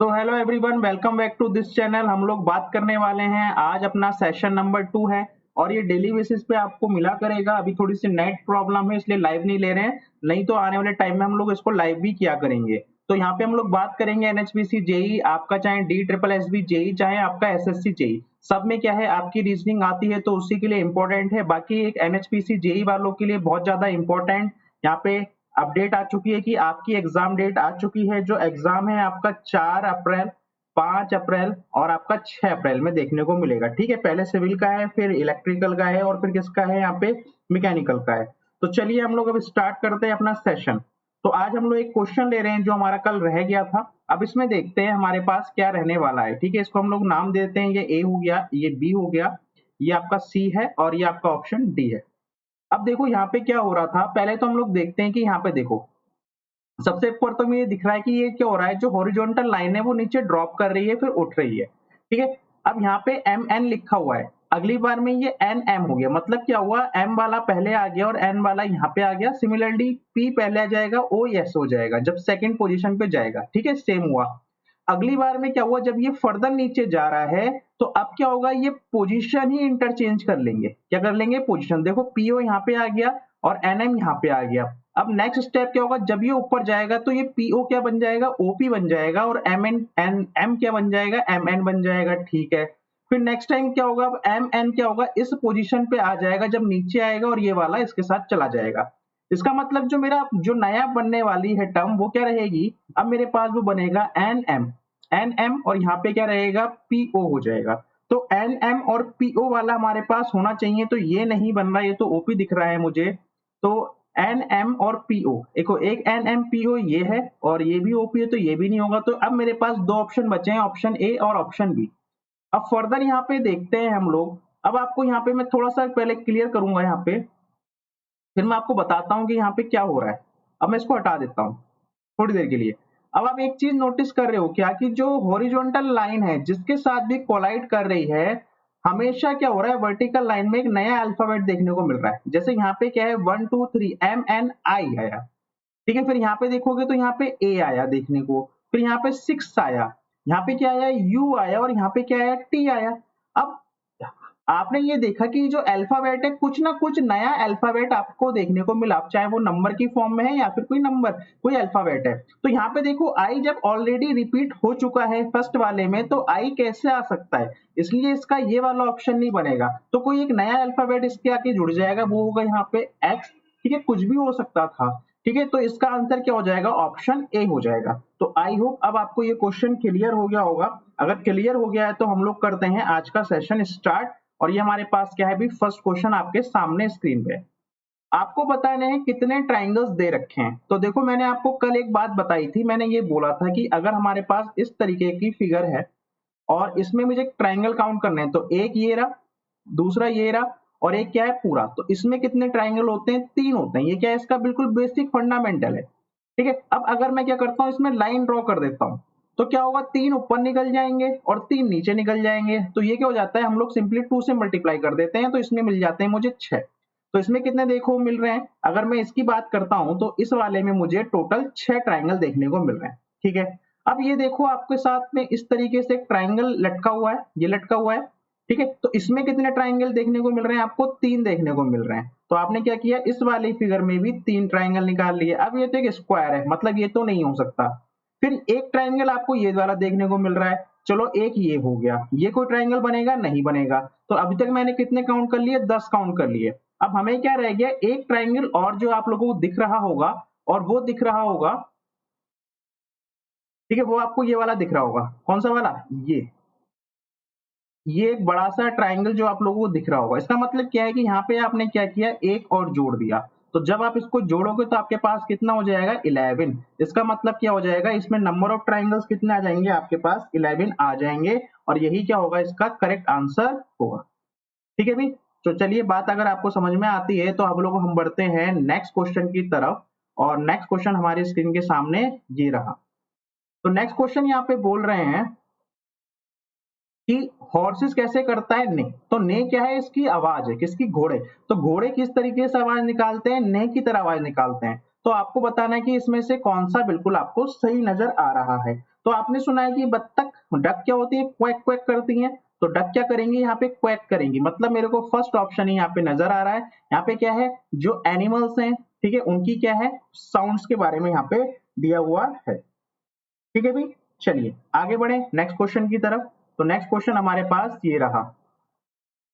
तो hello everyone, welcome back to this channel. हम लोग बात करने वाले हैं आज अपना सेशन नंबर 2 है और ये डेली बेसिस पे आपको मिला करेगा। अभी थोड़ी सी नेट प्रॉब्लम है इसलिए लाइव नहीं ले रहे हैं, नहीं तो आने वाले टाइम में हम लोग इसको लाइव भी किया करेंगे। तो यहाँ पे हम लोग बात करेंगे एनएचपीसी जेई, आपका चाहे D triple S B JE, चाहे आपका एसएससी जेई, सब में क्या है आपकी रीजनिंग आती है तो उसी के लिए इम्पोर्टेंट है। बाकी एक एनएचपीसी जेई वालों के लिए बहुत ज्यादा इम्पोर्टेंट यहाँ पे अपडेट आ चुकी है कि आपकी एग्जाम डेट आ चुकी है। जो एग्जाम है आपका 4 अप्रैल, 5 अप्रैल और आपका 6 अप्रैल में देखने को मिलेगा। ठीक है, पहले सिविल का है, फिर इलेक्ट्रिकल का है और फिर किसका है यहाँ पे मैकेनिकल का है। तो चलिए हम लोग अब स्टार्ट करते हैं अपना सेशन। तो आज हम लोग एक क्वेश्चन ले रहे हैं जो हमारा कल रह गया था। अब इसमें देखते हैं हमारे पास क्या रहने वाला है। ठीक है, इसको हम लोग नाम देते हैं, ये ए हो गया, ये बी हो गया, ये आपका सी है और ये आपका ऑप्शन डी है। अब देखो यहाँ पे क्या हो रहा था, पहले तो हम लोग देखते हैं कि यहाँ पे देखो सबसे ऊपर तो मुझे दिख रहा है कि ये क्या हो रहा है, जो हॉरिजॉन्टल लाइन है वो नीचे ड्रॉप कर रही है फिर उठ रही है। ठीक है, अब यहाँ पे एम एन लिखा हुआ है, अगली बार में ये एन एम हो गया। मतलब क्या हुआ, एम वाला पहले आ गया और एन वाला यहाँ पे आ गया। सिमिलरली पी पहले आ जाएगा, ओ यस हो जाएगा जब सेकंड पोजीशन पे जाएगा। ठीक है, सेम हुआ। अगली बार में क्या हुआ, जब ये फर्दर नीचे जा रहा है तो अब क्या होगा, ये पोजीशन ही इंटरचेंज कर लेंगे। क्या कर लेंगे, पोजीशन। देखो पीओ यहाँ पे आ गया और एनएम यहाँ पे आ गया। अब नेक्स्ट स्टेप क्या होगा, जब ये ऊपर जाएगा तो ये पीओ क्या बन जाएगा, ओपी बन जाएगा और एम एन एन एम क्या बन जाएगा, एम एन बन जाएगा। ठीक है, फिर नेक्स्ट टाइम क्या होगा, अब एम एन क्या होगा, इस पोजीशन पे आ जाएगा जब नीचे आएगा और ये वाला इसके साथ चला जाएगा। इसका मतलब जो मेरा जो नया बनने वाली है टर्म वो क्या रहेगी, अब मेरे पास वो बनेगा एन एम, एन एम और यहाँ पे क्या रहेगा, पीओ हो जाएगा। तो एन एम और पीओ वाला हमारे पास होना चाहिए, तो ये नहीं बन रहा, ये तो ओपी दिख रहा है मुझे। तो एन एम और पीओ, देखो एक एन एम पीओ ये है और ये भी ओपी है, तो ये भी नहीं होगा। तो अब मेरे पास दो ऑप्शन बचे हैं, ऑप्शन ए और ऑप्शन बी। अब फर्दर यहाँ पे देखते हैं हम लोग। अब आपको यहाँ पे मैं थोड़ा सा पहले क्लियर करूंगा यहाँ पे, फिर मैं आपको बताता हूँ कि यहाँ पे क्या हो रहा है। अब मैं इसको हटा देता हूँ थोड़ी देर के लिए। अब आप एक चीज नोटिस कर रहे हो क्या, कि जो हॉरिजॉन्टल लाइन है जिसके साथ भी कोलाइड कर रही है, हमेशा क्या हो रहा है, वर्टिकल लाइन में एक नया अल्फाबेट देखने को मिल रहा है। जैसे यहाँ पे क्या है, 1 2 3 एम एन आई आया। ठीक है, फिर यहाँ पे देखोगे तो यहाँ पे ए आया देखने को, फिर यहाँ पे 6 आया, यहाँ पे क्या आया, यू आया और यहाँ पे क्या आया, टी आया। अब आपने ये देखा कि जो अल्फाबेट है कुछ ना कुछ नया अल्फाबेट आपको देखने को मिला, चाहे वो नंबर की फॉर्म में है या फिर कोई नंबर कोई अल्फाबेट है। तो यहाँ पे देखो आई जब ऑलरेडी रिपीट हो चुका है फर्स्ट वाले में, तो आई कैसे आ सकता है, इसलिए इसका ये वाला ऑप्शन नहीं बनेगा। तो कोई एक नया अल्फाबेट इसके आके जुड़ जाएगा, वो होगा यहाँ पे एक्स। ठीक है, कुछ भी हो सकता था। ठीक है, तो इसका आंसर क्या हो जाएगा, ऑप्शन ए हो जाएगा। तो आई होप अब आपको ये क्वेश्चन क्लियर हो गया होगा। अगर क्लियर हो गया है तो हम लोग करते हैं आज का सेशन स्टार्ट। और ये हमारे पास क्या है, भी फर्स्ट क्वेश्चन आपके सामने स्क्रीन पे। आपको बताने हैं कितने ट्राइंगल्स दे रखे हैं। तो देखो मैंने आपको कल एक बात बताई थी, मैंने ये बोला था कि अगर हमारे पास इस तरीके की फिगर है और इसमें मुझे ट्राइंगल काउंट करने हैं, तो एक ये रहा, दूसरा ये रहा और एक क्या है पूरा, तो इसमें कितने ट्राइंगल होते हैं, 3 होते हैं। ये क्या है, इसका बिल्कुल बेसिक फंडामेंटल है। ठीक है, अब अगर मैं क्या करता हूँ, इसमें लाइन ड्रॉ कर देता हूँ, तो क्या होगा, 3 ऊपर निकल जाएंगे और 3 नीचे निकल जाएंगे। तो ये क्या हो जाता है, हम लोग सिंपली 2 से मल्टीप्लाई कर देते हैं, तो इसमें मिल जाते हैं मुझे 6। तो इसमें कितने देखो मिल रहे हैं, अगर मैं इसकी बात करता हूं तो इस वाले में मुझे टोटल 6 ट्राइंगल देखने को मिल रहे हैं। ठीक है, अब ये देखो आपके साथ में इस तरीके से एक ट्राइंगल लटका हुआ है, ये लटका हुआ है। ठीक है, तो इसमें कितने ट्राइंगल देखने को मिल रहे हैं, आपको 3 देखने को मिल रहे हैं। तो आपने क्या किया, इस वाली फिगर में भी 3 ट्राइंगल निकाल लिए। अब ये तो एक स्क्वायर है, मतलब ये तो नहीं हो सकता। फिर एक ट्राइंगल आपको ये वाला देखने को मिल रहा है, चलो एक ये हो गया, ये कोई ट्राइंगल बनेगा नहीं बनेगा। तो अभी तक मैंने कितने काउंट कर लिए, 10 काउंट कर लिए। अब हमें क्या रह गया, एक ट्राइंगल और जो आप लोगों को दिख रहा होगा, और वो दिख रहा होगा, ठीक है, वो आपको ये वाला दिख रहा होगा। कौन सा वाला, ये एक बड़ा सा ट्राइंगल जो आप लोगों को दिख रहा होगा। इसका मतलब क्या है कि यहाँ पे आपने क्या किया, एक और जोड़ दिया। तो जब आप इसको जोड़ोगे तो आपके पास कितना हो जाएगा, 11। इसका मतलब क्या हो जाएगा, इसमें नंबर ऑफ ट्राइंगल्स कितने आ जाएंगे, आपके पास 11 आ जाएंगे। और यही क्या होगा, इसका करेक्ट आंसर होगा। ठीक है भाई, तो चलिए बात अगर आपको समझ में आती है तो हम बढ़ते हैं नेक्स्ट क्वेश्चन की तरफ। और नेक्स्ट क्वेश्चन हमारी स्क्रीन के सामने ये रहा। तो नेक्स्ट क्वेश्चन यहाँ पे बोल रहे हैं कि हॉर्सेस कैसे करता है ने। तो ने क्या है, इसकी आवाज है, किसकी, घोड़े। तो घोड़े किस तरीके से आवाज निकालते हैं, ने की तरह आवाज निकालते हैं। तो आपको बताना है कि इसमें से कौन सा बिल्कुल आपको सही नजर आ रहा है। तो आपने सुना है कि बत्तख डक क्या होती है, क्वैक क्वैक करती हैं, तो डक क्या करेंगी, यहाँ पे क्वैक करेंगी। मतलब मेरे को फर्स्ट ऑप्शन ही यहाँ पे नजर आ रहा है। यहाँ पे क्या है, जो एनिमल्स हैं, ठीक है, उनकी क्या है, साउंड्स के बारे में यहाँ पे दिया हुआ है। ठीक है भाई, चलिए आगे बढ़े नेक्स्ट क्वेश्चन की तरफ। तो नेक्स्ट क्वेश्चन हमारे पास ये रहा।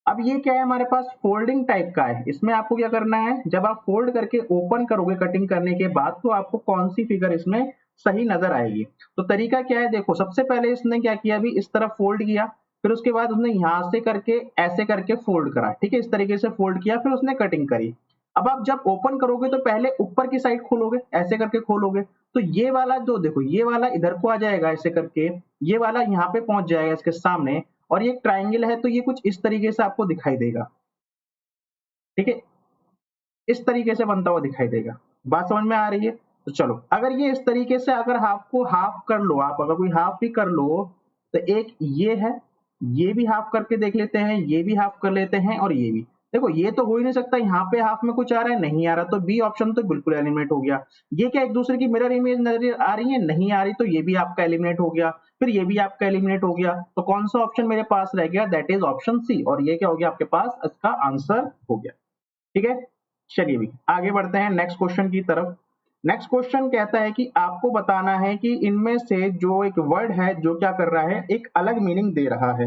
अब ये क्या है, हमारे पास फोल्डिंग टाइप का है। इसमें आपको क्या करना है, जब आप फोल्ड करके ओपन करोगे कटिंग करने के बाद, तो आपको कौन सी फिगर इसमें सही नजर आएगी। तो तरीका क्या है, देखो सबसे पहले इसने क्या किया, अभी इस तरफ फोल्ड किया, फिर उसके बाद उसने यहां से करके ऐसे करके फोल्ड करा, ठीक है, इस तरीके से फोल्ड किया, फिर उसने कटिंग करी। अब आप जब ओपन करोगे तो पहले ऊपर की साइड खोलोगे, ऐसे करके खोलोगे, तो ये वाला जो देखो, ये वाला इधर को आ जाएगा ऐसे करके, ये वाला यहाँ पे पहुंच जाएगा इसके सामने, और ये ट्राइंगल है तो ये कुछ इस तरीके से आपको दिखाई देगा। ठीक है, इस तरीके से बनता हुआ दिखाई देगा। बात समझ में आ रही है। तो चलो, अगर ये इस तरीके से, अगर हाफ को हाफ कर लो आप, अगर कोई हाफ भी कर लो, तो एक ये है, ये भी हाफ करके देख लेते हैं, ये भी हाफ कर लेते हैं, और ये भी। देखो ये तो हो ही नहीं सकता, यहाँ पे हाफ में कुछ आ रहा है, नहीं आ रहा, तो बी ऑप्शन तो बिल्कुल एलिमिनेट हो गया। ये क्या एक दूसरे की मिरर इमेज नजर आ रही है, नहीं आ रही, तो ये भी आपका एलिमिनेट हो गया, फिर ये भी आपका एलिमिनेट हो गया। तो कौन सा ऑप्शन मेरे पास रह गया, दैट इज ऑप्शन सी, और ये क्या हो गया आपके पास, इसका आंसर हो गया। ठीक है, चलिए भी आगे बढ़ते हैं नेक्स्ट क्वेश्चन की तरफ। नेक्स्ट क्वेश्चन कहता है कि आपको बताना है कि इनमें से जो एक वर्ड है जो क्या कर रहा है, एक अलग मीनिंग दे रहा है।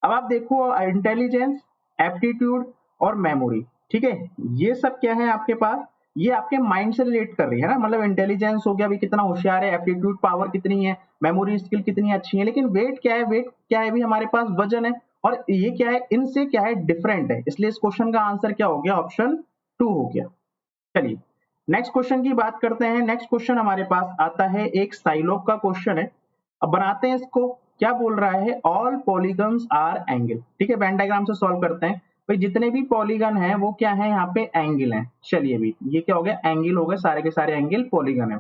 अब आप देखो, इंटेलिजेंस, एप्टीट्यूड और मेमोरी, ठीक है, ये सब क्या है आपके पास, ये आपके माइंड से रिलेट कर रही है ना। मतलब इंटेलिजेंस हो गया, भी कितना होशियार है, एप्टीट्यूड पावर कितनी है, मेमोरी स्किल कितनी अच्छी है, लेकिन वेट क्या है, वेट क्या है भी हमारे पास वजन है, और ये क्या है, इनसे क्या है, डिफरेंट है, इसलिए इस क्वेश्चन का आंसर क्या हो गया, ऑप्शन 2 हो गया। चलिए नेक्स्ट क्वेश्चन की बात करते हैं। नेक्स्ट क्वेश्चन हमारे पास आता है, एक साइलोग का क्वेश्चन है। अब बनाते हैं इसको। क्या बोल रहा है, ऑल पॉलीगन्स आर एंगल, ठीक है, वेन डायग्राम से सॉल्व करते हैं। भाई जितने भी पॉलीगन हैं वो क्या है, यहाँ पे एंगल हैं। चलिए भी, ये क्या हो गया, एंगल हो गए, सारे के सारे एंगल पॉलीगन है।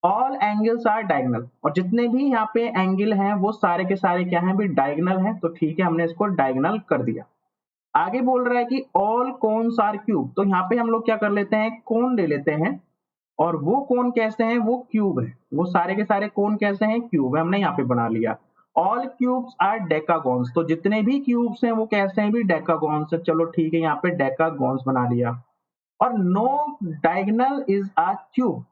ऑल एंगल्स आर डायगोनल, और जितने भी यहाँ पे एंगल हैं वो सारे के सारे क्या हैं भी, डायगोनल हैं। तो ठीक है, हमने इसको डायगोनल कर दिया। आगे बोल रहा है कि ऑल कोन्स आर क्यूब, तो यहाँ पे हम लोग क्या कर लेते हैं, कोन ले लेते हैं, और वो कोन कैसे हैं, वो क्यूब है, वो सारे के सारे कोन कैसे हैं, क्यूब है, हमने यहाँ पे बना लिया। ऑल क्यूब्स आर डेकागॉन्स, तो जितने भी क्यूब्स हैं वो कैसे हैं भी, डेकागॉन्स है। चलो ठीक है, यहाँ पे डेकागॉन्स बना लिया। और no diagonal is a cube,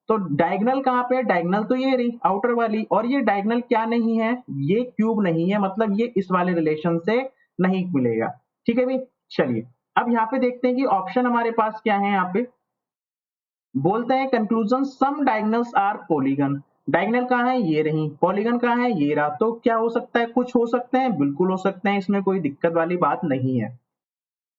तो डायगोनल कहाँ पे है, डायगोनल तो ये रही आउटर वाली, और ये डायगोनल क्या नहीं है, ये क्यूब नहीं है, मतलब ये इस वाले रिलेशन से नहीं मिलेगा। ठीक है भाई, चलिए अब यहाँ पे देखते हैं कि ऑप्शन हमारे पास क्या है। यहाँ पे बोलते हैं conclusion, some diagonals are polygon, diagonal कहाँ है, ये रही, पॉलीगन कहाँ है, ये रहा। तो क्या हो सकता है, कुछ हो सकते हैं, बिल्कुल हो सकते हैं, इसमें कोई दिक्कत वाली बात नहीं है।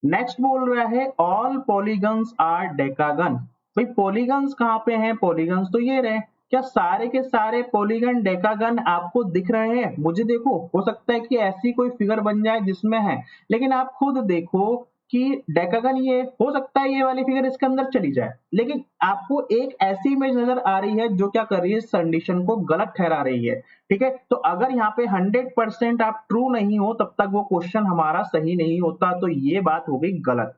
नेक्स्ट बोल रहा है, ऑल पॉलीगन्स आर डेकागन, भाई पॉलीगन्स कहाँ पे हैं, पॉलीगन्स तो ये रहे। क्या सारे के सारे पॉलीगन डेकागन आपको दिख रहे हैं, मुझे देखो, हो सकता है कि ऐसी कोई फिगर बन जाए जिसमें है, लेकिन आप खुद देखो कि डेकागन, ये हो सकता है ये वाली फिगर इसके अंदर चली जाए, लेकिन आपको एक ऐसी इमेज नजर आ रही है जो क्या कर रही है, इस कंडीशन को गलत ठहरा रही है। ठीक है, तो अगर यहाँ पे 100% आप ट्रू नहीं हो तब तक वो क्वेश्चन हमारा सही नहीं होता, तो ये बात हो गई गलत।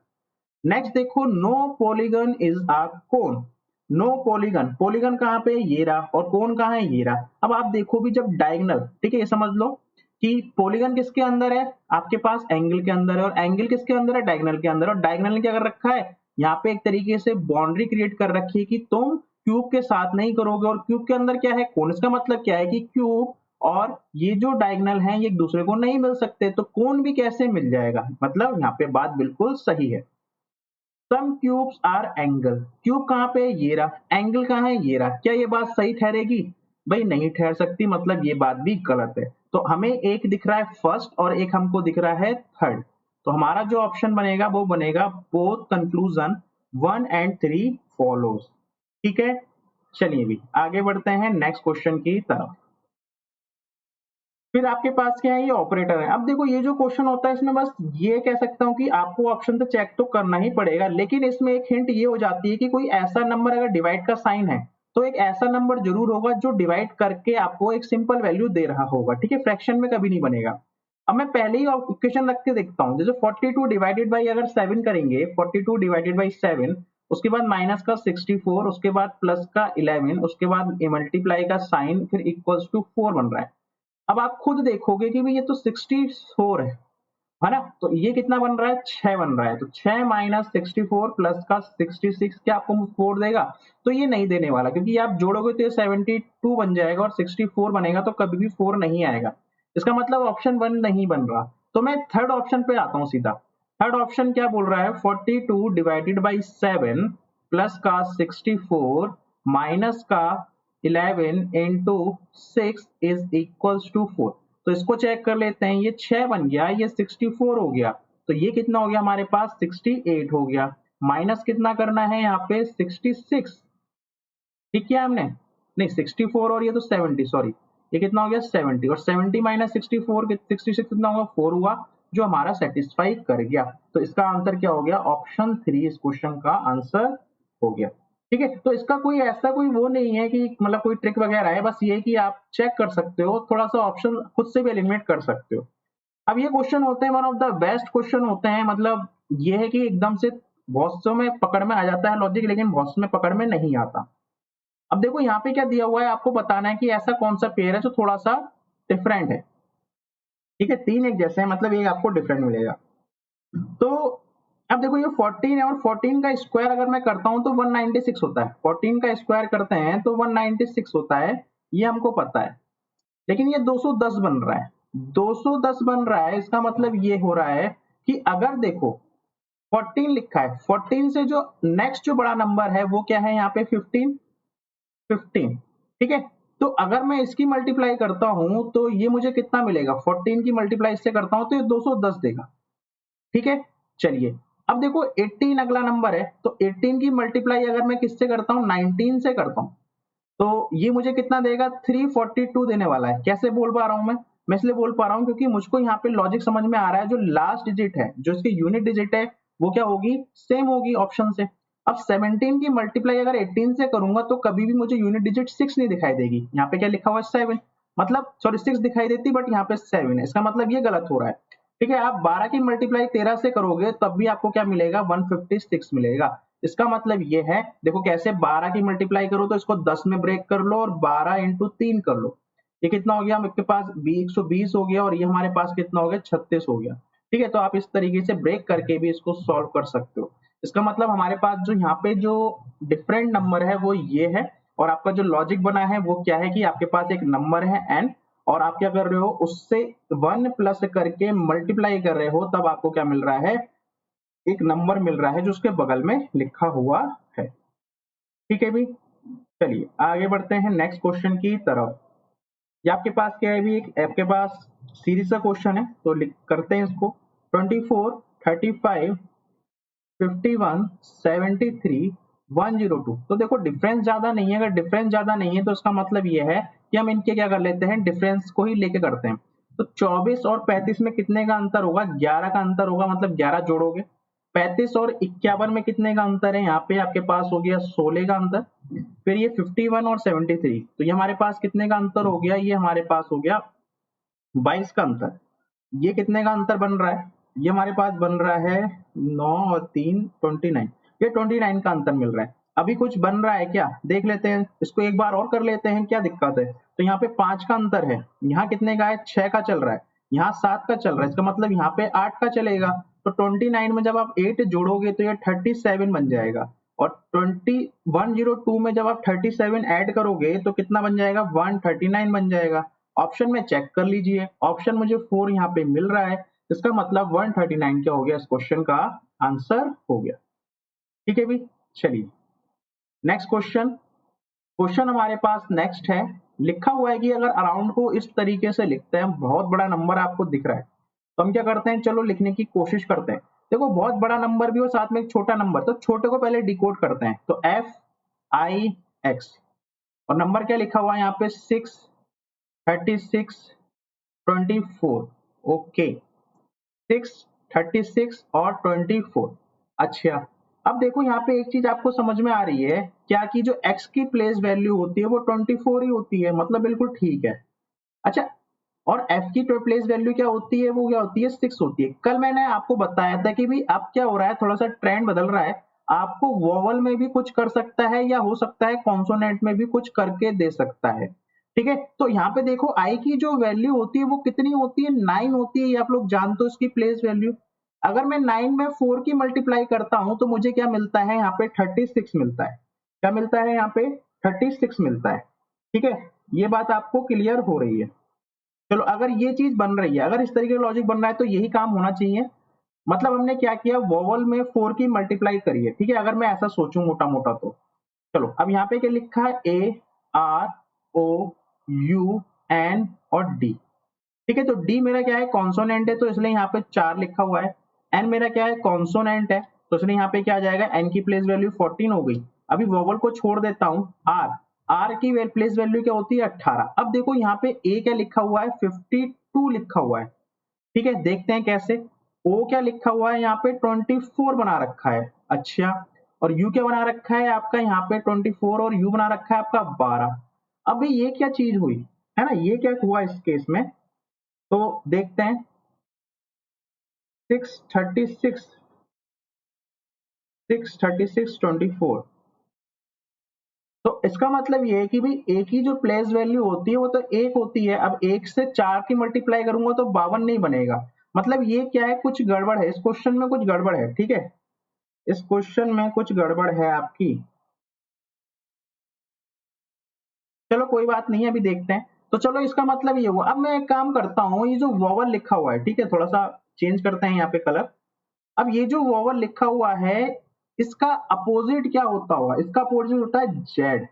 नेक्स्ट देखो, no polygon is a cone, no polygon, polygon कहाँ पे, ये रहा, और कोन कहाँ है, ये रहा। अब आप देखो भी, जब डायगोनल, ठीक है, ये समझ लो कि पॉलीगन किसके अंदर है, आपके पास एंगल के अंदर है, और एंगल किसके अंदर है, डायगोनल के अंदर, और डायगोनल ने क्या कर रखा है, यहाँ पे एक तरीके से बाउंड्री क्रिएट कर रखी है कि तुम क्यूब के साथ नहीं करोगे, और क्यूब के अंदर क्या है, कोन। इसका मतलब क्या है कि क्यूब और ये जो डायगोनल है ये एक दूसरे को नहीं मिल सकते, तो कोन भी कैसे मिल जाएगा, मतलब यहाँ पे बात बिल्कुल सही है। सम क्यूब्स आर एंगल, क्यूब कहाँ पे, ये रहा, एंगल कहाँ है, ये रहा। क्या ये बात सही ठहरेगी, भाई नहीं ठहर सकती, मतलब ये बात भी गलत है। तो हमें एक दिख रहा है फर्स्ट, और एक हमको दिख रहा है थर्ड, तो हमारा जो ऑप्शन बनेगा वो बनेगा बोथ कंक्लूजन 1 and 3 फॉलोज। ठीक है, चलिए भी आगे बढ़ते हैं नेक्स्ट क्वेश्चन की तरफ। फिर आपके पास क्या है, ये ऑपरेटर है। अब देखो, ये जो क्वेश्चन होता है इसमें बस ये कह सकता हूं कि आपको ऑप्शन तो चेक तो करना ही पड़ेगा, लेकिन इसमें एक हिंट ये हो जाती है कि कोई ऐसा नंबर अगर डिवाइड का साइन है, तो एक ऐसा नंबर जरूर होगा जो डिवाइड करके आपको एक सिंपल वैल्यू दे रहा होगा। ठीक है, फ्रैक्शन में कभी नहीं बनेगा। अब मैं पहले ही इक्वेशन रख के देखता हूँ, जैसे 42 डिवाइडेड बाई अगर 7 करेंगे, 42 डिवाइडेड बाई 7, उसके बाद माइनस का 64, उसके बाद प्लस का 11, उसके बाद मल्टीप्लाई का साइन, फिर इक्वल्स टू 4 बन रहा है। अब आप खुद देखोगे कि भाई ये तो 64 है ना, तो ये कितना बन रहा है, 6 बन रहा है, तो 6 माइनस 64 प्लस का 66 क्या आपको 4 देगा, तो ये नहीं देने वाला, क्योंकि आप जोड़ोगे तो ये 72 बन जाएगा और 64 बनेगा तो कभी भी 4 नहीं आएगा। इसका मतलब ऑप्शन 1 नहीं बन रहा। तो मैं थर्ड ऑप्शन पे आता हूँ सीधा। थर्ड ऑप्शन क्या बोल रहा है, 42 डिवाइडेड बाई 7 प्लस का 64 माइनस का 11 इंटू 6 इज इक्वल्स टू 4। तो इसको चेक कर लेते हैं, ये 6 बन गया, ये 64 हो गया, तो ये कितना हो गया हमारे पास, 68 हो गया। माइनस कितना करना है यहाँ पे, 66। ठीक किया हमने, नहीं 64 और ये तो 70, सॉरी, ये कितना हो गया 70, और 70 माइनस 64 66 कितना होगा, 4 हुआ, जो हमारा सेटिस्फाई कर गया। तो इसका आंसर क्या हो गया, ऑप्शन 3 इस क्वेश्चन का आंसर हो गया। ठीक है, तो इसका कोई ऐसा कोई वो नहीं है कि मतलब कोई ट्रिक वगैरह है, बस ये कि आप चेक कर सकते हो, थोड़ा सा ऑप्शन खुद से भी एलिमिनेट कर सकते हो। अब ये क्वेश्चन होते हैं one of the best question होते हैं, मतलब ये है कि एकदम से बहुत सौ में पकड़ में आ जाता है लॉजिक, लेकिन बहुत में पकड़ में नहीं आता। अब देखो यहाँ पे क्या दिया हुआ है, आपको बताना है कि ऐसा कौन सा पेयर है जो थोड़ा सा डिफरेंट है। ठीक है, 3 एक जैसे हैं, मतलब ये आपको डिफरेंट मिलेगा। तो अब देखो ये 14 है, और 14 का स्क्वायर अगर मैं करता हूं तो 196 होता है। 14 का स्क्वायर करते हैं तो 196 होता है, ये हमको पता है। लेकिन ये 210 बन रहा है, 210 बन रहा है, इसका मतलब ये हो रहा है कि अगर देखो 14 लिखा है, 14 से जो नेक्स्ट जो बड़ा नंबर है वो क्या है यहाँ पे, 15। 15, ठीक है। तो अगर मैं इसकी मल्टीप्लाई करता हूं तो ये मुझे कितना मिलेगा, 14 की मल्टीप्लाई इससे करता हूं तो ये 210 देगा। ठीक है, चलिए अब देखो 18 अगला नंबर है, तो 18 की मल्टीप्लाई अगर मैं किससे करता हूं, 19 से करता हूं, तो ये मुझे कितना देगा, 342 देने वाला है। कैसे बोल पा रहा हूं मैं इसलिए बोल पा रहा हूं क्योंकि मुझको यहाँ पे लॉजिक समझ में आ रहा है, जो लास्ट डिजिट है, जो इसकी यूनिट डिजिट है, वो क्या होगी, सेम होगी ऑप्शन से। अब 17 की मल्टीप्लाई अगर 18 से करूंगा तो कभी भी मुझे यूनिट डिजिट 6 नहीं दिखाई देगी, यहाँ पे क्या लिखा हुआ है 7, मतलब सॉरी 6 दिखाई देती, बट यहाँ पे 7 है, इसका मतलब ये गलत हो रहा है। ठीक है, आप 12 की मल्टीप्लाई 13 से करोगे तब भी आपको क्या मिलेगा, 156 मिलेगा। इसका मतलब ये है, देखो कैसे, 12 की मल्टीप्लाई करो तो इसको 10 में ब्रेक कर लो और 12 इंटू 3 कर लो, ये कितना हो गया आपके पास, 120 हो गया, और ये हमारे पास कितना हो गया, 36 हो गया। ठीक है, तो आप इस तरीके से ब्रेक करके भी इसको सॉल्व कर सकते हो। इसका मतलब हमारे पास जो यहाँ पे जो डिफरेंट नंबर है वो ये है, और आपका जो लॉजिक बना है वो क्या है कि आपके पास एक नंबर है n, और आप क्या कर रहे हो, उससे 1 प्लस करके मल्टीप्लाई कर रहे हो, तब आपको क्या मिल रहा है, एक नंबर मिल रहा है जो उसके बगल में लिखा हुआ है। ठीक है भी, चलिए आगे बढ़ते हैं नेक्स्ट क्वेश्चन की तरफ। ये आपके पास क्या है भी, एक आपके पास सीरीज का क्वेश्चन है, तो करते हैं इसको। 24, 35, 51, 73, 102। तो देखो डिफरेंस ज्यादा नहीं है, अगर डिफरेंस ज्यादा नहीं है तो इसका मतलब ये है कि हम इनके क्या कर लेते हैं, डिफरेंस को ही लेके करते हैं। तो 24 और 35 में कितने का अंतर होगा, 11 का अंतर होगा, मतलब 11 जोड़ोगे। 35 और 51 में कितने का अंतर है, यहाँ पे आपके पास हो गया 16 का अंतर। फिर ये 51 और 73, तो ये हमारे पास कितने का अंतर हो गया, ये हमारे पास हो गया 22 का अंतर। ये कितने का अंतर बन रहा है, ये हमारे पास बन रहा है 9 और 3 29, ये 29 का अंतर मिल रहा है। अभी कुछ बन रहा है क्या, देख लेते हैं, इसको एक बार और कर लेते हैं, क्या दिक्कत है। तो यहाँ पे 5 का अंतर है, यहाँ कितने का है, 6 का चल रहा है, यहाँ 7 का चल रहा है, इसका मतलब यहाँ पे 8 का चलेगा। तो 29 में जब आप 8 जोड़ोगे तो ये 37 बन जाएगा, और 102 में जब आप 37 ऐड करोगे तो कितना बन जाएगा, 139 बन जाएगा। ऑप्शन में चेक कर लीजिए, ऑप्शन मुझे 4 यहाँ पे मिल रहा है, इसका मतलब 139 क्या हो गया, इस क्वेश्चन का आंसर हो गया। ठीक है भी, चलिए नेक्स्ट क्वेश्चन। क्वेश्चन हमारे पास नेक्स्ट है, लिखा हुआ है कि अगर अराउंड को इस तरीके से लिखते हैं, बहुत बड़ा नंबर आपको दिख रहा है, तो हम क्या करते हैं, चलो लिखने की कोशिश करते हैं। देखो बहुत बड़ा नंबर भी हो साथ में एक छोटा नंबर, तो छोटे को पहले डिकोड करते हैं, तो FIX, और नंबर क्या लिखा हुआ है यहाँ पे, 6, 36, 24, ओके, 6, 36 और 24। अच्छा, अब देखो यहाँ पे एक चीज आपको समझ में आ रही है क्या, कि जो x की प्लेस वैल्यू होती है वो 24 ही होती है, मतलब बिल्कुल ठीक है। अच्छा, और f की प्लेस वैल्यू क्या होती है, वो क्या होती है, 6 होती है। कल मैंने आपको बताया था कि भाई अब क्या हो रहा है, थोड़ा सा ट्रेंड बदल रहा है, आपको वोवल में भी कुछ कर सकता है या हो सकता है कॉन्सोनेंट में भी कुछ करके दे सकता है। ठीक है, तो यहाँ पे देखो आई की जो वैल्यू होती है वो कितनी होती है, 9 होती है, ये आप लोग जानते हो इसकी प्लेस वैल्यू। अगर मैं 9 में 4 की मल्टीप्लाई करता हूं तो मुझे क्या मिलता है, यहाँ पे 36 मिलता है। क्या मिलता है, यहाँ पे 36 मिलता है। ठीक है, ये बात आपको क्लियर हो रही है। चलो, अगर ये चीज बन रही है, अगर इस तरीके का लॉजिक बन रहा है तो यही काम होना चाहिए। मतलब हमने क्या किया, वोवल में 4 की मल्टीप्लाई करी है। ठीक है, अगर मैं ऐसा सोचूं मोटा मोटा तो चलो, अब यहाँ पे क्या लिखा है, A R O U N और डी। ठीक है, तो डी मेरा क्या है, कॉन्सोनेंट है, तो इसलिए यहाँ पे 4 लिखा हुआ है। एन मेरा क्या है, कॉन्सोनेंट है, तो इसलिए यहाँ पे क्या आ जाएगा, एन की प्लेस वैल्यू 14 हो गई। अभी वोवल को छोड़ देता हूँ, आर आर की प्लेस वैल्यू क्या होती है, 18। अब देखो यहाँ पे ए क्या लिखा हुआ है, 52 लिखा हुआ है। ठीक है, देखते हैं कैसे। ओ क्या लिखा हुआ है, यहाँ पे 24 बना रखा है। अच्छा, और यू क्या बना रखा है आपका, यहाँ पे 24 और यू बना रखा है आपका 12। अब ये क्या चीज हुई है ना, ये क्या हुआ इस केस में, तो देखते हैं। 636 636 24, तो इसका मतलब ये है कि भाई ए की जो प्लेस वैल्यू होती है वो तो 1 होती है। अब 1 से 4 की मल्टीप्लाई करूंगा तो 52 नहीं बनेगा। मतलब ये क्या है, कुछ गड़बड़ है इस क्वेश्चन में, कुछ गड़बड़ है। ठीक है, इस क्वेश्चन में कुछ गड़बड़ है आपकी। चलो कोई बात नहीं है, अभी देखते हैं। तो चलो, इसका मतलब ये हुआ। अब मैं एक काम करता हूँ, ये जो वोवल लिखा हुआ है, ठीक है, थोड़ा सा चेंज करते हैं यहाँ पे कलर। अब ये जो वोवल लिखा हुआ है, इसका अपोजिट क्या होता होगा, इसका अपोजिट होता है जेड।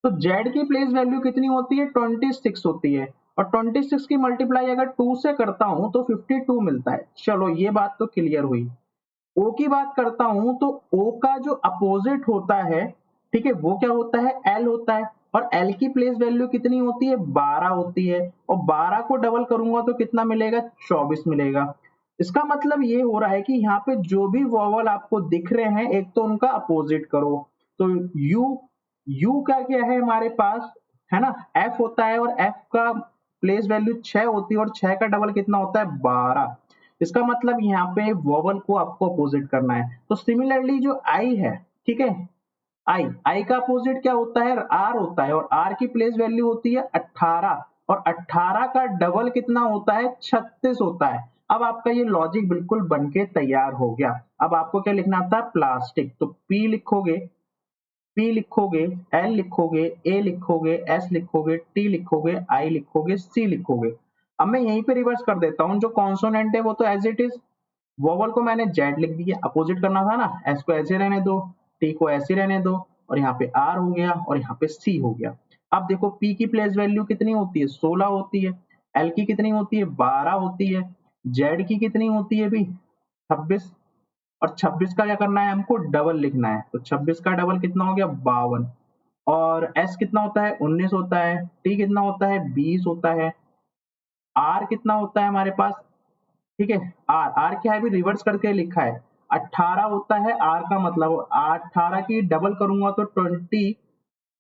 तो जेड की प्लेस वैल्यू कितनी होती है, 26 होती है। और 26 की मल्टीप्लाई अगर 2 से करता हूं तो 52 मिलता है। चलो, ये बात तो क्लियर हुई। ओ की बात करता हूं तो ओ का जो अपोजिट होता है, ठीक है, वो क्या होता है, एल होता है। और एल की प्लेस वैल्यू कितनी होती है, 12 होती है। और 12 को डबल करूंगा तो कितना मिलेगा, 24 मिलेगा। इसका मतलब ये हो रहा है कि यहाँ पे जो भी वोवल आपको दिख रहे हैं, एक तो उनका अपोजिट करो। तो यू यू का क्या है हमारे पास, है ना, एफ होता है, और एफ का प्लेस वैल्यू 6 होती है, और 6 का डबल कितना होता है, 12। इसका मतलब यहाँ पे वोवल को आपको अपोजिट करना है। तो सिमिलरली जो आई है, ठीक है, आई आई का अपोजिट क्या होता है, आर होता है। और आर की प्लेस वैल्यू होती है 18, और 18 का डबल कितना होता है, 36 होता है। अब आपका ये लॉजिक बिल्कुल बनके तैयार हो गया। अब आपको क्या लिखना था, प्लास्टिक। तो पी लिखोगे, पी लिखोगे, एल लिखोगे, ए लिखोगे, एस लिखोगे, टी लिखोगे, आई लिखोगे, सी लिखोगे। अब मैं यहीं पे रिवर्स कर देता हूँ, जो कॉन्सोनेंट है वो तो एज इट इज, वोवल को मैंने जेड लिख दिया, अपोजिट करना था ना, एस को ऐसे रहने दो, टी को ऐसे रहने दो, और यहाँ पे आर हो गया, और यहाँ पे सी हो गया। अब देखो, पी की प्लेस वैल्यू कितनी होती है, 16 होती है। एल की कितनी होती है, 12 होती है। जेड की कितनी होती है भी, 26। और 26 का क्या करना है, हमको डबल लिखना है। तो 26 का डबल कितना हो गया, 52। और एस कितना होता है, 19 होता है। टी कितना होता है, 20 होता है। आर कितना होता है हमारे पास, ठीक है, आर आर क्या है, भी रिवर्स करके लिखा है, 18 होता है आर का। मतलब 18 की डबल करूंगा तो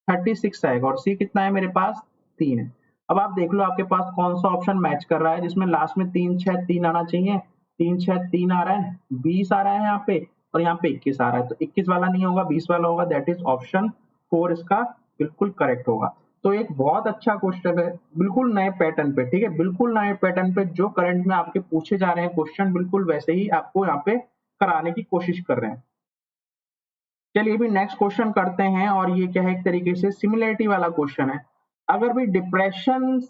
36 आएगा। और सी कितना है मेरे पास, 3 है। अब आप देख लो आपके पास कौन सा ऑप्शन मैच कर रहा है, जिसमें लास्ट में 3 6 3 आना चाहिए। 3 6 3 आ रहा है, 20 आ रहा है यहाँ पे, और यहाँ पे 21 आ रहा है। तो 21 वाला नहीं होगा, 20 वाला होगा। दैट इज ऑप्शन 4 इसका बिल्कुल करेक्ट होगा। तो एक बहुत अच्छा क्वेश्चन है, बिल्कुल नए पैटर्न पे। ठीक है, बिल्कुल नए पैटर्न पे, जो करंट में आपके पूछे जा रहे हैं क्वेश्चन, बिल्कुल वैसे ही आपको यहाँ पे कराने की कोशिश कर रहे हैं। चलिए भी नेक्स्ट क्वेश्चन करते हैं, और ये क्या है, एक तरीके से सिमिलरिटी वाला क्वेश्चन है। अगर भी डिप्रेशन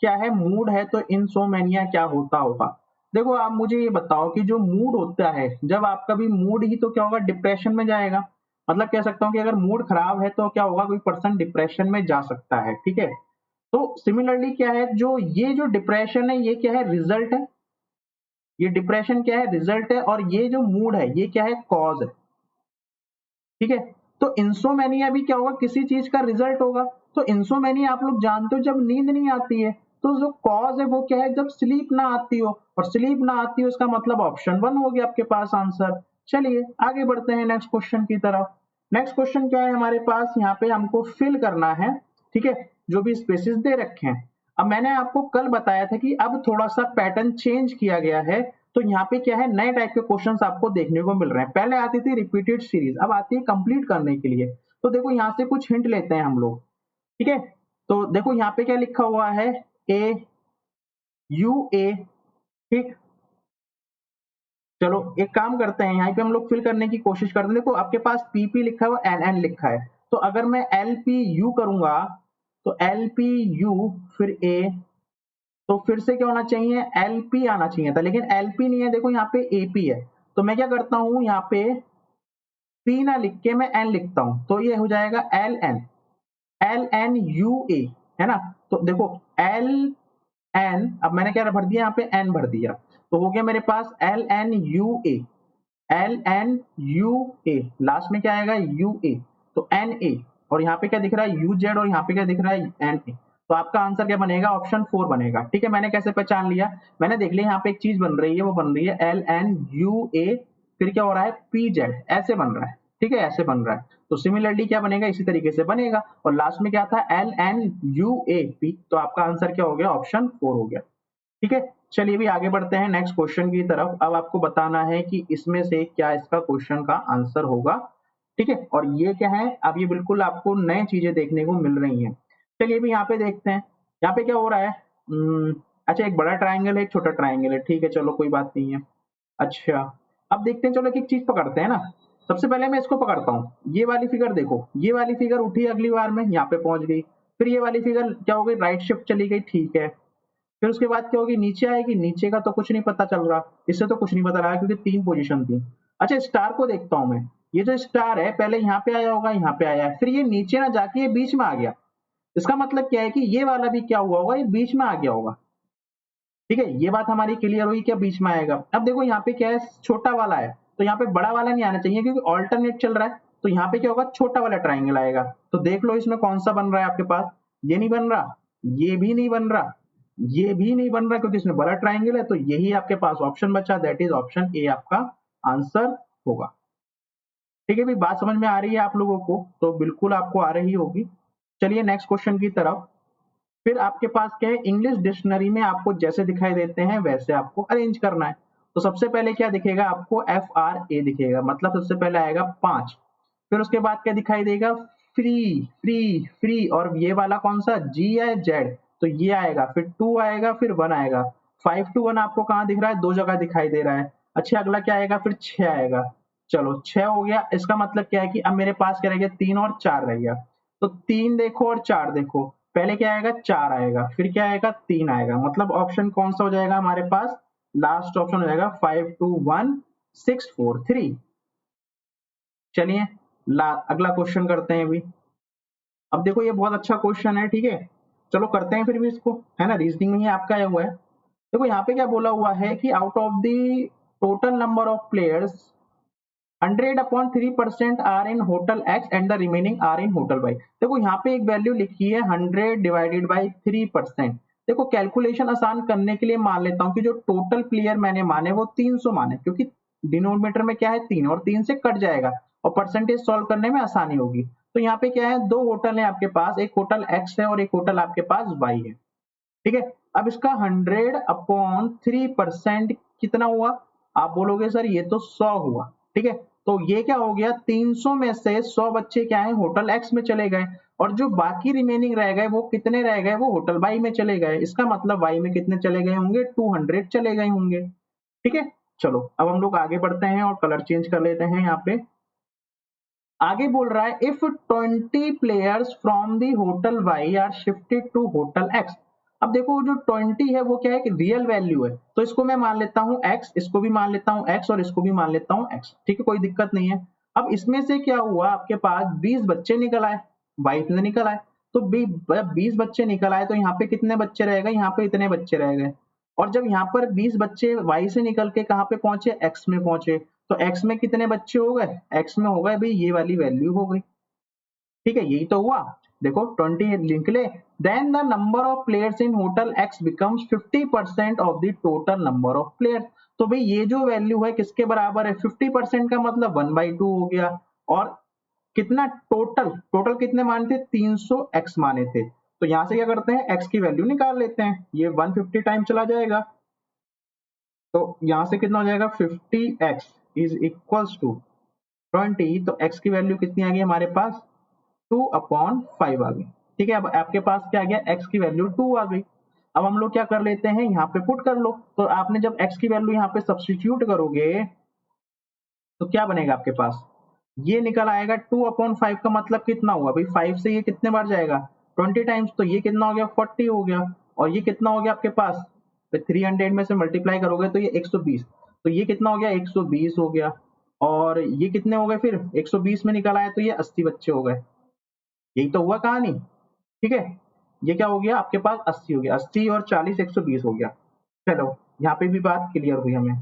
क्या है, मूड है, तो इंसोमेनिया क्या होता होगा। देखो, आप मुझे ये बताओ कि जो मूड होता है, जब आपका भी मूड ही, तो क्या होगा, डिप्रेशन में जाएगा। मतलब कह सकता हूँ कि अगर मूड खराब है तो क्या होगा, कोई पर्सन डिप्रेशन में जा सकता है। ठीक है, तो सिमिलरली क्या है, जो ये जो डिप्रेशन है, ये क्या है, रिजल्ट है। ये डिप्रेशन क्या है, रिजल्ट है। और ये जो मूड है, ये क्या है, कॉज है। ठीक है, तो इंसोमेनिया भी क्या होगा, किसी चीज का रिजल्ट होगा। तो इंसोमेनिया आप लोग जानते हो, जब नींद नहीं आती है। तो जो कॉज है वो क्या है, जब स्लीप ना आती हो। और स्लीप ना आती हो, इसका मतलब ऑप्शन 1 हो गया आपके पास आंसर। चलिए आगे बढ़ते हैं नेक्स्ट क्वेश्चन की तरफ। नेक्स्ट क्वेश्चन क्या है हमारे पास, यहाँ पे हमको फिल करना है। ठीक है, जो भी स्पेसिस दे रखे हैं। अब मैंने आपको कल बताया था कि अब थोड़ा सा पैटर्न चेंज किया गया है। तो यहाँ पे क्या है, नए टाइप के क्वेश्चंस आपको देखने को मिल रहे हैं। पहले आती थी रिपीटेड सीरीज, अब आती है कंप्लीट करने के लिए। तो देखो यहाँ से कुछ हिंट लेते हैं हम लोग, ठीक है। तो देखो यहाँ पे क्या लिखा हुआ है, ए यू ए, ठीक। चलो एक काम करते हैं, यहाँ पे हम लोग फिल करने की कोशिश करते हैं। देखो आपके पास पीपी लिखा हुआ, एन एन लिखा है, तो अगर मैं एल पी यू करूंगा तो एल पी यू फिर ए, तो फिर से क्या होना चाहिए, एल पी आना चाहिए था, लेकिन एल पी नहीं है, देखो यहाँ पे ए पी है। तो मैं क्या करता हूँ, यहाँ पे पी ना लिख के मैं एन लिखता हूँ, तो ये हो जाएगा L N, L N U A, है ना। तो देखो एल एन, अब मैंने क्या भर दिया, यहाँ पे एन भर दिया, तो हो गया मेरे पास L N U A, L N U A, last में क्या आएगा, यू ए, तो एन ए, और यहाँ पे क्या दिख रहा है, यू जेड, और यहाँ पे क्या दिख रहा है, एन ए। तो आपका आंसर क्या बनेगा, ऑप्शन 4 बनेगा, ठीक है। मैंने कैसे पहचान लिया, मैंने देख लिया यहाँ पे एक चीज बन रही है, वो बन रही है एल एन यू ए, फिर क्या हो रहा है, पी जेड, ऐसे बन रहा है, ठीक है, ऐसे बन रहा है। तो सिमिलरली क्या बनेगा, इसी तरीके से बनेगा, और लास्ट में क्या था, L N U A P, तो आपका आंसर क्या हो गया, ऑप्शन 4 हो गया, ठीक है। चलिए भी आगे बढ़ते हैं नेक्स्ट क्वेश्चन की तरफ। अब आपको बताना है कि इसमें से क्या इसका क्वेश्चन का आंसर होगा, ठीक है। और ये क्या है, अब ये बिल्कुल आपको नए चीजें देखने को मिल रही हैं। चलिए भी यहाँ पे देखते हैं, यहाँ पे क्या हो रहा है, अच्छा एक बड़ा ट्राइंगल है, एक छोटा ट्राइंगल है, ठीक है, चलो कोई बात नहीं है। अच्छा अब देखते हैं, चलो एक एक चीज पकड़ते हैं ना। सबसे पहले मैं इसको पकड़ता हूँ, ये वाली फिगर देखो, ये वाली फिगर उठी अगली बार में, यहाँ पे पहुंच गई, फिर ये वाली फिगर क्या हो गई, राइट शिफ्ट चली गई, ठीक है। फिर उसके बाद क्या होगी, नीचे आएगी, नीचे का तो कुछ नहीं पता चल रहा, इससे तो कुछ नहीं पता रहा क्योंकि 3 पोजीशन थी। अच्छा स्टार को देखता हूं मैं, ये जो स्टार है पहले यहाँ पे आया होगा, यहाँ पे आया है, फिर ये नीचे ना जाके ये बीच में आ गया, इसका मतलब क्या है कि ये वाला भी क्या हुआ होगा, ये बीच में आ गया होगा, ठीक है। ये बात हमारी क्लियर हुई, क्या बीच में आएगा। अब देखो यहाँ पे क्या है, छोटा वाला है, तो यहाँ पे बड़ा वाला नहीं आना चाहिए क्योंकि ऑल्टरनेट चल रहा है, तो यहाँ पे क्या होगा, छोटा वाला ट्राइंगल आएगा। तो देख लो इसमें कौन सा बन रहा है आपके पास, ये नहीं बन रहा, ये भी नहीं बन रहा, ये भी नहीं बन रहा, क्योंकि इसमें बड़ा ट्राइंगल है, तो यही आपके पास ऑप्शन बचा, दैट इज ऑप्शन ए आपका आंसर होगा, ठीक है। भी बात समझ में आ रही है आप लोगों को, तो बिल्कुल आपको आ रही होगी। चलिए नेक्स्ट क्वेश्चन की तरफ। फिर आपके पास क्या है, इंग्लिश डिक्शनरी में आपको जैसे दिखाई देते हैं वैसे आपको अरेंज करना है। तो सबसे पहले क्या दिखेगा आपको, एफ आर ए दिखेगा, मतलब सबसे पहले आएगा 5, फिर उसके बाद क्या दिखाई देगा, फ्री फ्री फ्री, और ये वाला कौन सा, जी है जेड, तो ये आएगा, फिर 2 आएगा, फिर 1 आएगा, 5 to 1 आपको कहाँ दिख रहा है, 2 जगह दिखाई दे रहा है। अच्छा अगला क्या आएगा, फिर 6 आएगा, चलो 6 हो गया, इसका मतलब क्या है कि अब मेरे पास क्या रह गया, 3 और 4 रह गया। तो 3 देखो और 4 देखो, पहले क्या आएगा, 4 आएगा, फिर क्या आएगा, 3 आएगा, मतलब ऑप्शन कौन सा हो जाएगा हमारे पास, लास्ट ऑप्शन हो जाएगा 5 2 1 6 4 3। चलिए अगला क्वेश्चन करते हैं अभी। अब देखो ये बहुत अच्छा क्वेश्चन है, ठीक है, चलो करते हैं फिर भी इसको, है ना, रीजनिंग में ही आपका आया हुआ है। देखो यहाँ पे क्या बोला हुआ है कि out of the total number of players 100/3% are in hotel X and the remaining are in hotel Y. देखो यहाँ पे एक वैल्यू लिखी है 100/3%। देखो कैलकुलेशन आसान करने के लिए मान लेता हूँ कि जो टोटल प्लेयर मैंने माने वो 300 माने, क्योंकि डिनोमिनेटर में क्या है 3 और 3 से कट जाएगा और परसेंटेज सॉल्व करने में आसानी होगी। तो यहाँ पे क्या है, 2 होटल है आपके पास, एक होटल एक्स है और एक होटल आपके पास वाई है, ठीक है। अब इसका 100/3% कितना हुआ, आप बोलोगे सर ये तो 100 हुआ, ठीक है। तो ये क्या हो गया, 300 में से 100 बच्चे क्या है, होटल एक्स में चले गए, और जो बाकी रिमेनिंग रह गए वो कितने रह गए, वो होटल वाई में चले गए। इसका मतलब वाई में कितने चले गए होंगे, 200 चले गए होंगे, ठीक है। चलो अब हम लोग आगे बढ़ते हैं और कलर चेंज कर लेते हैं। यहाँ पे आगे बोल रहा है, if 20 players from the hotel Y are shifted to hotel X. अब देखो जो 20 है वो क्या है कि रियल वैल्यू है, तो इसको मैं मान लेता हूँ x, इसको भी मान लेता हूँ x और इसको भी मान लेता हूँ x, ठीक है, कोई दिक्कत नहीं है। अब इसमें से क्या हुआ, आपके पास 20 बच्चे निकल आए, 22 से निकल आए, तो 20 बच्चे निकल आए, तो यहाँ पे कितने बच्चे रह गए, यहाँ पे इतने बच्चे रह गए। और जब यहाँ पर 20 बच्चे y से निकल के कहाँ पे पहुंचे, x में पहुंचे, तो x में कितने बच्चे हो गए, x में हो गए भाई ये वाली वैल्यू हो गई, ठीक है, यही तो हुआ। देखो 20 लिख ले, then the number of players in hotel X becomes 50% of the total number of players. तो भाई ये जो वैल्यू है किसके बराबर है, 50% का मतलब 1/2 हो गया, और कितना टोटल, टोटल कितने माने थे, 300 एक्स माने थे, तो यहां से क्या करते हैं, एक्स की वैल्यू निकाल लेते हैं, ये 150 टाइम चला जाएगा, तो यहाँ से कितना हो जाएगा 50x इज इक्वल्स टू 20, तो x की वैल्यू कितनी आ गई हमारे पास 2/5 आ गई। ठीक है, अब आपके पास क्या आ गया x की वैल्यू 2 आ गई। अब हम लोग क्या कर लेते हैं, यहाँ पे पुट कर लो। तो आपने जब x की वैल्यू यहाँ पे सब्स्टिट्यूट करोगे तो क्या बनेगा आपके पास, ये निकल आएगा 2/5 का मतलब कितना हुआ भाई, 5 से ये कितने बार जाएगा 20 टाइम्स, तो ये कितना हो गया 40 हो गया। और ये कितना हो गया आपके पास, 300 में से मल्टीप्लाई करोगे तो ये 120, तो ये कितना हो गया 120 हो गया। और ये कितने हो गए फिर 120 में निकल आया तो ये 80 बच्चे हो गए। यही तो हुआ कहानी। ठीक है, ये क्या हो गया आपके पास 80 हो गया, 80 और 40 120 हो गया। चलो यहाँ पे भी बात क्लियर हुई हमें।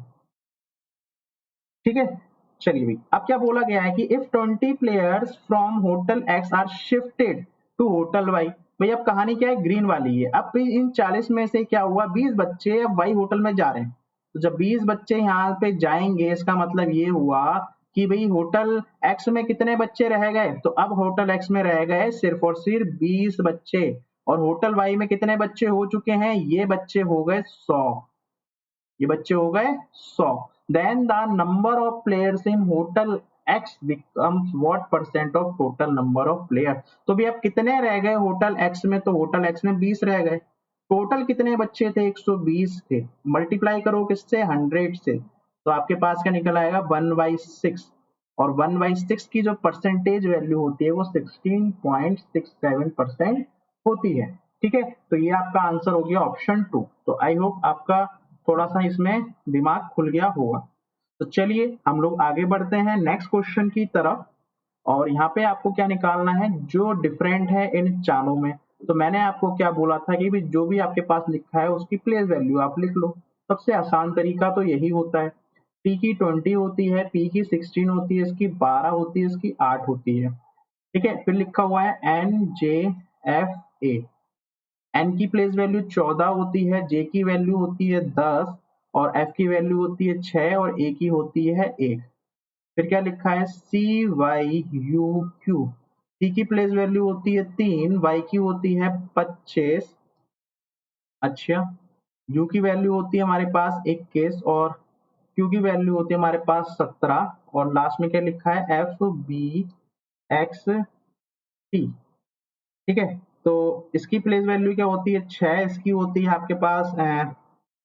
ठीक है, चलिए भाई अब क्या बोला गया है कि if 20 players from hotel X are shifted to hotel Y. भाई अब कहानी क्या है, ग्रीन वाली है। अब इन 40 में से क्या हुआ, 20 बच्चे अब वाई होटल में जा रहे हैं। तो जब 20 बच्चे यहाँ पे जाएंगे इसका मतलब ये हुआ कि भाई होटल एक्स में कितने बच्चे रह गए, तो अब होटल एक्स में रह गए सिर्फ और सिर्फ 20 बच्चे। और होटल वाई में कितने बच्चे हो चुके हैं, ये बच्चे हो गए 100, ये बच्चे हो गए 100। Then the number of players in hotel X becomes what percent of total number of player. तो भी अब कितने रह गए होटल एक्स में, तो होटल एक्स में 20 रह गए। टोटल कितने बच्चे थे, 120 थे। मल्टीप्लाई करो किससे, 100 से, तो आपके पास क्या निकल आएगा 1/6। और 1/6 की जो परसेंटेज वैल्यू होती है वो 16.67% होती है। ठीक है, तो ये आपका आंसर हो गया ऑप्शन 2। तो आई होप आपका थोड़ा सा इसमें दिमाग खुल गया होगा। तो चलिए हम लोग आगे बढ़ते हैं नेक्स्ट क्वेश्चन की तरफ। और यहाँ पे आपको क्या निकालना है, जो डिफरेंट है इन चारों में। तो मैंने आपको क्या बोला था कि भी जो भी आपके पास लिखा है उसकी प्लेस वैल्यू आप लिख लो। सबसे आसान तरीका तो यही होता है। टी की 20 होती है, पी की 16 होती है, इसकी 12 होती है, इसकी 8 होती है। ठीक है, फिर लिखा हुआ है NJFA। एन की प्लेस वैल्यू 14 होती है, जे की वैल्यू होती है 10, और एफ की वैल्यू होती है 6, और ए की होती है 1। फिर क्या लिखा है CYUQ। टी की प्लेस वैल्यू होती है 3, वाई की होती है 25, अच्छा, यू की वैल्यू होती है हमारे पास 21, और क्यू की वैल्यू होती है हमारे पास 17। और लास्ट में क्या लिखा है FBXT। ठीक है, तो इसकी प्लेस वैल्यू क्या होती है 6, इसकी होती है आपके पास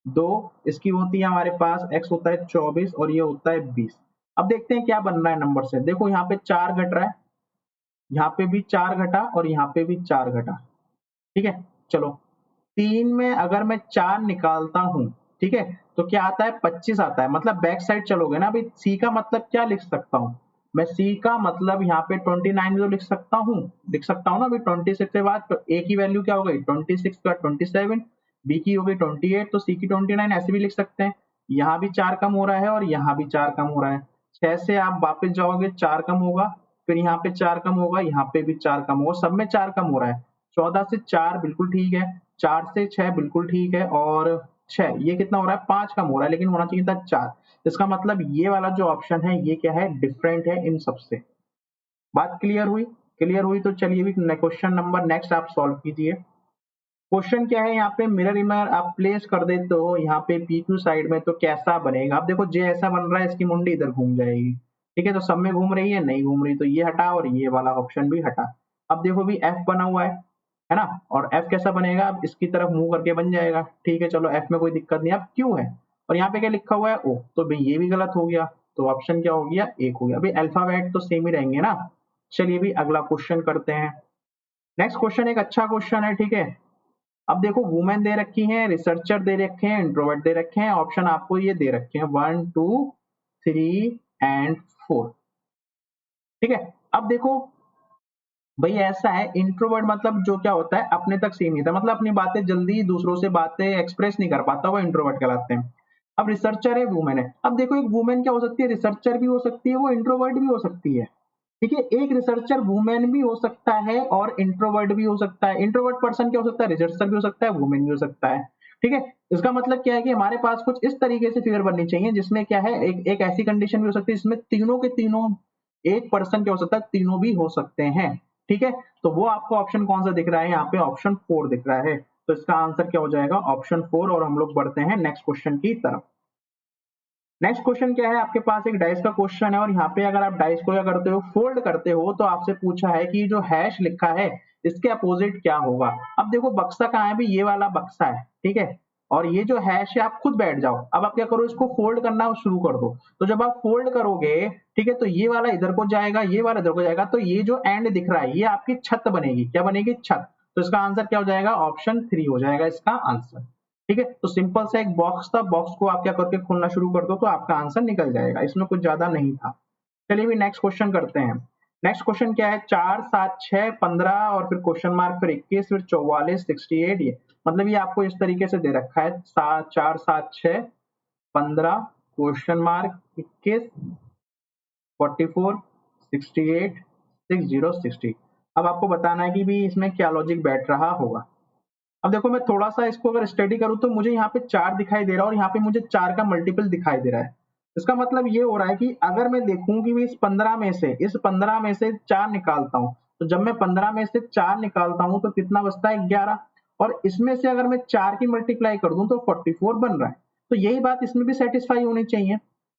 2, इसकी होती है हमारे पास x होता है 24, और ये होता है 20। अब देखते हैं क्या बन रहा है नंबर से। देखो यहाँ पे 4 घट रहा है, यहाँ पे भी 4 घटा, और यहाँ पे भी 4 घटा। ठीक है, चलो 3 में अगर मैं 4 निकालता हूं, ठीक है, तो क्या आता है 25 आता है। मतलब बैक साइड चलोगे ना, अभी सी का मतलब क्या लिख सकता हूँ मैं, सी का मतलब यहाँ पे 29 जो लिख सकता हूँ, लिख सकता हूँ ना अभी 26 के बाद। तो ए की वैल्यू क्या हो गई 26 का 27, बी की हो गई 28, तो सी की 29 ऐसे भी लिख सकते हैं। यहाँ भी 4 कम हो रहा है, और यहाँ भी 4 कम हो रहा है। 6 से आप वापस जाओगे 4 कम होगा, फिर यहाँ पे 4 कम होगा, यहाँ पे भी 4 कम होगा, सब में 4 कम हो रहा है। 14 से 4 बिल्कुल ठीक है, 4 से 6 बिल्कुल ठीक है, और 6 ये कितना हो रहा है 5 कम हो रहा है, लेकिन होना चाहिए था 4। इसका मतलब ये वाला जो ऑप्शन है ये क्या है, डिफरेंट है इन सबसे। बात क्लियर हुई, क्लियर हुई तो चलिए भी क्वेश्चन नंबर नेक्स्ट आप सॉल्व कीजिए। क्वेश्चन क्या है, यहाँ पे मिरर इमेज आप प्लेस कर देते हो यहाँ पे पी क्यू साइड में, तो कैसा बनेगा। अब देखो जे ऐसा बन रहा है, इसकी मुंडी इधर घूम जाएगी। ठीक है, तो सब में घूम रही है, नहीं घूम रही, तो ये हटा और ये वाला ऑप्शन भी हटा। अब देखो भी एफ बना हुआ है ना, और एफ कैसा बनेगा, अब इसकी तरफ मुंह करके बन जाएगा। ठीक है, चलो एफ में कोई दिक्कत नहीं। अब क्यू है, और यहाँ पे क्या लिखा हुआ है ओ, तो भाई ये भी गलत हो गया। तो ऑप्शन क्या हो गया, एक हो गया। अभी अल्फाबेट तो सेम ही रहेंगे ना। चलिए भी अगला क्वेश्चन करते हैं। नेक्स्ट क्वेश्चन एक अच्छा क्वेश्चन है। ठीक है, अब देखो वुमेन दे रखी है, रिसर्चर दे रखे हैं, इंट्रोवर्ट दे रखे हैं, ऑप्शन आपको ये दे रखे हैं 1 2 3 एंड 4। ठीक है, अब देखो भाई ऐसा है, इंट्रोवर्ट मतलब जो क्या होता है अपने तक सीमित है, मतलब अपनी बातें जल्दी दूसरों से बातें एक्सप्रेस नहीं कर पाता, वो इंट्रोवर्ट कहलाते हैं। अब रिसर्चर है, वुमेन है। अब देखो एक वुमेन क्या हो सकती है, रिसर्चर भी हो सकती है, वो इंट्रोवर्ट भी हो सकती है। ठीक है, एक रिसर्चर वुमेन भी हो सकता है और इंट्रोवर्ट भी हो सकता है। इंट्रोवर्ट पर्सन क्या हो सकता है, रिसर्चर भी हो सकता है, वुमेन भी हो सकता है। ठीक है, इसका मतलब क्या है कि हमारे पास कुछ इस तरीके से फिगर बननी चाहिए जिसमें क्या है, एक ऐसी कंडीशन भी हो सकती है जिसमें तीनों के तीनों, एक पर्सन क्या हो सकता है, तीनों भी हो सकते हैं। ठीक है, तो वो आपको ऑप्शन कौन सा दिख रहा है, यहाँ पे ऑप्शन 4 दिख रहा है। तो इसका आंसर क्या हो जाएगा, ऑप्शन 4। और हम लोग बढ़ते हैं नेक्स्ट क्वेश्चन की तरफ। नेक्स्ट क्वेश्चन क्या है, आपके पास एक डाइस का क्वेश्चन है और यहाँ पे अगर आप डाइस को क्या करते हो, फोल्ड करते हो, तो आपसे पूछा है कि जो हैश लिखा है इसके अपोजिट क्या होगा। अब देखो बक्सा कहाँ है भी, ये वाला बक्सा है, ठीक है, और ये जो हैश है आप खुद बैठ जाओ। अब आप क्या करो, इसको फोल्ड करना शुरू कर दो। तो जब आप फोल्ड करोगे, ठीक है, तो ये वाला इधर को जाएगा, ये वाला इधर को जाएगा, तो ये जो एंड दिख रहा है ये आपकी छत बनेगी। क्या बनेगी? छत। तो इसका आंसर क्या हो जाएगा? ऑप्शन 3 हो जाएगा इसका आंसर। ठीक है, तो सिंपल सा एक बॉक्स था, बॉक्स को आप क्या करके खोलना शुरू कर दो तो आपका आंसर निकल जाएगा, इसमें कुछ ज्यादा नहीं था। चलिए भी नेक्स्ट क्वेश्चन करते हैं। नेक्स्ट क्वेश्चन क्या है, 4 7 6 15 और फिर क्वेश्चन मार्क, फिर 21, फिर 44 68। ये मतलब ये आपको इस तरीके से दे रखा है, 4 7 6 15 क्वेश्चन मार्क 21 44 68 60 60। अब आपको बताना है कि भी इसमें क्या लॉजिक बैठ रहा होगा। अब देखो मैं थोड़ा सा इसको अगर स्टडी करूं तो मुझे यहाँ पे 4 दिखाई दे रहा है और यहाँ पे मुझे 4 का मल्टीपल दिखाई दे रहा है। इसका मतलब ये हो रहा है कि अगर मैं देखूं कि इस 15 में से 4 निकालता हूं, तो जब मैं 15 में से 4 निकालता हूं तो कितना बचता है? 11। और इसमें से अगर मैं 4 की मल्टीप्लाई कर दूं तो 44 बन रहा है। तो यही बात इसमें भी सेटिस्फाई होनी चाहिए।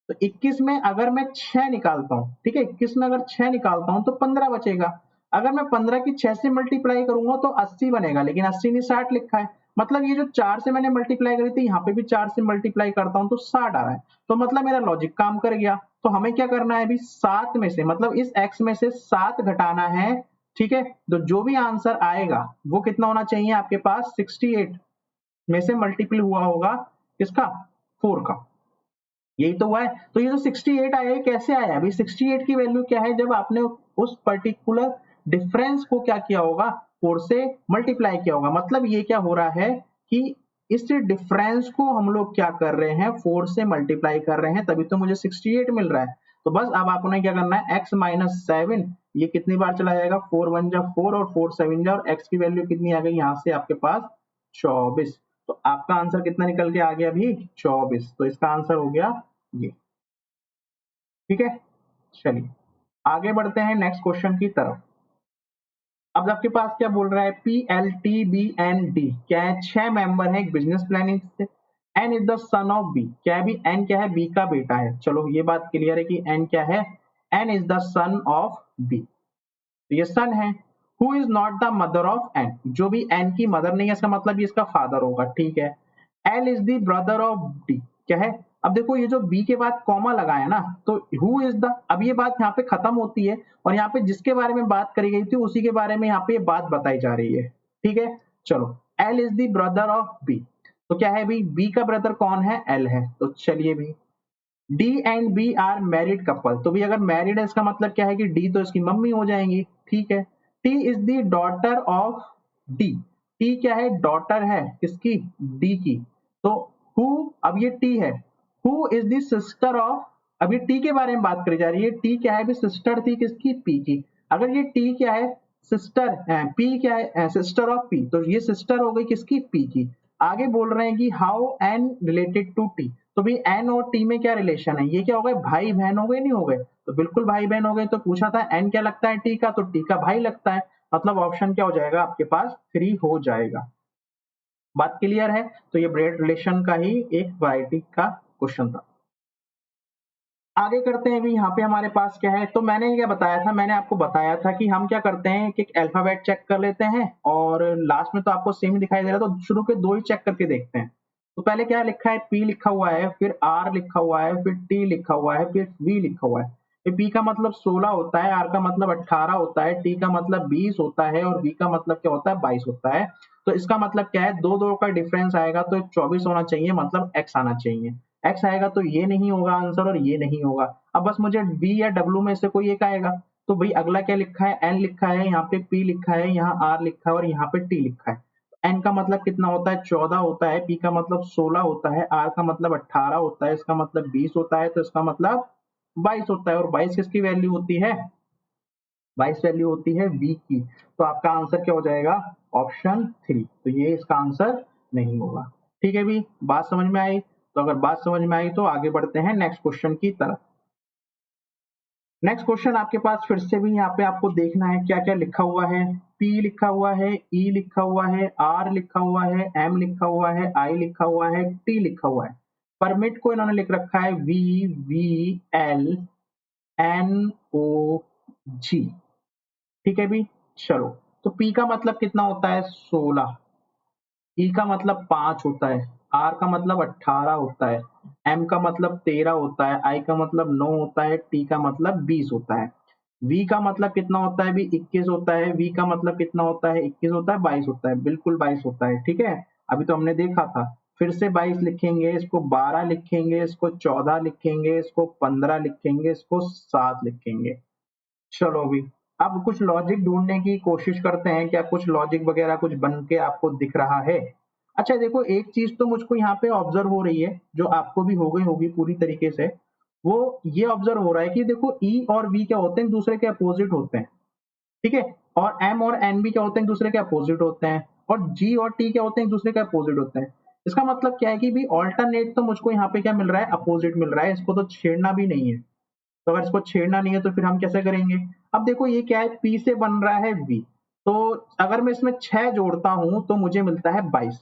तो 21 में अगर मैं 6 निकालता हूं, ठीक है, 21 में अगर 6 निकालता हूं तो 15 बचेगा। अगर मैं 15 की 6 से मल्टीप्लाई करूंगा तो 80 बनेगा, लेकिन 80 नहीं 60 लिखा है। मतलब ये जो 4 से मैंने मल्टीप्लाई करी थी, यहाँ पे भी 4 से मल्टीप्लाई करता हूं तो 60 आ रहा है। तो मतलब मेरा लॉजिक काम कर गया। तो हमें क्या करना है अभी, 7 में से, मतलब इस x में से 7 घटाना है। ठीक है, तो जो भी आंसर आएगा वो कितना होना चाहिए आपके पास? 68 में से मल्टीपल हुआ होगा किसका? 4 का। यही तो हुआ है। तो ये जो 68 आया है कैसे आया? अभी 68 की वैल्यू क्या है? जब आपने उस पर्टिकुलर डिफरेंस को क्या किया होगा? 4 से मल्टीप्लाई किया होगा। मतलब ये क्या हो रहा है कि इस डिफरेंस को हम लोग क्या कर रहे हैं? 4 से मल्टीप्लाई कर रहे हैं, तभी तो मुझे 68 मिल रहा है। तो बस अब आपने क्या करना है, x माइनस 7, ये कितनी बार चला जाएगा? 4 1 जा 4 और 4 7 जा, और x की वैल्यू कितनी आ गई यहाँ से आपके पास? 24। तो आपका आंसर कितना निकल के आ गया अभी? 24। तो इसका आंसर हो गया ये। ठीक है, चलिए आगे बढ़ते हैं नेक्स्ट क्वेश्चन की तरफ। अब आपके पास क्या बोल रहा है, PLTBND क्या है? 6 मेंबर है एक बिजनेस प्लानिंग से। N is the son of B, क्या है भी? N क्या है? B का बेटा है। चलो ये बात क्लियर है कि N क्या है? N is the son of B। तो ये सन है। Who is not the mother of N, जो भी N की मदर नहीं है इसका मतलब ये इसका फादर होगा। ठीक है, L is the brother of D, क्या है? अब देखो ये जो B के बाद कॉमा लगाया ना, तो हु इज द, अब ये बात यहाँ पे खत्म होती है और यहाँ पे जिसके बारे में बात करी गई थी उसी के बारे में यहाँ पे बात बताई जा रही है। ठीक है, चलो L is the brother of B, तो क्या है भी? B का ब्रदर कौन है? L है। तो चलिए भी D and B are married couple, तो भी अगर मैरिड है इसका मतलब क्या है कि D तो इसकी मम्मी हो जाएंगी। ठीक है, T is the daughter of D, T क्या है? डॉटर है किसकी? D की। तो हु, अब ये T है, who is the sister of, अब ये T के बारे में बात करी जा रही है। T क्या है? भी सिस्टर थी किसकी? P की। अगर ये T क्या है? सिस्टर, P क्या है? सिस्टर ऑफ P, तो ये सिस्टर हो गई किसकी? P की। आगे बोल रहे हैं कि how N related to T, तो भी N और T में क्या रिलेशन है? ये क्या हो गए? भाई बहन हो गए, नहीं हो गए? तो बिल्कुल भाई बहन हो गए। तो पूछा था N क्या लगता है T का, तो T का भाई लगता है। मतलब ऑप्शन क्या हो जाएगा आपके पास? 3 हो जाएगा। बात क्लियर है? तो ये ब्लड रिलेशन का ही एक वैरायटी का क्वेश्चन था। आगे करते हैं। अभी यहाँ पे हमारे पास क्या है, तो मैंने क्या बताया था, मैंने आपको बताया था कि हम क्या करते हैं कि एक अल्फाबेट चेक कर लेते हैं और लास्ट में तो आपको सेम दिखाई दे रहा है, तो शुरू के 2 ही चेक करके देखते हैं। तो पहले क्या लिखा है? P लिखा हुआ है, फिर R लिखा हुआ है, फिर T लिखा हुआ है, फिर V लिखा हुआ है। P का मतलब 16 होता है, R का मतलब 18 होता है, T का मतलब 20 होता है और V का मतलब क्या होता है? 22 होता है। तो इसका मतलब क्या है? 2 का डिफरेंस आएगा तो 24 होना चाहिए, मतलब X आना चाहिए। X आएगा तो ये नहीं होगा आंसर और ये नहीं होगा। अब बस मुझे V या W में से कोई एक आएगा। तो भाई अगला क्या लिखा है? N लिखा है, यहाँ पे P लिखा है, यहाँ R लिखा है और यहाँ पे T लिखा है। N का मतलब कितना होता है? 14 होता है, P का मतलब 16 होता है, R का मतलब 18 होता है, इसका मतलब 20 होता है, तो इसका मतलब 22 होता है। और 22 किसकी वैल्यू होती है? 22 वैल्यू होती है V की। तो आपका आंसर क्या हो जाएगा? ऑप्शन 3। तो ये इसका आंसर नहीं होगा। ठीक है भी, बात समझ में आई? तो अगर बात समझ में आई तो आगे बढ़ते हैं नेक्स्ट क्वेश्चन की तरफ। नेक्स्ट क्वेश्चन आपके पास फिर से भी यहाँ पे आपको देखना है क्या क्या लिखा हुआ है। P लिखा हुआ है, E लिखा हुआ है, R लिखा हुआ है, M लिखा हुआ है, I लिखा हुआ है, T लिखा हुआ है। परमिट को इन्होंने लिख रखा है VVLNOG। ठीक है भी। चलो, तो P का मतलब कितना होता है 16, E का मतलब 5 होता है, R का मतलब 18 होता है, M का मतलब 13 होता है, I का मतलब 9 होता है, T का मतलब 20 होता है। V का मतलब कितना होता है भी 21 होता है, V का मतलब कितना होता है 21 होता है, 22 होता है, बिल्कुल 22 होता है। ठीक है, अभी तो हमने देखा था। फिर से 22 लिखेंगे, इसको 12 लिखेंगे, इसको 14 लिखेंगे, इसको 15 लिखेंगे, इसको 7 लिखेंगे। चलो अभी अब कुछ लॉजिक ढूंढने की कोशिश करते हैं, क्या कुछ लॉजिक वगैरह कुछ बन के आपको दिख रहा है। अच्छा देखो, एक चीज तो मुझको यहाँ पे ऑब्जर्व हो रही है, जो आपको भी हो गई होगी पूरी तरीके से। वो ये ऑब्जर्व हो रहा है कि देखो ई और वी क्या होते हैं, एक दूसरे के अपोजिट होते हैं। ठीक है, और एम और एन भी क्या होते हैं, एक दूसरे के अपोजिट होते हैं, और जी और टी क्या होते हैं, एक दूसरे के अपोजिट होते हैं। इसका मतलब क्या है कि भी ऑल्टरनेट तो मुझको यहाँ पे क्या मिल रहा है, अपोजिट मिल रहा है, इसको तो छेड़ना भी नहीं है। तो अगर इसको छेड़ना नहीं है तो फिर हम कैसे करेंगे। अब देखो ये क्या है, पी से बन रहा है वी, तो अगर मैं इसमें 6 जोड़ता हूं तो मुझे मिलता है 22,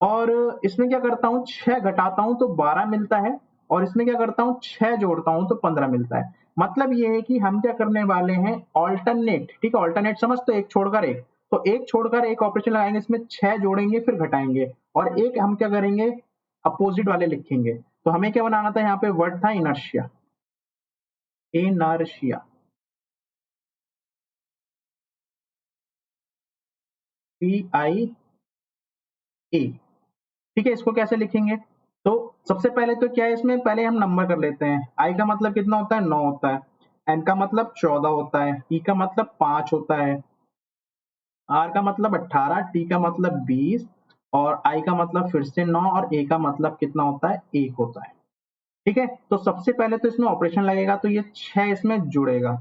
और इसमें क्या करता हूं 6 घटाता हूं तो 12 मिलता है, और इसमें क्या करता हूं 6 जोड़ता हूं तो 15 मिलता है। मतलब ये है कि हम क्या करने वाले हैं, ऑल्टरनेट। ठीक है, ऑल्टरनेट समझ, तो एक छोड़कर एक, तो एक छोड़कर एक ऑपरेशन लगाएंगे, इसमें 6 जोड़ेंगे फिर घटाएंगे, और एक हम क्या करेंगे अपोजिट वाले लिखेंगे। तो हमें क्या बनाना था, यहाँ पे वर्ड था इनर्शिया, इनर्शिया, PIA। ठीक है, इसको कैसे लिखेंगे, तो सबसे पहले तो क्या है, इसमें पहले हम नंबर कर लेते हैं। आई का मतलब कितना होता है 9 होता है, एन का मतलब 14 होता है, ई का मतलब 5 होता है, आर का मतलब 18, टी का मतलब 20, और आई का मतलब फिर से 9, और ए का मतलब कितना होता है 1 होता है। ठीक है, तो सबसे पहले तो इसमें ऑपरेशन लगेगा, तो ये 6 इसमें जुड़ेगा,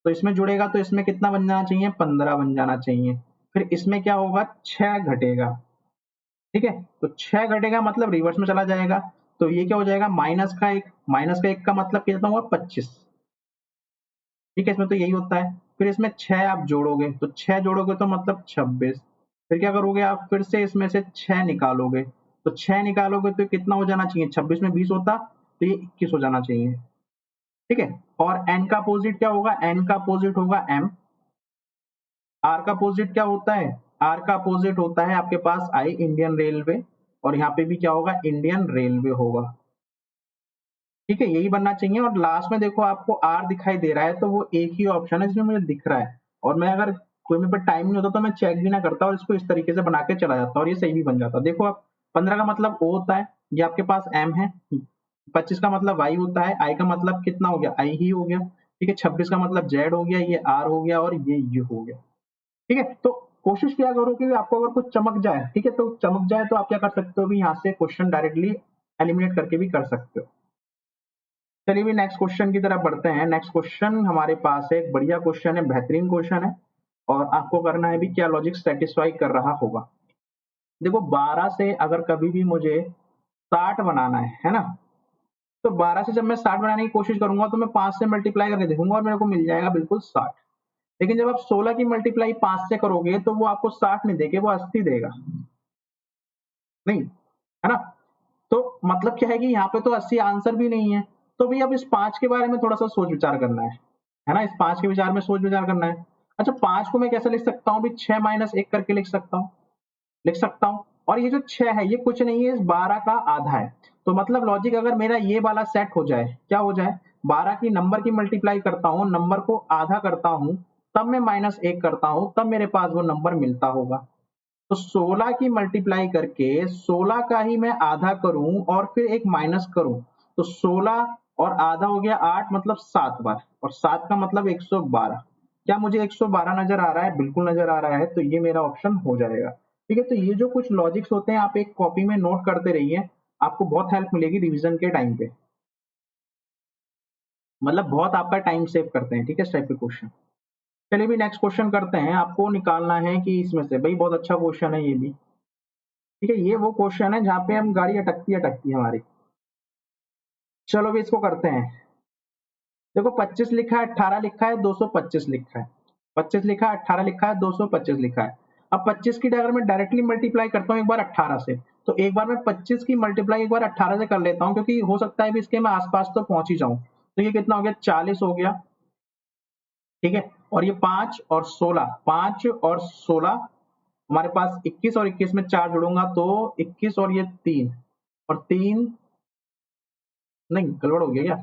तो इसमें जुड़ेगा तो इसमें कितना बन जाना चाहिए, 15 बन जाना चाहिए। फिर इसमें क्या होगा, 6 घटेगा। ठीक है, तो 6 घटेगा मतलब रिवर्स में चला जाएगा, तो ये क्या हो जाएगा माइनस का एक, माइनस का एक का मतलब कितना हुआ 25। ठीक है, इसमें तो यही होता है। फिर इसमें 6 आप जोड़ोगे, तो 6 जोड़ोगे तो मतलब 26। फिर क्या करोगे आप, फिर से इसमें से 6 निकालोगे, तो 6 निकालोगे तो कितना हो जाना चाहिए, 26 में 20 होता, तो ये 21 हो जाना चाहिए। ठीक है, और एन का अपोजिट क्या होगा, एन का अपोजिट होगा एम। आर का अपोजिट क्या होता है, आर का अपोजिट होता है आपके पास आई, इंडियन रेलवे, और यहाँ पे भी क्या होगा, इंडियन रेलवे होगा। ठीक है, यही बनना चाहिए। और लास्ट में देखो आपको आर दिखाई दे रहा है, तो वो एक ही ऑप्शन है जिसमें मुझे दिख रहा है, और मैं अगर कोई मेरे पास टाइम नहीं होता तो मैं चेक भी ना करता और इसको इस तरीके से बना के चला जाता और ये सही भी बन जाता। देखो आप, 15 का मतलब ओ होता है, ये आपके पास एम है, 25 का मतलब वाई होता है, आई का मतलब कितना हो गया, आई ही हो गया। ठीक है, 26 का मतलब जेड हो गया, ये आर हो गया, और ये यू हो गया। ठीक है, तो कोशिश किया करो कि आपको अगर कुछ चमक जाए, ठीक है, तो चमक जाए तो आप क्या कर सकते हो भी, यहाँ से क्वेश्चन डायरेक्टली एलिमिनेट करके भी कर सकते हो। चलिए भी नेक्स्ट क्वेश्चन की तरफ बढ़ते हैं। नेक्स्ट क्वेश्चन हमारे पास है, एक बढ़िया क्वेश्चन है, बेहतरीन क्वेश्चन है, और आपको करना है भी क्या लॉजिक सेटिस्फाई कर रहा होगा। देखो 12 से अगर कभी भी मुझे 60 बनाना है ना, तो 12 से जब मैं 60 बनाने की कोशिश करूंगा तो मैं 5 से मल्टीप्लाई करके देखूंगा और मेरे को मिल जाएगा बिल्कुल 60। लेकिन जब आप 16 की मल्टीप्लाई 5 से करोगे तो वो आपको 60 नहीं देगा, वो 80 देगा, नहीं है ना। तो मतलब क्या है कि यहाँ पे तो 80 आंसर भी नहीं है। तो भैया अब इस 5 के बारे में थोड़ा सा सोच विचार करना है ना, इस 5 के विचार में सोच विचार करना है। अच्छा 5 को मैं कैसे लिख सकता हूँ भी, 6 माइनस 1 करके लिख सकता हूँ, लिख सकता हूँ। और ये जो 6 है ये कुछ नहीं है, इस 12 का आधा है। तो मतलब लॉजिक अगर मेरा ये वाला सेट हो जाए, क्या हो जाए, 12 की नंबर की मल्टीप्लाई करता हूँ, नंबर को आधा करता हूँ, तब मैं माइनस 1 करता हूँ, तब मेरे पास वो नंबर मिलता होगा। तो 16 की मल्टीप्लाई करके 16 का ही मैं आधा करूं और फिर एक माइनस करूं, तो 16 और आधा हो गया 8, मतलब 7 बार, और 7 का मतलब 112। क्या मुझे 112 नजर आ रहा है, बिल्कुल नजर आ रहा है, तो ये मेरा ऑप्शन हो जाएगा। ठीक है, तो ये जो कुछ लॉजिक्स होते हैं आप एक कॉपी में नोट करते रहिए, आपको बहुत हेल्प मिलेगी रिवीजन के टाइम पे, मतलब बहुत आपका टाइम सेव करते हैं। ठीक है, इस टाइप के क्वेश्चन। चलिए भी नेक्स्ट क्वेश्चन करते हैं, आपको निकालना है कि इसमें से, भाई बहुत अच्छा क्वेश्चन है ये भी। ठीक है, ये वो क्वेश्चन है जहाँ पे हम गाड़ी अटकती अटकती है हमारी। चलो भी इसको करते हैं। देखो 25 लिखा है, 18 लिखा है, 225 लिखा है, 25 लिखा है, 18 लिखा है, 225 लिखा है। अब 25 की अगर मैं डायरेक्टली मल्टीप्लाई करता हूँ एक बार 18 से, तो एक बार मैं 25 की मल्टीप्लाई एक बार 18 से कर लेता हूँ, क्योंकि हो सकता है भी इसके मैं आसपास तो पहुंच ही जाऊं। तो ये कितना हो गया, 40 हो गया, ठीक है। और ये 5 और 16, 5 और 16 हमारे पास 21, और 21 में 4 जोड़ूंगा तो 21, और ये 3 और 3, नहीं गड़बड़ हो गया क्या,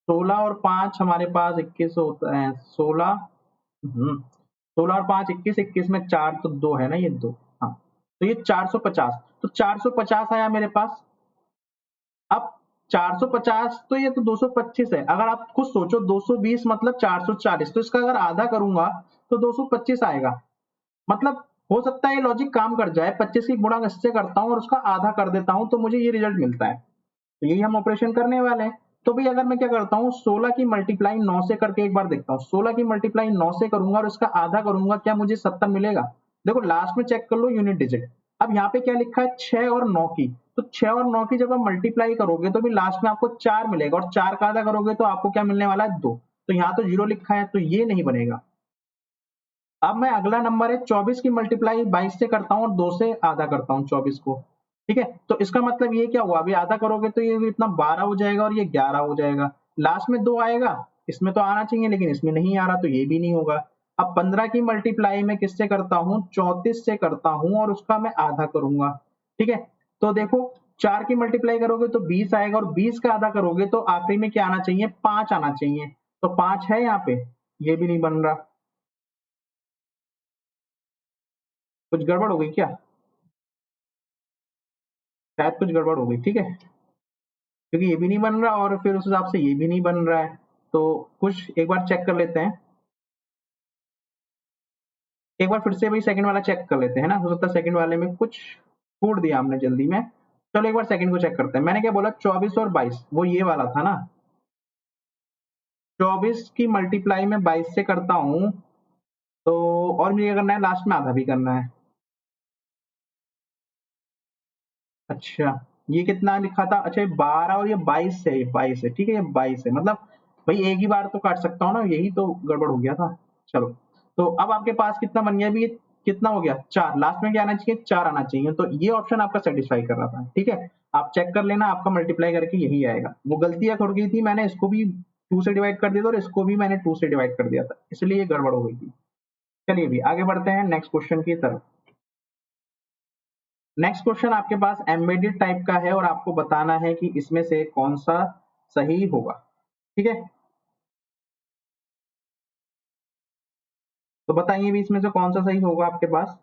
16 और 5 हमारे पास 21 होता है, 16, 16 और 5 21, 21 में 4 तो 2 है ना, ये 2, हाँ। तो ये 450, तो 450 आया मेरे पास। अब 450, तो ये तो 225 है। अगर आप खुद सोचो 220 मतलब 440, तो इसका अगर आधा करूंगा तो 225 आएगा। मतलब हो सकता है ये लॉजिक काम कर जाए, 25 की गुणा इससे करता हूँ और उसका आधा कर देता हूँ तो मुझे ये रिजल्ट मिलता है। तो यही हम ऑपरेशन करने वाले हैं। तो भाई अगर मैं क्या करता हूँ, 16 की मल्टीप्लाई 9 से करके एक बार देखता हूँ, 16 की मल्टीप्लाई 9 से करूंगा और इसका आधा करूंगा, क्या मुझे 70 मिलेगा? देखो लास्ट में चेक कर लो यूनिट डिजिट। अब यहाँ पे क्या लिखा है, 6 और 9 की, तो 6 और 9 की जब आप मल्टीप्लाई करोगे तो भी लास्ट में आपको 4 मिलेगा, और 4 का आधा करोगे तो आपको क्या मिलने वाला है, 2। तो यहाँ तो 0 लिखा है, तो ये नहीं बनेगा। अब मैं अगला नंबर है 24 की मल्टीप्लाई 22 से करता हूँ और 2 से आधा करता हूँ 24 को, ठीक है। तो इसका मतलब ये क्या हुआ, अभी आधा करोगे तो ये इतना 12 हो जाएगा और ये 11 हो जाएगा। लास्ट में 2 आएगा, इसमें तो आना चाहिए लेकिन इसमें नहीं आ रहा, तो ये भी नहीं होगा। अब 15 की मल्टीप्लाई मैं किससे करता हूँ, 34 से करता हूँ और उसका मैं आधा करूंगा, ठीक है। तो देखो 4 की मल्टीप्लाई करोगे तो 20 आएगा, और 20 का आधा करोगे तो आखिरी में क्या आना चाहिए, 5 आना चाहिए। तो 5 है यहाँ पे, ये भी नहीं बन रहा। कुछ गड़बड़ हो गई क्या? शायद कुछ गड़बड़ हो गई, ठीक है, क्योंकि ये भी नहीं बन रहा और फिर उस हिसाब से ये भी नहीं बन रहा है। तो कुछ एक बार चेक कर लेते हैं, एक बार फिर से भाई सेकंड वाला चेक कर लेते हैं ना, हो सकता है सेकंड वाले में कुछ छोड़ दिया हमने जल्दी में। चलो एक बार सेकंड को चेक करते हैं। मैंने क्या बोला, 24 और 22, वो ये वाला था ना। 24 की मल्टीप्लाई में 22 से करता हूँ, तो और मुझे करना है लास्ट में आधा भी करना है। अच्छा, ये कितना लिखा था, अच्छा ये 12 और ये 22 है, ये 22 है, ठीक है, ये 22 है, मतलब भाई एक ही बार तो काट सकता हूँ ना, यही तो गड़बड़ हो गया था। चलो, तो अब आपके पास कितना बन गया, अभी ये कितना हो गया, 4, लास्ट में क्या आना चाहिए, 4 आना चाहिए, तो ये ऑप्शन आपका सेटिस्फाई कर रहा था, ठीक है। आप चेक कर लेना, आपका मल्टीप्लाई करके यही आएगा। वो गलतियां कर गई थी, मैंने इसको भी 2 से डिवाइड कर दिया था और इसको भी मैंने 2 से डिवाइड कर दिया था, इसलिए ये गड़बड़ हो गई थी। चलिए भी आगे बढ़ते हैं नेक्स्ट क्वेश्चन की तरफ। नेक्स्ट क्वेश्चन आपके पास एम्बेडेड टाइप का है और आपको बताना है कि इसमें से कौन सा सही होगा, ठीक है। तो बताइए भी इसमें से कौन सा सही होगा आपके पास।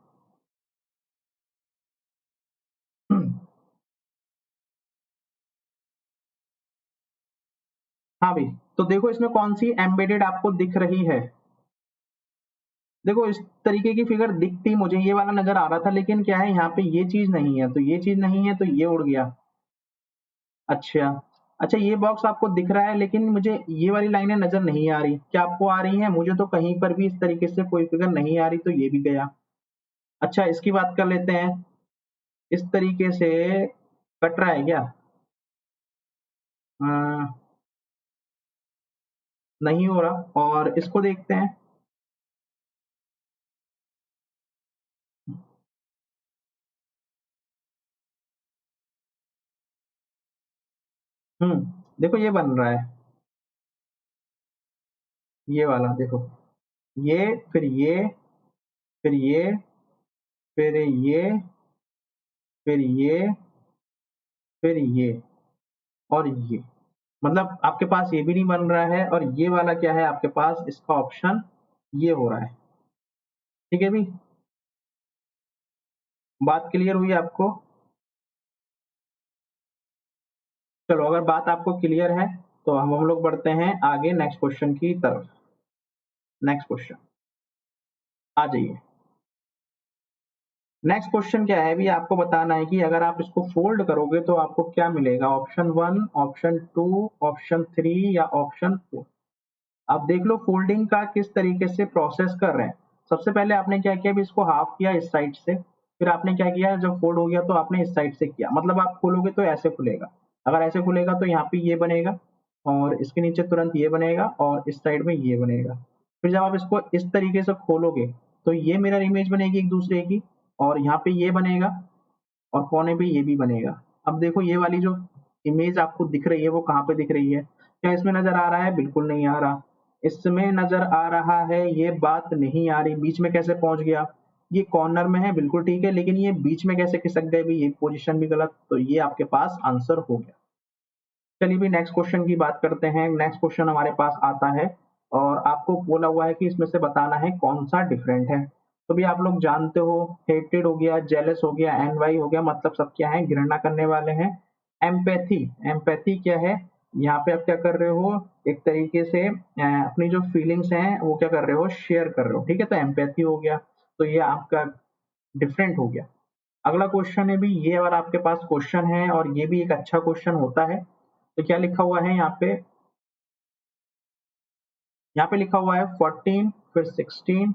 हाँ भाई, तो देखो इसमें कौन सी एम्बेडेड आपको दिख रही है। देखो इस तरीके की फिगर दिखती मुझे ये वाला नजर आ रहा था, लेकिन क्या है यहाँ पे ये चीज नहीं है, तो ये चीज नहीं है, तो ये उड़ गया। अच्छा, अच्छा ये बॉक्स आपको दिख रहा है लेकिन मुझे ये वाली लाइनें नजर नहीं आ रही, क्या आपको आ रही है? मुझे तो कहीं पर भी इस तरीके से कोई फिगर नहीं आ रही, तो ये भी गया। अच्छा इसकी बात कर लेते हैं, इस तरीके से कट रहा है क्या? अ, नहीं हो रहा, और इसको देखते हैं। देखो ये बन रहा है, ये वाला देखो, ये फिर ये, फिर ये, फिर ये, फिर ये, फिर ये, और ये, मतलब आपके पास ये भी नहीं बन रहा है, और ये वाला क्या है आपके पास, इसका ऑप्शन ये हो रहा है, ठीक है भी। बात क्लियर हुई आपको? चलो अगर बात आपको क्लियर है तो हम लोग बढ़ते हैं आगे नेक्स्ट क्वेश्चन की तरफ। नेक्स्ट क्वेश्चन आ जाइए। नेक्स्ट क्वेश्चन क्या है, भी आपको बताना है कि अगर आप इसको फोल्ड करोगे तो आपको क्या मिलेगा, ऑप्शन 1, ऑप्शन 2, ऑप्शन 3 या ऑप्शन 4। आप देख लो फोल्डिंग का किस तरीके से प्रोसेस कर रहे हैं। सबसे पहले आपने क्या किया, भी इसको हाफ किया इस साइड से, फिर आपने क्या किया, जब फोल्ड हो गया तो आपने इस साइड से किया, मतलब आप खोलोगे तो ऐसे खुलेगा। अगर ऐसे खुलेगा तो यहाँ पे ये बनेगा, और इसके नीचे तुरंत ये बनेगा, और इस साइड में ये बनेगा। फिर जब आप इसको इस तरीके से खोलोगे तो ये मिरर इमेज बनेगी एक दूसरे की, और यहाँ पे ये बनेगा, और कोने पे ये भी बनेगा। अब देखो ये वाली जो इमेज आपको दिख रही है वो कहाँ पे दिख रही है? क्या इसमें नजर आ रहा है? बिल्कुल नहीं आ रहा। इसमें नजर आ रहा है, ये बात नहीं आ रही। बीच में कैसे पहुंच गया? ये कॉर्नर में है, बिल्कुल ठीक है, लेकिन ये बीच में कैसे खिसक गए भी? ये पोजीशन भी गलत। तो ये आपके पास आंसर हो गया। चलिए भी नेक्स्ट क्वेश्चन की बात करते हैं। नेक्स्ट क्वेश्चन हमारे पास आता है और आपको बोला हुआ है कि इसमें से बताना है कौन सा डिफरेंट है। तो भी आप लोग जानते हो, हेटेड हो गया, जेलस हो गया, एनवाई हो गया, मतलब सब क्या है? घृणा करने वाले हैं। एम्पैथी, एम्पैथी क्या है? यहाँ पे आप क्या कर रहे हो? एक तरीके से अपनी जो फीलिंग्स हैं वो क्या कर रहे हो? शेयर कर रहे हो, ठीक है। तो एम्पैथी हो गया, तो ये आपका डिफरेंट हो गया। अगला क्वेश्चन है भी, ये अगर आपके पास क्वेश्चन है और ये भी एक अच्छा क्वेश्चन होता है। तो क्या लिखा हुआ है यहाँ पे? यहाँ पे लिखा हुआ है 14, फिर 16,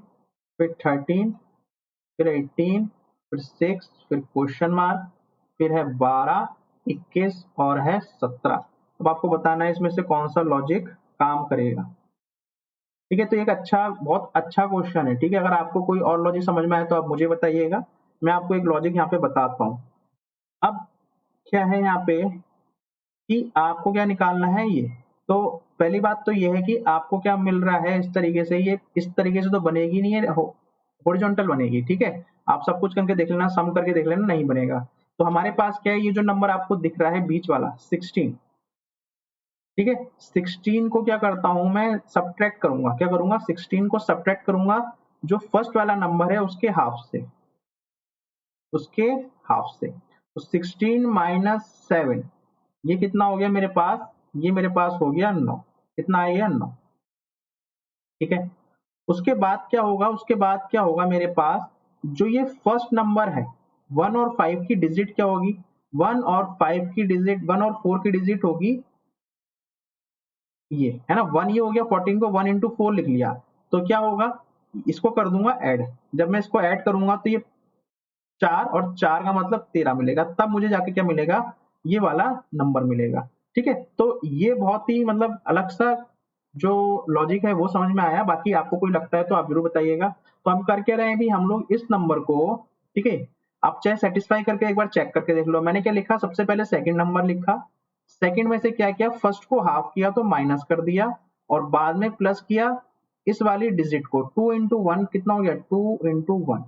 फिर 13, फिर 18, फिर 6, फिर क्वेश्चन मार्क, फिर है 12, 21 और है 17। अब आपको बताना है इसमें से कौन सा लॉजिक काम करेगा। ठीक है, तो एक अच्छा, बहुत अच्छा क्वेश्चन है। ठीक है, अगर आपको कोई और लॉजिक समझ में आए तो आप मुझे बताइएगा, मैं आपको एक लॉजिक यहाँ पे बताता हूँ। अब क्या है यहाँ पे कि आपको क्या निकालना है ये। तो पहली बात तो ये है कि आपको क्या मिल रहा है इस तरीके से, ये इस तरीके से तो बनेगी नहीं है, हॉरिजॉन्टल बनेगी। ठीक है, आप सब कुछ करके देख लेना, सम करके देख लेना, नहीं बनेगा। तो हमारे पास क्या है, ये जो नंबर आपको दिख रहा है बीच वाला 16, ठीक है, 16 को क्या करता हूं मैं? सब्ट्रैक्ट करूंगा। क्या करूंगा? 16 को सब्ट्रैक्ट करूंगा जो फर्स्ट वाला नंबर है उसके हाफ से, उसके हाफ से। तो 16 माइनस 7, ये कितना हो गया मेरे पास? ये मेरे पास हो गया 9। कितना आ गया? 9। ठीक है, उसके बाद क्या होगा? उसके बाद क्या होगा मेरे पास? जो ये फर्स्ट नंबर है, 1 और 5 की डिजिट क्या होगी? 1 और 5 की डिजिट, 1 और 4 की डिजिट होगी ये, है ना। 1 ये हो गया, 14 को 1 इंटू 4 लिख लिया। तो क्या होगा? इसको कर दूंगा ऐड। जब मैं इसको ऐड करूंगा तो ये 4 और 4 का मतलब 13 मिलेगा, तब मुझे जाके क्या मिलेगा? ये वाला नंबर मिलेगा। ठीक है, तो ये बहुत ही मतलब अलग सा जो लॉजिक है वो समझ में आया। बाकी आपको कोई लगता है तो आप जरूर बताइएगा। तो हम कर क्या रहे हैं भी, हम लोग इस नंबर को, ठीक है, आप चाहे सेटिस्फाई करके एक बार चेक करके देख लो। मैंने क्या लिखा? सबसे पहले सेकंड नंबर लिखा, सेकंड में से क्या किया? फर्स्ट को हाफ किया तो माइनस कर दिया, और बाद में प्लस किया इस वाली डिजिट को। 2 इंटू 1 कितना हो गया? 2 इंटू 1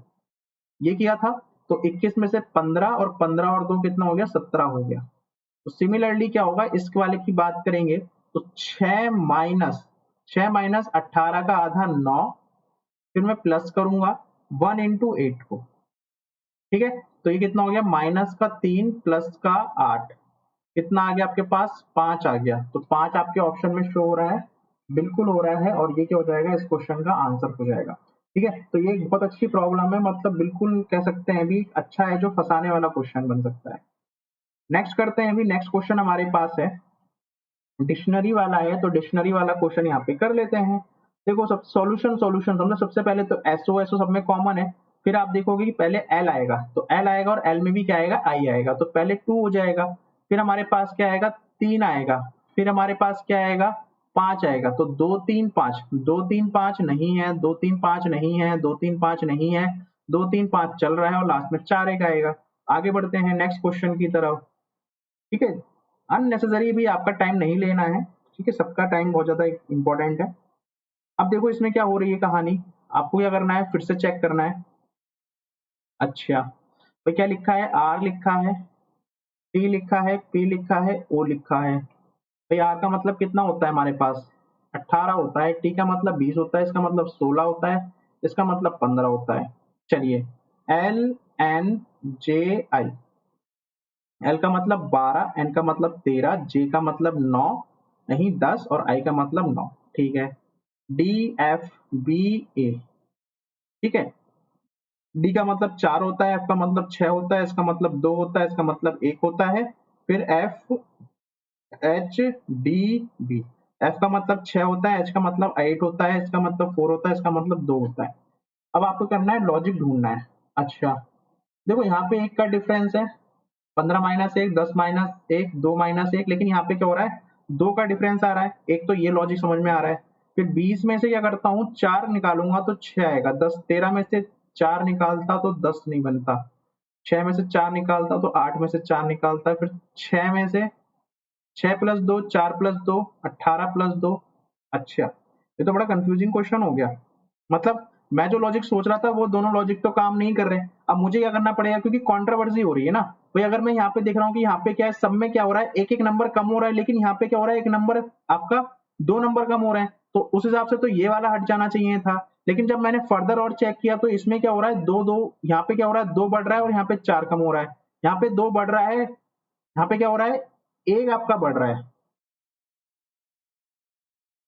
ये किया था। तो 21 में से 15 और 15 और 2 कितना हो गया? 17 हो गया। तो सिमिलरली क्या होगा, इस वाले की बात करेंगे तो 6 माइनस 18 का आधा 9, फिर मैं प्लस करूंगा 1 इंटू 8 को। ठीक है, तो ये कितना हो गया? माइनस का 3 प्लस का 8, कितना आ गया आपके पास? 5 आ गया। तो 5 आपके ऑप्शन में शो हो रहा है, बिल्कुल हो रहा है, और ये क्या हो जाएगा? इस क्वेश्चन का आंसर हो जाएगा। ठीक है, तो ये एक बहुत अच्छी प्रॉब्लम है, मतलब बिल्कुल कह सकते हैं भी अच्छा है, जो फंसाने वाला क्वेश्चन बन सकता है। नेक्स्ट करते हैं भी। नेक्स्ट क्वेश्चन हमारे पास है, डिक्शनरी वाला है, तो डिक्शनरी वाला क्वेश्चन यहाँ पे कर लेते हैं। देखो, सब सॉल्यूशन सॉल्यूशन समझो। सबसे पहले तो एसओ एसओ सब में कॉमन है, फिर आप देखोगे कि पहले एल आएगा, तो एल आएगा और एल में भी क्या आएगा? आई आएगा। तो पहले 2 हो जाएगा, फिर हमारे पास क्या आएगा? 3 आएगा, फिर हमारे पास क्या आएगा? 5 आएगा। तो 2 3 5, 2 3 5 नहीं है, 2 3 5 नहीं है, 2 3 5 नहीं है, 2 3 5 चल रहा है, और लास्ट में 4 एक आएगा। आगे बढ़ते हैं नेक्स्ट क्वेश्चन की तरफ। ठीक है, अननेसेसरी भी आपका टाइम नहीं लेना है। ठीक है, सबका टाइम बहुत ज्यादा इंपॉर्टेंट है। अब देखो इसमें क्या हो रही है कहानी, आपको क्या करना है? फिर से चेक करना है। अच्छा, तो क्या लिखा है? आर लिखा है, टी लिखा है, पी लिखा है, ओ लिखा है। भाई आर का मतलब कितना होता है हमारे पास? 18 होता है। टी का मतलब 20 होता है, इसका मतलब 16 होता है, इसका मतलब 15 होता है। चलिए, एल एन जे आई, एल का मतलब 12, एन का मतलब 13, जे का मतलब 9 नहीं 10, और आई का मतलब 9। ठीक है, डी एफ बी ए, ठीक है। डी का मतलब 4 होता है, एफ का मतलब 6 होता है, इसका मतलब 2 होता है, इसका मतलब 1 होता है। फिर F H D B, F का मतलब 6 होता है, एच का मतलब 8 होता है, इसका मतलब 4 होता है, इसका मतलब 2 होता है। अब आपको करना है लॉजिक ढूंढना है। अच्छा, देखो यहाँ पे 1 का डिफरेंस है, 15 माइनस 1, 10 माइनस 1, 2 माइनस 1, लेकिन यहाँ पे क्या हो रहा है? 2 का डिफरेंस आ रहा है। एक तो ये लॉजिक समझ में आ रहा है। फिर 20 में से क्या करता हूँ? 4 निकालूंगा तो 6 आएगा। 10 13 में से 4 निकालता तो 10 नहीं बनता। 6 में से 4 निकालता तो 8 में से 4 निकालता, फिर 6 में से 6 प्लस 2 4 प्लस 2 18 प्लस 2। अच्छा, ये तो बड़ा कंफ्यूजिंग क्वेश्चन हो गया। मतलब मैं जो लॉजिक सोच रहा था वो दोनों लॉजिक तो काम नहीं कर रहे। अब मुझे क्या करना पड़ेगा, क्योंकि कंट्रोवर्सी हो रही है ना भाई। अगर मैं यहाँ पे देख रहा हूँ कि यहाँ पे क्या है, सब में क्या हो रहा है, एक एक नंबर कम हो रहा है, लेकिन यहाँ पे क्या हो रहा है, एक नंबर आपका 2 नंबर कम हो रहे हैं, तो उस हिसाब से तो ये वाला हट जाना चाहिए था। लेकिन जब मैंने फर्दर और चेक किया तो इसमें क्या हो रहा है, दो दो, यहाँ पे क्या हो रहा है, 2 बढ़ रहा है और यहाँ पे 4 कम हो रहा है। यहाँ पे 2 बढ़ रहा है, यहाँ पे क्या हो रहा है, 1 आपका बढ़ रहा है,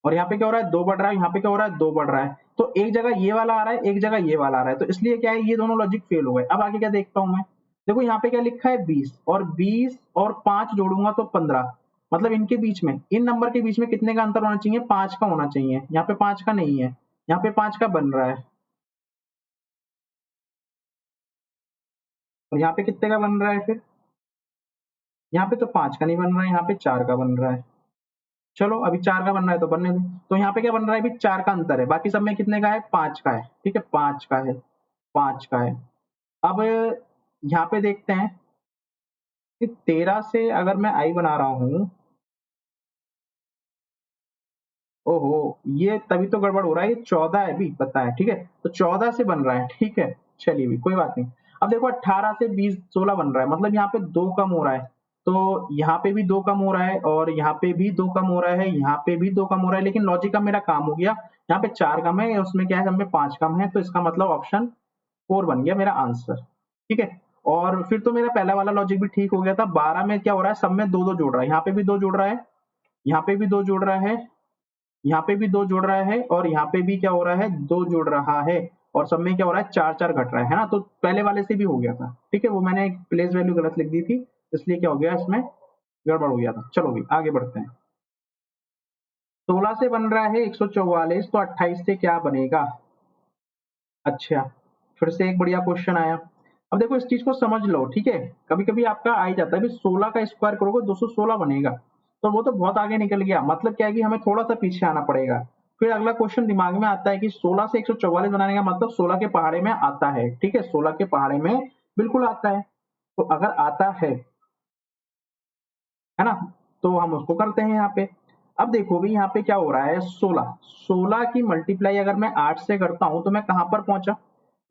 और यहाँ पे क्या हो रहा है, 2 बढ़ रहा है, यहाँ पे क्या हो रहा है, 2 बढ़ रहा है। तो एक जगह ये वाला आ रहा है, एक जगह ये वाला आ रहा है, तो इसलिए क्या है, ये दोनों लॉजिक फेल हो गए। अब आगे क्या देखता हूं मैं, देखो यहाँ पे क्या लिखा है, 20 और 20 और 5 जोड़ूंगा तो 15। मतलब इनके बीच में, इन नंबर के बीच में कितने का अंतर होना चाहिए, 5 का होना चाहिए। यहाँ पे 5 का नहीं है, यहाँ पे 5 का बन रहा है, और यहाँ पे कितने का बन रहा है फिर, यहाँ पे तो 5 का नहीं बन रहा है, यहाँ पे 4 का बन रहा है। चलो अभी 4 का बन रहा है तो बनने दो। तो यहाँ पे क्या बन रहा है, अभी 4 का अंतर है, बाकी सब में कितने का है, 5 का है। ठीक है, 5 का है, 5 का है। अब यहाँ पे देखते हैं कि 13 से अगर मैं आई बना रहा हूँ, ओहो, ये तभी तो गड़बड़ हो रहा है, ये 14 है भी पता है, ठीक है, तो 14 से बन रहा है, ठीक है, चलिए भी कोई बात नहीं। अब देखो 18 से 20 16 बन रहा है, मतलब यहाँ पे 2 कम हो रहा है, तो यहाँ पे भी 2 कम हो रहा है, और यहाँ पे भी 2 कम हो रहा है, यहाँ पे भी 2 कम हो रहा है, लेकिन लॉजिक का मेरा काम हो गया। यहाँ पे 4 कम है, उसमें क्या है, सब में 5 कम है, तो इसका मतलब ऑप्शन 4 बन गया मेरा आंसर। ठीक है, और फिर तो मेरा पहला वाला लॉजिक भी ठीक हो गया था। 12 में क्या हो रहा है, सब में दो दो जोड़ रहा है, यहाँ पे भी दो जोड़ रहा है, यहाँ पे भी दो जोड़ रहा है, यहाँ पे भी दो जोड़ रहा है, और यहाँ पे भी क्या हो रहा है, दो जोड़ रहा है, और सब में क्या हो रहा है, चार चार घट रहा है ना। तो पहले वाले से भी हो गया था, ठीक है, वो मैंने एक प्लेस वैल्यू गलत लिख दी थी, इसलिए क्या हो गया, इसमें गड़बड़ हो गया था। चलो भी आगे बढ़ते हैं। 16 से बन रहा है 144, तो 28 से क्या बनेगा। अच्छा, फिर से एक बढ़िया क्वेश्चन आया। अब देखो इस चीज को समझ लो, ठीक है, कभी कभी आपका आ ही जाता है, 16 का स्क्वायर करोगे 216 बनेगा, तो वो तो बहुत आगे निकल गया। मतलब क्या है कि हमें थोड़ा सा पीछे आना पड़ेगा। फिर अगला क्वेश्चन दिमाग में आता है कि 16 से 144 बनाने का मतलब 16 के पहाड़े में आता है, ठीक है, 16 के पहाड़े में बिल्कुल आता है। तो अगर आता है ना, तो हम उसको करते हैं यहाँ पे। अब देखो भी यहाँ पे क्या हो रहा है, 16 16 की मल्टीप्लाई अगर मैं 8 से करता हूं तो मैं कहां पर पहुंचा,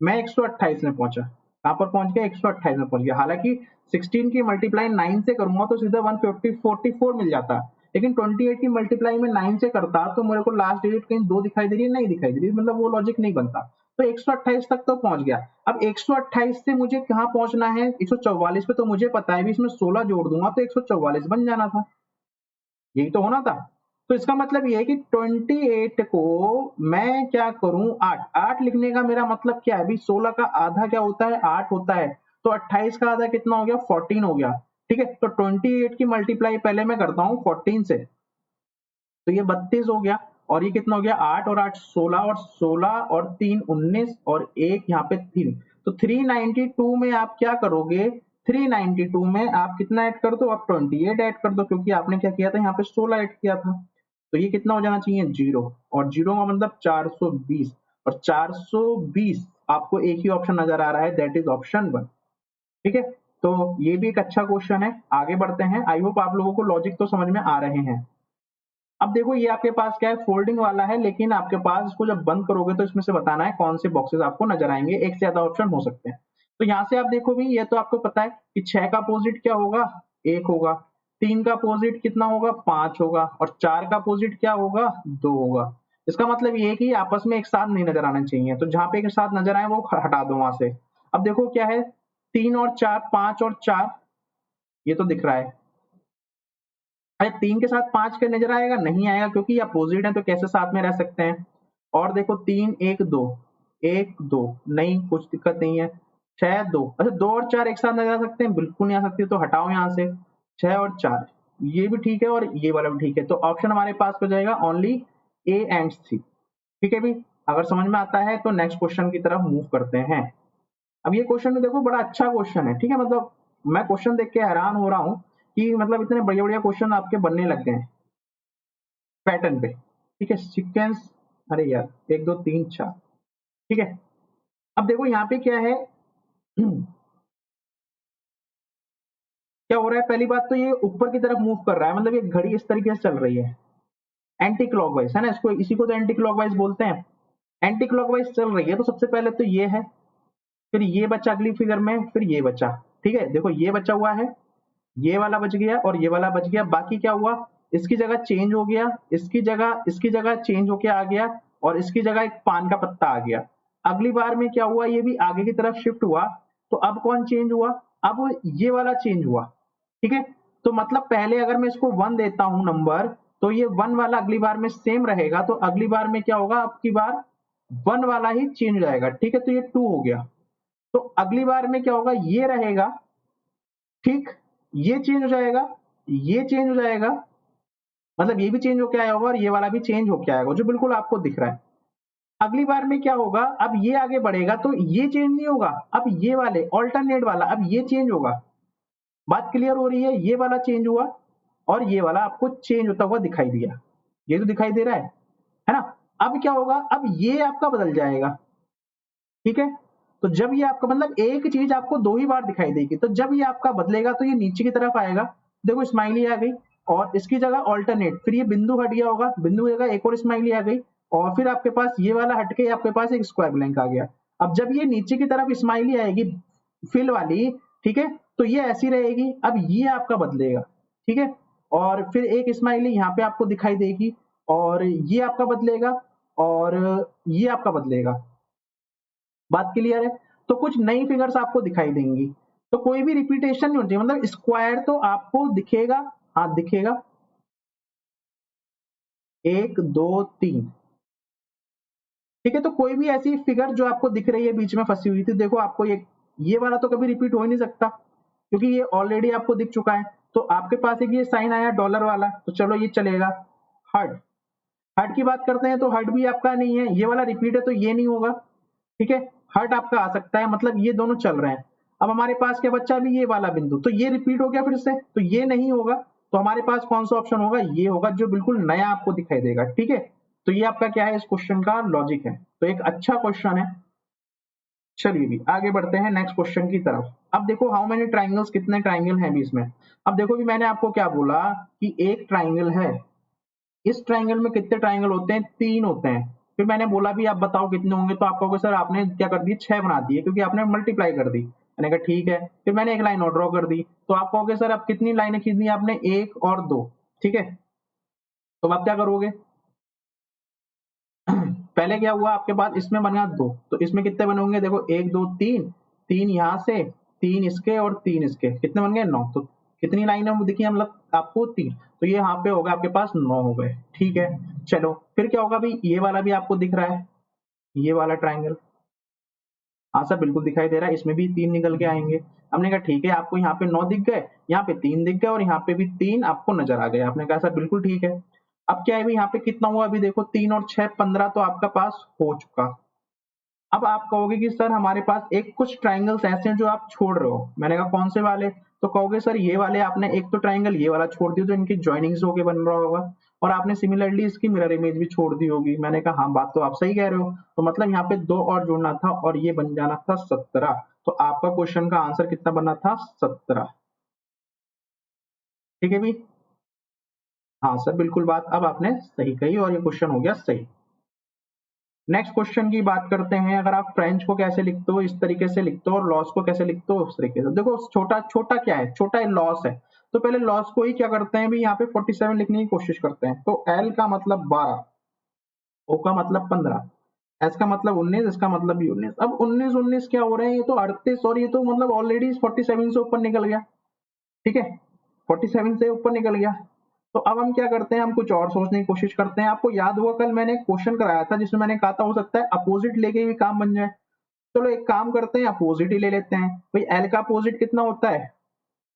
मैं 128 में पहुंचा। कहां पर पहुंच गया, 128 में पहुंच गया। हालांकि 16 की मल्टीप्लाई 9 से करूंगा तो सीधा 150 44 मिल जाता, लेकिन 28 की मल्टीप्लाई में 9 से करता तो मेरे को लास्ट डिजिट कहीं 2 दिखाई दे रही है, नहीं दिखाई दे रही, मतलब वो लॉजिक नहीं बनता। तो 128 तक तो पहुंच गया। अब 128 से मुझे कहाँ पहुंचना है, 144 पे, तो मुझे पता है भी इसमें 16 जोड़ दूंगा तो 144 बन जाना था, यही तो होना था। तो इसका मतलब ये है कि 28 को मैं क्या करूं, 8 8 लिखने का मेरा मतलब क्या है, अभी 16 का आधा क्या होता है, 8 होता है, तो 28 का आधा कितना हो गया, 14 हो गया। ठीक है, तो 28 की मल्टीप्लाई पहले मैं करता हूं 14 से, तो ये 32 हो गया, और ये कितना हो गया, 8 और 8 16, और 16 और 3 19, और एक यहाँ पे 3, तो 392 में आप क्या करोगे, 392 में आप कितना ऐड कर दो, आप 28 ऐड कर दो, क्योंकि आपने क्या किया था, यहाँ पे 16 ऐड किया था। तो ये कितना हो जाना चाहिए, जीरो, और जीरो का मतलब 420, और 420 आपको एक ही ऑप्शन नजर आ रहा है, दैट इज ऑप्शन 1। ठीक है, तो ये भी एक अच्छा क्वेश्चन है। आगे बढ़ते हैं, आई होप आप लोगों को लॉजिक तो समझ में आ रहे हैं। अब देखो ये आपके पास क्या है, फोल्डिंग वाला है, लेकिन आपके पास इसको जब बंद करोगे तो इसमें से बताना है कौन से बॉक्सेस आपको नजर आएंगे, एक से ज्यादा ऑप्शन हो सकते हैं। तो यहाँ से आप देखो भी, ये तो आपको पता है कि 6 का अपोजिट क्या होगा, 1 होगा, 3 का अपोजिट कितना होगा, 5 होगा, और 4 का अपोजिट क्या होगा, 2 होगा। इसका मतलब ये है कि आपस में एक साथ नहीं नजर आना चाहिए, तो जहां पे एक साथ नजर आए वो हटा दो वहां से। अब देखो क्या है, 3 और 4, 5 और 4, ये तो दिख रहा है। अरे 3 के साथ 5 का नजर आएगा, नहीं आएगा, क्योंकि ये अपोजिट है, तो कैसे साथ में रह सकते हैं। और देखो 3 1 2, 1 2, नहीं कुछ दिक्कत नहीं है। 6 2, अच्छा 2 और 4 एक साथ नजर आ सकते हैं, बिल्कुल नहीं आ सकते, तो हटाओ यहाँ से। 6 और 4, ये भी ठीक है और ये वाला भी ठीक है, तो ऑप्शन हमारे पास हो जाएगा ओनली ए एंड सी। ठीक है भी, अगर समझ में आता है तो नेक्स्ट क्वेश्चन की तरफ मूव करते हैं। अब ये क्वेश्चन में देखो बड़ा अच्छा क्वेश्चन है, ठीक है, मतलब मैं क्वेश्चन देख के हैरान हो रहा हूँ कि मतलब इतने बढ़िया बढ़िया क्वेश्चन आपके बनने लग गए हैं पैटर्न पे। ठीक है, सीक्वेंस, अरे यार 1 2 3 4, ठीक है। अब देखो यहाँ पे क्या है, क्या हो रहा है, पहली बात तो ये ऊपर की तरफ मूव कर रहा है, मतलब ये घड़ी इस तरीके से चल रही है एंटी क्लॉकवाइज, है ना, इसको इसी को तो एंटी क्लॉकवाइज बोलते हैं। एंटी क्लॉकवाइज चल रही है तो सबसे पहले तो ये है, फिर ये बचा अगली फिगर में, फिर ये बचा। ठीक है, देखो ये बचा हुआ है, ये वाला बच गया और ये वाला बच गया। बाकी क्या हुआ, इसकी जगह चेंज हो गया, इसकी जगह चेंज होके आ गया और इसकी जगह एक पान का पत्ता आ गया। अगली बार में क्या हुआ, ये भी आगे की तरफ शिफ्ट हुआ, तो अब कौन चेंज हुआ, अब ये वाला चेंज हुआ। ठीक है, तो मतलब पहले अगर मैं इसको 1 देता हूं नंबर, तो ये 1 वाला अगली बार में सेम रहेगा, तो अगली बार में क्या होगा, आपकी बार 1 वाला ही चेंज हो जाएगा। ठीक है, तो ये 2 हो गया। तो अगली बार में क्या होगा, ये रहेगा, ठीक, ये चेंज हो जाएगा, ये चेंज हो जाएगा, मतलब ये भी चेंज होके आया होगा और ये वाला भी चेंज होके आएगा, जो बिल्कुल आपको दिख रहा है। अगली बार में क्या होगा, अब ये आगे बढ़ेगा तो ये चेंज नहीं होगा, अब ये वाले ऑल्टरनेट वाला अब ये चेंज होगा। बात क्लियर हो रही है, ये वाला चेंज हुआ और ये वाला आपको चेंज होता हुआ दिखाई दिया, ये तो दिखाई दे रहा है ना। अब क्या होगा, अब ये आपका बदल जाएगा। ठीक है, तो जब ये आपका मतलब एक चीज आपको 2 ही बार दिखाई देगी, तो जब ये आपका बदलेगा तो ये नीचे की तरफ आएगा। देखो स्माइली आ गई और इसकी जगह ऑल्टरनेट, फिर ये बिंदु हट गया होगा, बिंदु की जगह एक और स्माइली आ गई और फिर आपके पास ये वाला हट के आपके पास एक स्क्वायर ब्लैंक आ गया। अब जब ये नीचे की तरफ स्माइली आएगी फिल वाली, ठीक है, तो ये ऐसी रहेगी, अब ये आपका बदलेगा। ठीक है, और फिर एक स्माइली यहाँ पे आपको दिखाई देगी और ये आपका बदलेगा और ये आपका बदलेगा। बात क्लियर है, तो कुछ नई फिगर्स आपको दिखाई देंगी, तो कोई भी रिपीटेशन नहीं होनी चाहिए, मतलब स्क्वायर तो आपको दिखेगा, हाँ दिखेगा, 1 2 3। ठीक है, तो कोई भी ऐसी फिगर जो आपको दिख रही है बीच में फंसी हुई थी, देखो आपको ये वाला तो कभी रिपीट हो ही नहीं सकता क्योंकि ये ऑलरेडी आपको दिख चुका है। तो आपके पास एक ये साइन आया डॉलर वाला, तो चलो ये चलेगा। हर्ट, हर्ट की बात करते हैं तो हर्ट भी आपका नहीं है, ये वाला रिपीट है तो ये नहीं होगा। ठीक है, हर्ट आपका आ सकता है, मतलब ये दोनों चल रहे हैं। अब हमारे पास क्या बच्चा, भी ये वाला बिंदु, तो ये रिपीट हो गया फिर से, तो ये नहीं होगा। तो हमारे पास कौन सा ऑप्शन होगा, ये होगा जो बिल्कुल नया आपको दिखाई देगा। ठीक है, तो ये आपका क्या है, इस क्वेश्चन का लॉजिक है, तो एक अच्छा क्वेश्चन है। चलिए भी आगे बढ़ते हैं नेक्स्ट क्वेश्चन की तरफ। अब देखो हाउ मेनी ट्राइंगल्स, कितने ट्राइंगल हैं भी इसमें। अब देखो भी मैंने आपको क्या बोला कि एक ट्राइंगल है, इस ट्राइंगल में कितने ट्राइंगल होते हैं, 3 होते हैं। फिर मैंने बोला भी आप बताओ कितने होंगे, तो आप कहोगे सर आपने क्या कर दिए, 6 बना दिए क्योंकि आपने मल्टीप्लाई कर दी। मैंने कहा ठीक है, फिर मैंने एक लाइन और ड्रॉ कर दी, तो आप कहोगे सर अब कितनी लाइनें खींचनी है आपने, 1 और 2। ठीक है, तो आप क्या करोगे, पहले क्या हुआ आपके पास, इसमें बना 2, तो इसमें कितने बने होंगे, देखो 1 2 3, 3 यहाँ से, 3 इसके और 3 इसके, कितने बन गए, 9। तो कितनी लाइनें दिखी, मतलब आपको 3, तो ये यहाँ पे होगा आपके पास 9 हो गए। ठीक है, चलो फिर क्या होगा भाई, ये वाला भी आपको दिख रहा है, ये वाला ट्राइंगल, हाँ सर बिल्कुल दिखाई दे रहा है, इसमें भी 3 निकल के आएंगे। हमने कहा ठीक है, आपको यहाँ पे 9 दिख गए, यहाँ पे 3 दिख गए और यहाँ पे भी 3 आपको नजर आ गए। आपने कहा सर बिल्कुल ठीक है। अब क्या है भाई, यहाँ पे कितना हुआ, अभी देखो 3 और 6 15, तो आपका पास हो चुका। अब आप कहोगे कि सर हमारे पास एक कुछ ट्राइंगल्स ऐसे हैं जो आप छोड़ रहे हो। मैंने कहा कौन से वाले, तो कहोगे सर ये वाले, आपने एक तो ट्राइंगल ये वाला छोड़ दिया जो इनकी ज्वाइनिंग्स होके बन रहा होगा, और आपने सिमिलरली इसकी मिरर इमेज भी छोड़ दी होगी। मैंने कहा हाँ बात तो आप सही कह रहे हो, तो मतलब यहाँ पे 2 और जोड़ना था और ये बन जाना था 17। तो आपका क्वेश्चन का आंसर कितना बना था, 17। ठीक है भी, हाँ सर बिल्कुल, बात अब आपने सही कही और ये क्वेश्चन हो गया सही। नेक्स्ट क्वेश्चन की बात करते हैं। अगर आप फ्रेंच को कैसे लिखते हो, इस तरीके से लिखते हो, और लॉस को कैसे लिखते हो, उस तरीके से। देखो छोटा छोटा क्या है, छोटा लॉस है, तो पहले लॉस को ही क्या करते हैं भी, यहाँ पे 47 लिखने की कोशिश करते हैं। तो एल का मतलब 12, ओ का मतलब 15, एस का मतलब 19, इसका मतलब भी 19। अब 19 19 क्या हो रहे हैं, ये तो 38 और ये तो मतलब ऑलरेडी 47 से ऊपर निकल गया। ठीक है, 47 से ऊपर निकल गया। तो अब हम क्या करते हैं, हम कुछ और सोचने की कोशिश करते हैं। आपको याद होगा कल मैंने क्वेश्चन कराया था जिसमें मैंने कहा था हो सकता है अपोजिट लेके भी काम बन जाए। चलो एक काम करते हैं, अपोजिट ही ले लेते हैं। भाई एल का अपोजिट कितना होता है,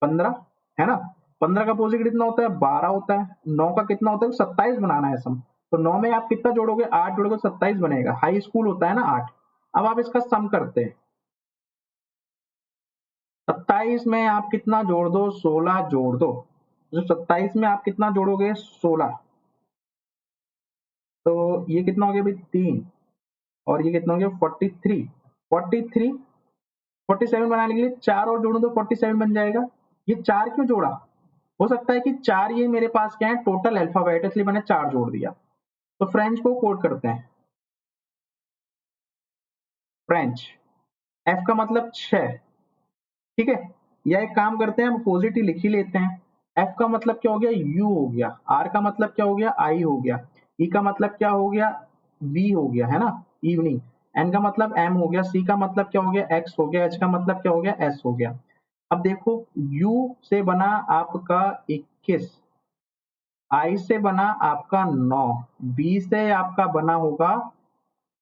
15, है ना। 15 का अपोजिट कितना होता है, 12 होता है। 9 का कितना होता है, 27 बनाना है सम। तो 9 में आप कितना जोड़ोगे, 8 जोड़ोगे 27 बनेगा। हाई स्कूल होता है ना 8। अब आप इसका सम करते हैं, 27 में आप कितना जोड़ दो, 16 जोड़ दो। तो 27 में आप कितना जोड़ोगे, 16, तो ये कितना हो गया भाई 3, और ये कितना हो गया 43। 43, 47 बनाने के लिए 4 और जोड़ू तो 47 बन जाएगा। ये 4 क्यों जोड़ा? हो सकता है कि 4 ये मेरे पास क्या है, टोटल अल्फाबेट, इसलिए मैंने 4 जोड़ दिया। तो फ्रेंच को कोड करते हैं, फ्रेंच। एफ का मतलब 6, ठीक है। या एक काम करते हैं, हम अपोजिट ही लिख ही लेते हैं। एफ का मतलब क्या हो गया, यू हो गया। आर का मतलब क्या हो गया, आई हो गया। ई का मतलब क्या हो गया, वी हो गया, है ना, इवनिंग। एन का मतलब एम हो गया। सी का मतलब क्या हो गया, एक्स हो गया। एच का मतलब क्या हो गया, एस हो गया। अब देखो, यू से बना आपका 21, आई से बना आपका 9, बी से आपका बना होगा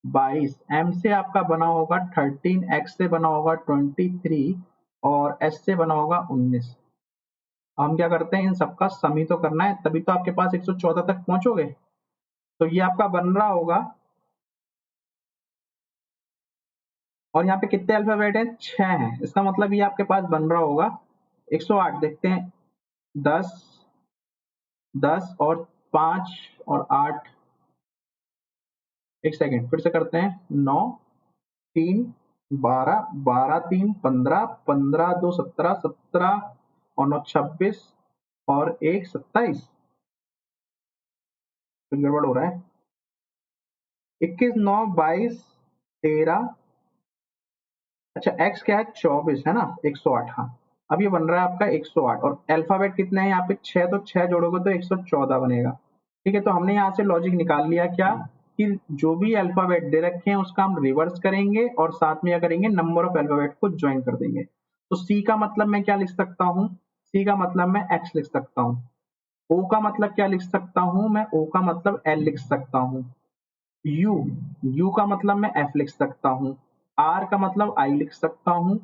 22, एम से आपका बना होगा 13, एक्स से बना होगा 23 और एस से बना होगा 19। हम क्या करते हैं, इन सबका सम ही तो करना है, तभी तो आपके पास 114 तक पहुंचोगे। तो ये आपका बन रहा होगा, और यहाँ पे कितने अल्फाबेट हैं, 6 हैं। इसका मतलब ये आपके पास बन रहा होगा 108। देखते हैं, 10, 10 और 5 और 8, एक सेकेंड फिर से करते हैं, 9, 3, 12, 12 3 15, 15 2 17, 17 और 9 26 और 1 27। कुछ गड़बड़ हो रहा है। 21 9 22 13, अच्छा एक्स क्या है, 24 है ना, 108। हाँ, अब ये बन रहा है आपका 108, और अल्फाबेट कितने हैं यहाँ पे, 6, तो 6 जोड़ोगे तो 114 बनेगा। ठीक है, तो हमने यहाँ से लॉजिक निकाल लिया क्या, कि जो भी अल्फाबेट दे रखे हैं उसका हम रिवर्स करेंगे और साथ में क्या करेंगे, नंबर ऑफ अल्फाबेट को ज्वाइन कर देंगे। तो सी का मतलब मैं क्या लिख सकता हूँ, सी का मतलब मैं एक्स लिख सकता हूँ। ओ का मतलब क्या लिख सकता हूँ मैं, ओ का मतलब एल लिख सकता हूँ। यू, यू का मतलब मैं एफ लिख सकता हूँ। आर का मतलब आई लिख सकता हूँ।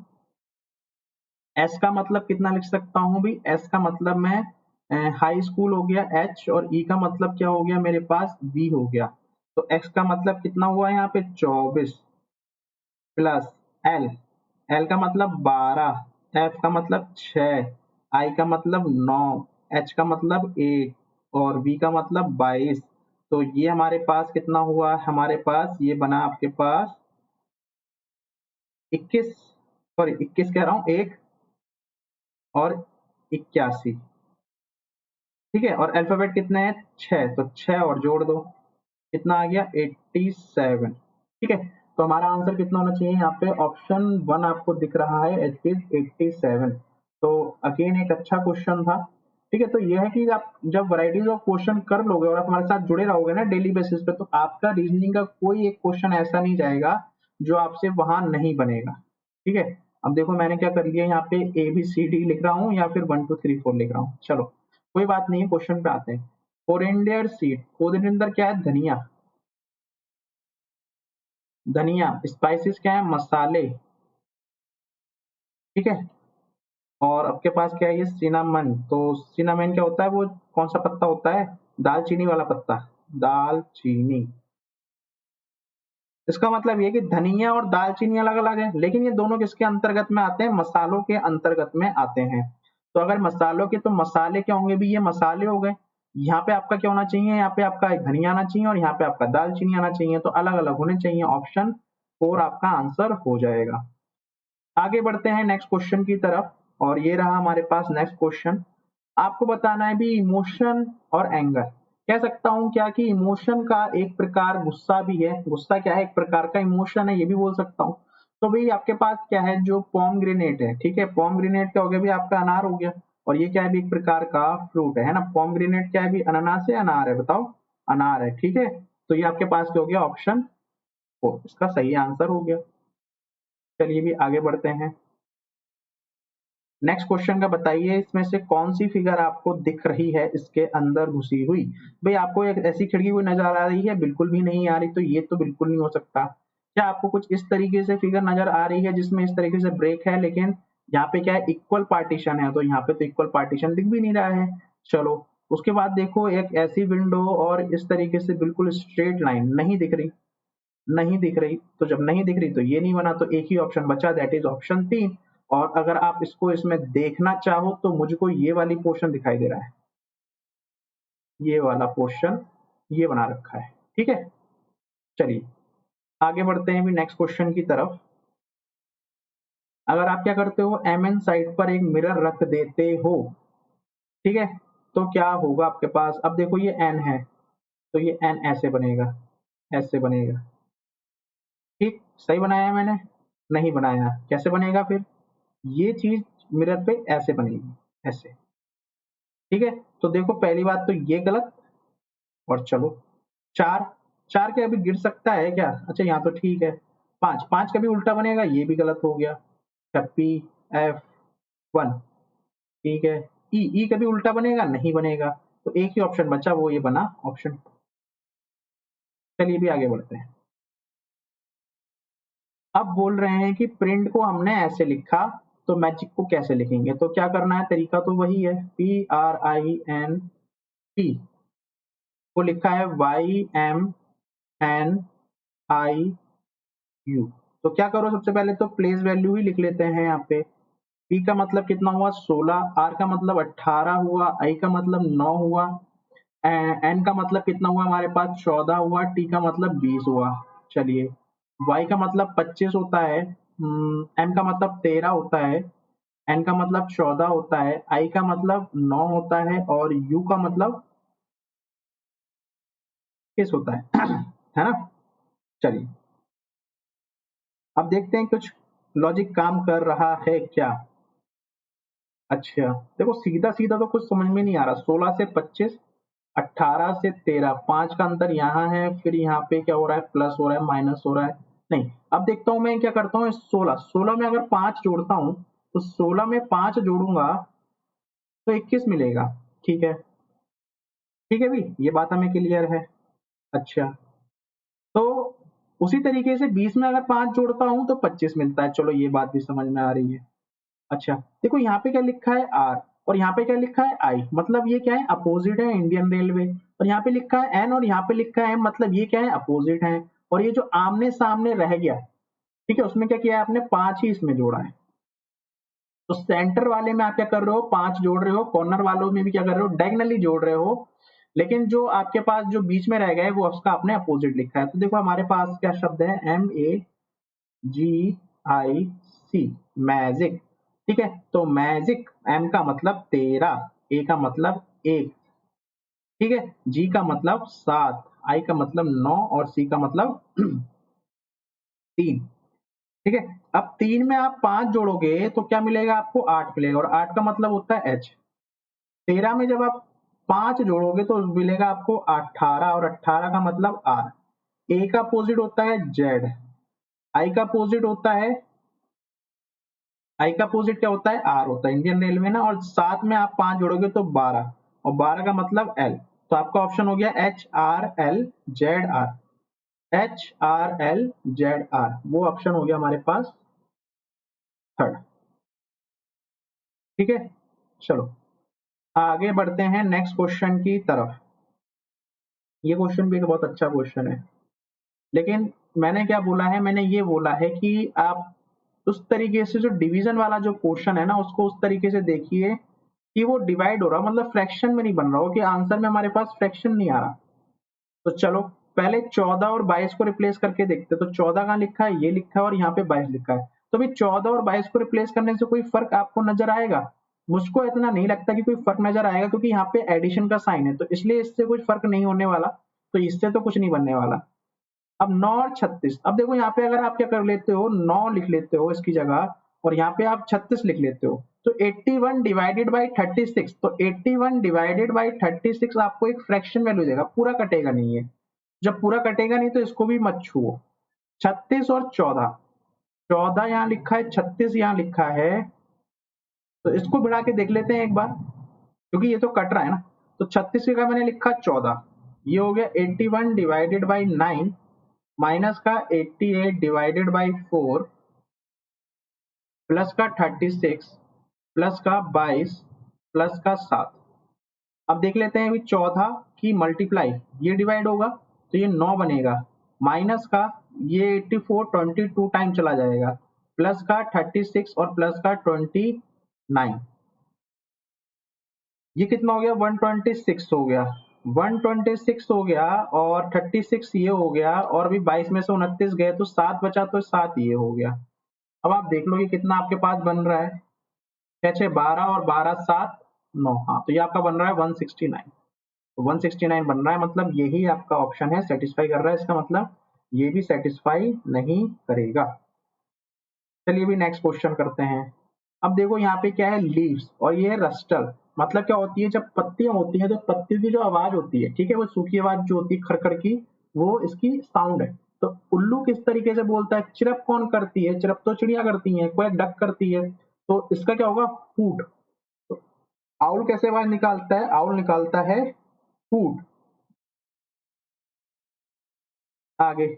एस का मतलब कितना लिख सकता हूँ भी, एस का मतलब मैं हाई स्कूल हो गया एच, और ई का मतलब क्या हो गया मेरे पास, बी हो गया। तो एक्स का मतलब कितना हुआ यहाँ पे, 24 प्लस एल, एल का मतलब 12, एफ का मतलब 6, आई का मतलब 9, एच का मतलब 8 और बी का मतलब 22। तो ये हमारे पास कितना हुआ, हमारे पास ये बना आपके पास 21, सॉरी 21 कह रहा हूँ, 1 और 81, ठीक है। और अल्फाबेट कितने हैं, 6, तो 6 और जोड़ दो, कितना आ गया, 87, ठीक है। तो हमारा आंसर कितना होना चाहिए यहाँ पे, ऑप्शन 1 आपको दिख रहा है, इट इज 87। तो अगेन एक अच्छा क्वेश्चन था, ठीक है। तो यह है कि आप जब वैरायटीज ऑफ क्वेश्चन कर लोगे और आप हमारे साथ जुड़े रहोगे ना डेली बेसिस पे, तो आपका रीजनिंग का कोई एक क्वेश्चन ऐसा नहीं जाएगा जो आपसे वहां नहीं बनेगा, ठीक है। अब देखो मैंने क्या कर लिया, यहाँ पे ए बी सी डी लिख रहा हूँ या फिर 1 2 3 4 लिख रहा हूँ, चलो कोई बात नहीं, क्वेश्चन पे आते हैं। कोरिएंडर सीड, कोरिएंडर क्या है, धनिया, धनिया। स्पाइसेस क्या है, मसाले, ठीक है। और आपके पास क्या है, ये सिनामन। तो सिनामन क्या होता है, वो कौन सा पत्ता होता है, दालचीनी वाला पत्ता, दालचीनी। इसका मतलब ये कि धनिया और दालचीनी अलग अलग है, लेकिन ये दोनों किसके अंतर्गत में आते हैं, मसालों के अंतर्गत में आते हैं। तो अगर मसालों के, तो मसाले क्या होंगे भी, ये मसाले हो गए। यहाँ पे आपका क्या होना चाहिए, यहाँ पे आपका धनिया आना चाहिए और यहाँ पे आपका दालचीनी आना चाहिए, तो अलग अलग होने चाहिए। ऑप्शन 4 आपका आंसर हो जाएगा। आगे बढ़ते हैं नेक्स्ट क्वेश्चन की तरफ, और ये रहा हमारे पास नेक्स्ट क्वेश्चन। आपको बताना है भी इमोशन और एंगर। कह सकता हूं क्या कि इमोशन का एक प्रकार गुस्सा भी है, गुस्सा क्या है, एक प्रकार का इमोशन है, ये भी बोल सकता हूँ। तो भाई आपके पास क्या है, जो पॉमग्रेनेट है, ठीक है, पॉमग्रेनेट क्या हो गया भी, आपका अनार हो गया। और ये क्या है भी, एक प्रकार का फ्रूट है ना। पॉमग्रेनेट क्या है भी, अनानास है, अनार है, बताओ, अनार है, ठीक है। तो ये आपके पास क्या हो गया, ऑप्शन 4 इसका सही आंसर हो गया। चलिए भी आगे बढ़ते हैं। नेक्स्ट क्वेश्चन का बताइए, इसमें से कौन सी फिगर आपको दिख रही है इसके अंदर घुसी हुई। भाई आपको एक ऐसी खिड़की कोई नजर आ रही है, बिल्कुल भी नहीं आ रही, तो ये तो बिल्कुल नहीं हो सकता। क्या आपको कुछ इस तरीके से फिगर नजर आ रही है जिसमें इस तरीके से ब्रेक है, लेकिन यहाँ पे क्या है, इक्वल पार्टीशन है, तो यहाँ पे तो इक्वल पार्टीशन दिख भी नहीं रहा है। चलो उसके बाद देखो, एक ऐसी विंडो और इस तरीके से बिल्कुल स्ट्रेट लाइन नहीं दिख रही, नहीं दिख रही। तो जब नहीं दिख रही तो ये नहीं बना, तो एक ही ऑप्शन बचा, दैट इज ऑप्शन 3। और अगर आप इसको इसमें देखना चाहो तो मुझको ये वाली पोर्शन दिखाई दे रहा है, ये वाला पोर्शन ये बना रखा है, ठीक है। चलिए आगे बढ़ते हैं भी नेक्स्ट क्वेश्चन की तरफ। अगर आप क्या करते हो mn साइड पर एक मिरर रख देते हो, ठीक है, तो क्या होगा आपके पास। अब देखो ये n है, तो ये n ऐसे बनेगा, ऐसे बनेगा, ठीक, सही बनाया मैंने, नहीं बनाया, कैसे बनेगा फिर, ये चीज मिरर पे ऐसे बनेगी, ऐसे, ठीक है। तो देखो पहली बात तो ये गलत, और चलो चार, चार के अभी गिर सकता है क्या, अच्छा यहाँ तो ठीक है, पांच, पांच का भी उल्टा बनेगा, ये भी गलत हो गया, पी एफ वन, ठीक है, ई कभी उल्टा बनेगा, नहीं बनेगा, तो एक ही ऑप्शन बचा, वो ये बना ऑप्शन। चलिए भी आगे बढ़ते हैं। अब बोल रहे हैं कि प्रिंट को हमने ऐसे लिखा, तो मैजिक को कैसे लिखेंगे, तो क्या करना है, तरीका तो वही है, PRINT को लिखा है YMNIU। तो क्या करो, सबसे पहले तो प्लेस वैल्यू ही लिख लेते हैं यहाँ पे। P का मतलब कितना हुआ 16, R का मतलब 18 हुआ, I का मतलब 9 हुआ, N का मतलब कितना हुआ हमारे पास 14 हुआ, T का मतलब 20 हुआ। चलिए, Y का मतलब 25 होता है, M का मतलब 13 होता है, N का मतलब 14 होता है, I का मतलब 9 होता है, और U का मतलब 21 होता है ना। चलिए अब देखते हैं कुछ लॉजिक काम कर रहा है क्या। अच्छा देखो, सीधा सीधा तो कुछ समझ में नहीं आ रहा, 16 से 25, 18 से 13, 5 का अंतर यहाँ है, फिर यहाँ पे क्या हो रहा है, प्लस हो रहा है, माइनस हो रहा है, नहीं। अब देखता हूँ मैं क्या करता हूँ, 16, 16 में अगर 5 जोड़ता हूँ, तो 16 में 5 जोड़ूंगा तो 21 मिलेगा, ठीक है, ठीक है भी, ये बात हमें क्लियर है। अच्छा, तो उसी तरीके से 20 में अगर 5 जोड़ता हूँ तो 25 मिलता है, चलो ये बात भी समझ में आ रही है। अच्छा देखो, यहाँ पे क्या लिखा है आर, और यहाँ पे क्या लिखा है आई, मतलब ये क्या है, अपोजिट है इंडियन रेलवे, और यहाँ पे लिखा है एन और यहाँ पे लिखा है एम, मतलब ये क्या है, अपोजिट है। और ये जो आमने सामने रह गया, ठीक है, उसमें क्या किया है आपने, 5 ही इसमें जोड़ा है। तो सेंटर वाले में आप क्या कर रहे हो, 5 जोड़ रहे हो, कॉर्नर वालों में भी क्या कर रहे हो, डायगनली जोड़ रहे हो, लेकिन जो आपके पास जो बीच में रह गए वो उसका आपने अपोजिट लिखा है। तो देखो हमारे पास क्या शब्द है, MAGIC, मैजिक, ठीक है। तो मैजिक, एम का मतलब 13, ए का मतलब 1, ठीक है, जी का मतलब 7, आई का मतलब 9, और सी का मतलब 3, ठीक है। अब 3 में आप 5 जोड़ोगे तो क्या मिलेगा आपको, 8 मिलेगा, और 8 का मतलब होता है एच। 13 में जब आप 5 जोड़ोगे तो मिलेगा आपको 18, और 18 का मतलब आर। ए का अपोजिट होता है जेड, आई का अपोजिट होता है, आई का अपोजिट क्या होता है, आर होता है, इंडियन रेलवे ना। और साथ में आप 5 जोड़ोगे तो 12, और 12 का मतलब एल। तो आपका ऑप्शन हो गया HRLZR, HRLZR, वो ऑप्शन हो गया हमारे पास थर्ड, ठीक है। चलो आगे बढ़ते हैं नेक्स्ट क्वेश्चन की तरफ। ये क्वेश्चन भी एक बहुत अच्छा क्वेश्चन है, लेकिन मैंने क्या बोला है, मैंने ये बोला है कि आप उस तरीके से जो डिवीजन वाला जो क्वेश्चन है ना, उसको उस तरीके से देखिए कि वो डिवाइड हो रहा, मतलब फ्रैक्शन में नहीं बन रहा हो, कि आंसर में हमारे पास फ्रैक्शन नहीं आ रहा। तो चलो पहले 14 और 22 को रिप्लेस करके देखते हैं। तो 14 कहाँ लिखा है, ये लिखा है, और यहाँ पे 22 लिखा है। तो भाई 14 और 22 को रिप्लेस करने से कोई फर्क आपको नजर आएगा, मुझको इतना नहीं लगता कि कोई फर्क नजर आएगा, क्योंकि यहाँ पे एडिशन का साइन है, तो इसलिए इससे कुछ फर्क नहीं होने वाला, तो इससे तो कुछ नहीं बनने वाला। अब 9 और 36, अब देखो यहाँ पे अगर आप क्या कर लेते हो, 9 लिख लेते हो इसकी जगह, और यहाँ पे आप 36 लिख लेते हो, तो 81 डिवाइडेड बाई 36, तो 81 डिवाइडेड बाई 36 आपको एक फ्रैक्शन वैल्यू देगा, पूरा कटेगा नहीं है। जब पूरा कटेगा नहीं तो इसको भी मत छुओ। 36 और 14, 14 यहाँ लिखा है, 36 यहाँ लिखा है, तो इसको बढ़ा के देख लेते हैं एक बार, क्योंकि ये तो कट रहा है ना। तो 36 का मैंने लिखा 14, ये हो गया 81 डिवाइडेड बाई 9, माइनस का 88 डिवाइडेड बाई 4, प्लस का 36, प्लस का 22, प्लस का 7। अब देख लेते हैं, अभी 14 की मल्टीप्लाई, ये डिवाइड होगा तो ये 9 बनेगा, माइनस का ये 84 22 टाइम चला जाएगा, प्लस का 36 और प्लस का 29, ये कितना हो गया, 126 हो गया, 126 हो गया, और 36 ये हो गया, और भी 22 में से 29 गए तो 7 बचा, तो 7 ये हो गया। अब आप देख लो ये कितना आपके पास बन रहा है, 6 6 12 और 12 7 9, हाँ तो ये आपका बन रहा है 169। तो 169 बन रहा है, मतलब यही आपका ऑप्शन है सेटिस्फाई कर रहा है, इसका मतलब ये भी सेटिस्फाई नहीं करेगा। चलिए भी नेक्स्ट क्वेश्चन करते हैं। अब देखो यहाँ पे क्या है, लीव्स और ये है रस्टल। मतलब क्या होती है, जब पत्तियां होती हैं तो पत्तियों की जो आवाज होती है, ठीक है, वो सूखी आवाज जो होती है खड़खड़ की, वो इसकी साउंड है। तो उल्लू किस तरीके से बोलता है, चिरप कौन करती है, चिरप तो चिड़िया करती है, कोई डक करती है, तो इसका क्या होगा, फूट। तो आउल कैसे आवाज निकालता है, आउल निकालता है फूट। आगे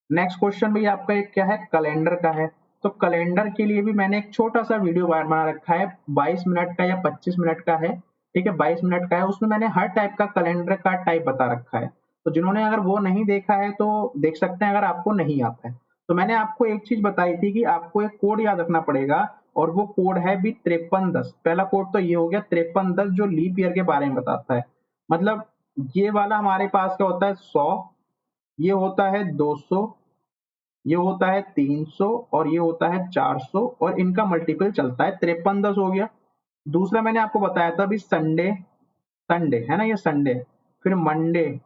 नेक्स्ट क्वेश्चन भी आपका एक क्या है, कैलेंडर का है। तो कैलेंडर के लिए भी मैंने एक छोटा सा वीडियो बना रखा है, 22 मिनट का या 25 मिनट का है, ठीक है, 22 मिनट का है। उसमें मैंने हर टाइप का कैलेंडर का टाइप बता रखा है। तो जिन्होंने अगर वो नहीं देखा है तो देख सकते हैं, अगर आपको नहीं आता है। तो मैंने आपको एक चीज बताई थी कि आपको एक कोड याद रखना पड़ेगा, और वो कोड है भी 5310। पहला कोड तो ये हो गया 5310, जो लीप ईयर के बारे में बताता है। मतलब ये वाला हमारे पास क्या होता है, 100, ये होता है 200, ये होता है 300, और ये होता है 400, और इनका मल्टीपल चलता है 5310 हो गया। दूसरा मैंने आपको बताया था अभी संडे, संडे है ना, ये संडे, फिर मंडे,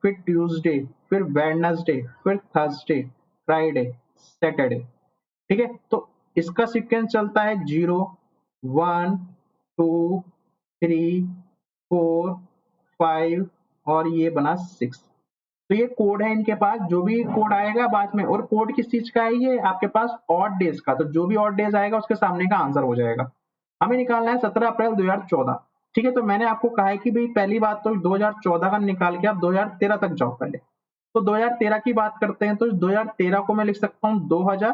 फिर ट्यूसडे, फिर वेडनेसडे, फिर थर्सडे, फ्राइडे, सैटरडे, ठीक है। तो इसका सीक्वेंस चलता है 0 1 2 3 4 5, और ये बना 6। तो ये कोड है इनके पास, जो भी कोड आएगा बाद में, और कोड किस चीज का है, ये आपके पास ऑड डेज का। तो जो भी ऑड डेज आएगा उसके सामने का आंसर हो जाएगा। हमें निकालना है 17 अप्रैल 2014, ठीक है। तो मैंने आपको कहा है कि भाई पहली बात तो 2014 का निकाल के आप 2013 तक जाओ पहले। तो 2013 की बात करते हैं, तो 2013 को मैं लिख सकता हूँ 2000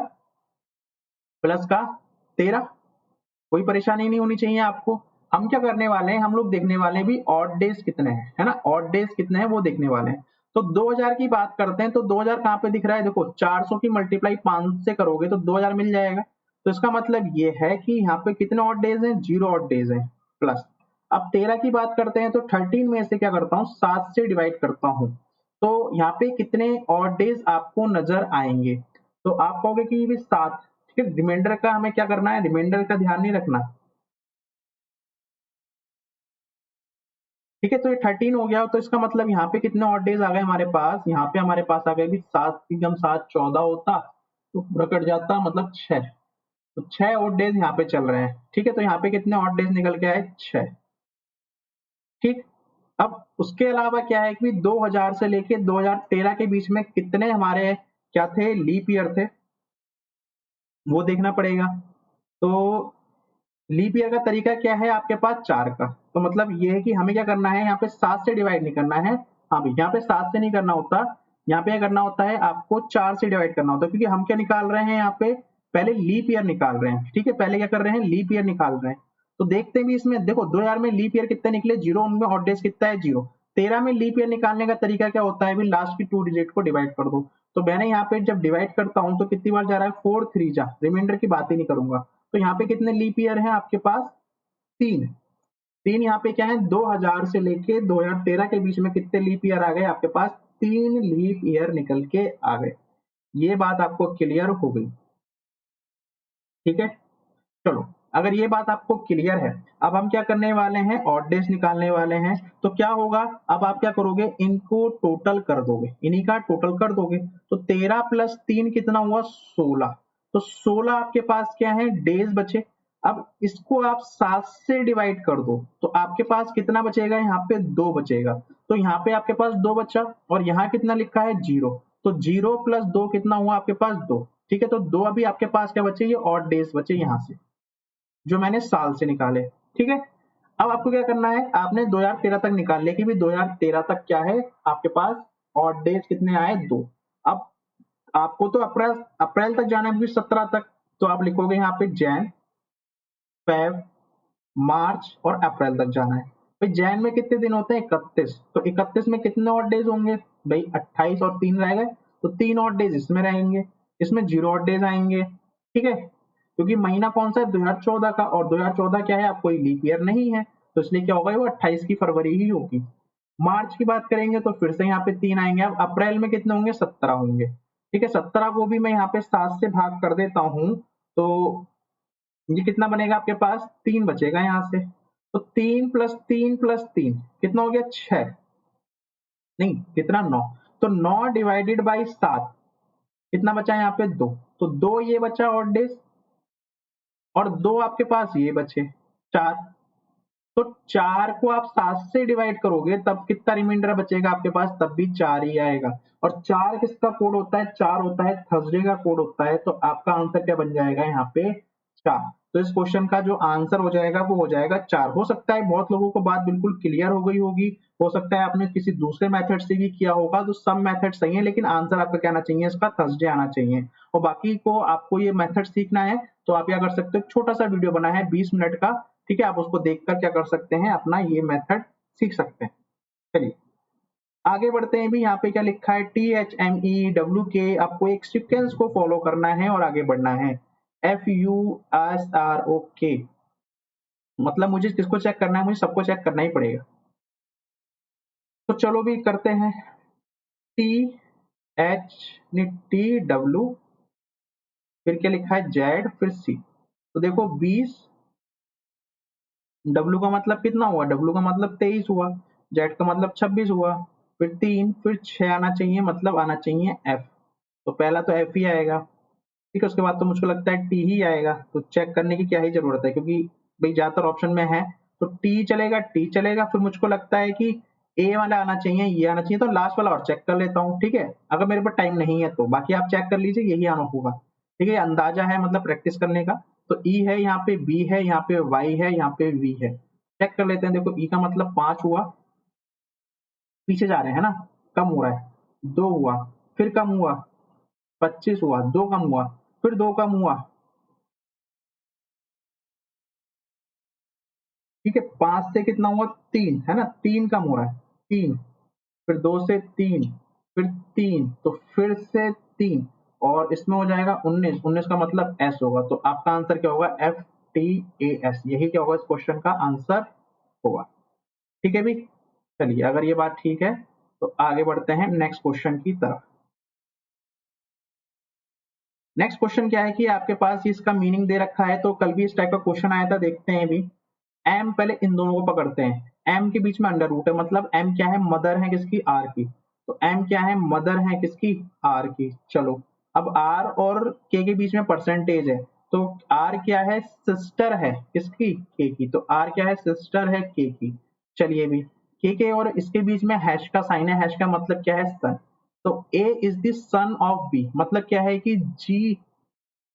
प्लस का 13, कोई परेशानी नहीं होनी चाहिए आपको। हम क्या करने वाले हैं, हम लोग देखने वाले हैं भी ऑड डेज कितने हैं, है ना, ऑड डेज कितने हैं वो देखने वाले हैं। तो 2000 की बात करते हैं, तो 2000 कहाँ पे दिख रहा है, देखो 400 की मल्टीप्लाई 5 से करोगे तो 2000 मिल जाएगा। तो इसका मतलब ये है कि यहाँ पे कितने ऑड डेज हैं, 0 ऑड डेज हैं प्लस। अब 13 की बात करते हैं, तो 13 में से क्या करता हूँ, 7 से डिवाइड करता हूँ। तो यहाँ पे कितने ऑड डेज आपको नजर आएंगे, तो आप कहोगे कि भी 7, ठीक है। रिमाइंडर का हमें क्या करना है, रिमाइंडर का ध्यान नहीं रखना, ठीक है। तो ये 13 हो गया, तो इसका मतलब यहाँ पे कितने ऑड डेज आ गए हमारे पास, यहाँ पे हमारे पास आ गए भी 7, एकदम 7 14 होता तो पूरा कट जाता, मतलब 6। तो 6 ऑड डेज यहाँ पे चल रहे हैं, ठीक है। तो यहाँ पे कितने ऑड डेज निकल के आए, 6, ठीक। अब उसके अलावा क्या है कि 2000 से लेके 2013 के बीच में कितने हमारे क्या थे, लीप ईयर थे, वो देखना पड़ेगा। तो लीप ईयर का तरीका क्या है आपके पास, 4 का। तो मतलब ये है कि हमें क्या करना है, यहाँ पे 7 से डिवाइड नहीं करना है। हाँ भाई, यहाँ पे 7 से नहीं करना होता, यहाँ पे क्या करना होता है, आपको 4 से डिवाइड करना होता है, क्योंकि हम क्या निकाल रहे हैं यहाँ पे, पहले लीप ईयर निकाल रहे हैं, ठीक है। पहले क्या कर रहे हैं, लीप ईयर निकाल रहे हैं। तो देखते हैं भी इसमें, देखो 2000 में लीप ईयर कितने निकले, 0, उनमें ऑड डेज कितना है, 0। 13 में लीप ईयर निकालने का तरीका क्या होता है, भी लास्ट की 2 डिजिट को डिवाइड कर दो। तो मैंने यहाँ पे जब डिवाइड करता हूँ तो कितनी बार जा रहा है, 4 3 जा, रिमाइंडर की बात ही नहीं करूंगा। तो यहाँ पे कितने लीप ईयर है आपके पास, 3। 3 यहाँ पे क्या है, 2000 से लेके 2013 के बीच में कितने लीप ईयर आ गए आपके पास, 3 लीप ईयर निकल के आ गए। ये बात आपको क्लियर हो गई, ठीक है। चलो, अगर ये बात आपको क्लियर है, अब हम क्या करने वाले हैं, ऑड डेज निकालने वाले हैं। तो क्या होगा, अब आप क्या करोगे, इनको टोटल कर दोगे, इन्हीं का टोटल कर दोगे। तो 13 प्लस 3 कितना हुआ, 16। तो 16 आपके पास क्या है, डेज बचे। अब इसको आप 7 से डिवाइड कर दो, तो आपके पास कितना बचेगा, यहाँ पे 2 बचेगा। तो यहाँ पे आपके पास 2 बचा, और यहाँ कितना लिखा है, 0। तो 0 प्लस 2 कितना हुआ आपके पास, 2, ठीक है। तो 2 अभी आपके पास क्या बचे, ये ऑड डेज बचे यहाँ से, जो मैंने साल से निकाले, ठीक है। अब आपको क्या करना है, आपने 2013 तक निकाल लिया कि भी 2013 तक क्या है आपके पास, ऑड डेज कितने आए, 2। अब आपको तो अप्रैल अप्रैल तक जाना है, भी 17 तक। तो आप लिखोगे यहाँ पे जैन, फेब, मार्च और अप्रैल तक जाना है। भाई जैन में कितने दिन होते हैं, 31। तो 31 में कितने ऑड डेज होंगे, भाई 28 और 3 रह गए, तो 3 ऑड डेज इसमें रहेंगे, इसमें 0 ऑड डेज आएंगे, ठीक है। क्योंकि महीना कौन सा है, 2014 का, और 2014 क्या है, आप कोई लीप ईयर नहीं है, तो इसलिए क्या होगा, वो 28 की फरवरी ही होगी। मार्च की बात करेंगे तो फिर से यहाँ पे 3 आएंगे। अब अप्रैल में कितने होंगे, 17 होंगे। ठीक है, 17 को भी मैं यहाँ पे 7 से भाग कर देता हूँ, तो ये कितना बनेगा आपके पास, 3 बचेगा यहाँ से। तो 3 प्लस 3 प्लस 3 कितना हो गया, 6, नहीं कितना, 9। तो 9 डिवाइडेड बाई 7 कितना बचा यहाँ पे, 2। तो 2 ये बचा ऑड डेज, और 2 आपके पास ये बचे, 4। तो 4 को आप 7 से डिवाइड करोगे तब कितना रिमाइंडर बचेगा आपके पास, तब भी 4 ही आएगा। और 4 किसका कोड होता है, 4 होता है थर्सडे का कोड होता है। तो आपका आंसर क्या बन जाएगा यहाँ पे, 4। तो इस क्वेश्चन का जो आंसर हो जाएगा वो हो जाएगा 4। हो सकता है बहुत लोगों को बात बिल्कुल क्लियर हो गई होगी, हो सकता है आपने किसी दूसरे मेथड से भी किया होगा, तो सब मेथड सही है, लेकिन आंसर आपका क्या आना चाहिए, इसका थर्सडे आना चाहिए। और बाकी को आपको ये मेथड सीखना है तो आप क्या कर सकते हो, छोटा सा वीडियो बना है 20 मिनट का, ठीक है, आप उसको देखकर क्या कर सकते हैं, अपना ये मेथड सीख सकते हैं। चलिए आगे बढ़ते हैं। भी यहाँ पे क्या लिखा है, THMEWK, आपको एक सीक्वेंस को फॉलो करना है और आगे बढ़ना है। FUSROK, मतलब मुझे किसको चेक करना है, मुझे सबको चेक करना ही पड़ेगा। तो चलो भी करते हैं, THTW, फिर क्या लिखा है, Z, फिर C। तो देखो 20, W का मतलब कितना हुआ, W का मतलब 23 हुआ, Z का मतलब 26 हुआ, फिर 3, फिर 6 आना चाहिए, मतलब आना चाहिए F। तो पहला तो F ही आएगा, ठीक है, उसके बाद तो मुझको लगता है T ही आएगा। तो चेक करने की क्या ही जरूरत है, क्योंकि भाई ज्यादातर ऑप्शन में है, तो T चलेगा, T चलेगा। फिर मुझको लगता है कि A वाला आना चाहिए, ये आना चाहिए, तो लास्ट वाला और चेक कर लेता हूँ, ठीक है, अगर मेरे पास टाइम नहीं है तो। बाकी आप चेक कर लीजिए, यही आना होगा, ठीक है, अंदाजा है मतलब प्रैक्टिस करने का। तो E है, यहाँ पे B है, यहाँ पे Y है, यहाँ पे V है। चेक कर लेते हैं। देखो E का मतलब 5 हुआ, पीछे जा रहे हैं ना, कम हो रहा है, 2 हुआ, फिर कम हुआ, 25 हुआ, 2 कम हुआ, फिर 2 कम हुआ, ठीक है, 5 से कितना हुआ, 3 है ना, 3 कम हो रहा है, 3, फिर 2 से 3, फिर 3, तो फिर से 3, और इसमें हो जाएगा 19। 19 का मतलब एस होगा। तो आपका आंसर क्या होगा, FTAS, यही क्या होगा इस क्वेश्चन का आंसर होगा, ठीक है भी। चलिए अगर ये बात ठीक है तो आगे बढ़ते हैं नेक्स्ट क्वेश्चन की तरफ। नेक्स्ट क्वेश्चन क्या है कि आपके पास इसका मीनिंग दे रखा है, तो कल भी इस टाइप का क्वेश्चन आया था, देखते हैं भी। एम, पहले इन दोनों को पकड़ते हैं। एम के बीच में अंडर रूट है, मतलब एम क्या है, मदर है किसकी, आर की। तो एम क्या है, मदर है किसकी, आर की। चलो अब आर और के बीच में परसेंटेज है, तो आर क्या है, सिस्टर है किसकी, के की। तो आर क्या है, सिस्टर है के की। चलिए भी, के और इसके बीच में हैश का साइन है, हैश का मतलब क्या है, सन। तो A is the son of B, मतलब क्या है कि जी,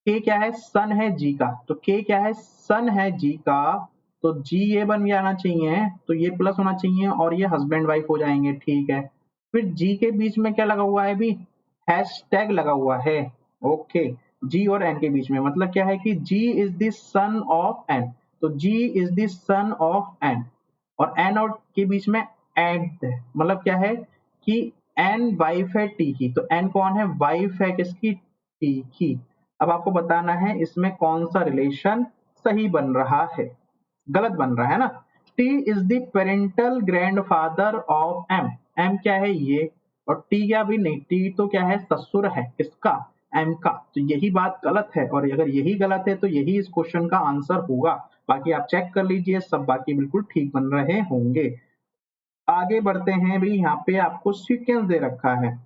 के क्या है, सन है जी का। तो के क्या है, सन है जी का। तो जी ये बन के आना चाहिए, तो ये प्लस होना चाहिए, और ये हस्बैंड वाइफ हो जाएंगे, ठीक है। फिर जी के बीच में क्या लगा हुआ है अभी, हैश टैग लगा हुआ है, ओके। जी और एन के बीच में मतलब क्या है कि G is the son of N. तो G is the son of N, और एन और के बीच में एंड है, मतलब क्या है कि एन वाइफ है टी की। तो एन कौन है, वाइफ है किसकी, टी की। अब आपको बताना है इसमें कौन सा रिलेशन सही बन रहा है, गलत बन रहा है ना। T is the parental grandfather of M. M क्या है ये, और टी क्या भी नहीं, टी तो क्या है, ससुर है किसका, एम का। तो यही बात गलत है, और अगर यही गलत है तो यही इस क्वेश्चन का आंसर होगा। बाकी आप चेक कर लीजिए, सब बाकी बिल्कुल ठीक बन रहे होंगे। आगे बढ़ते हैं भी, यहाँ पे आपको सीक्वेंस दे रखा है।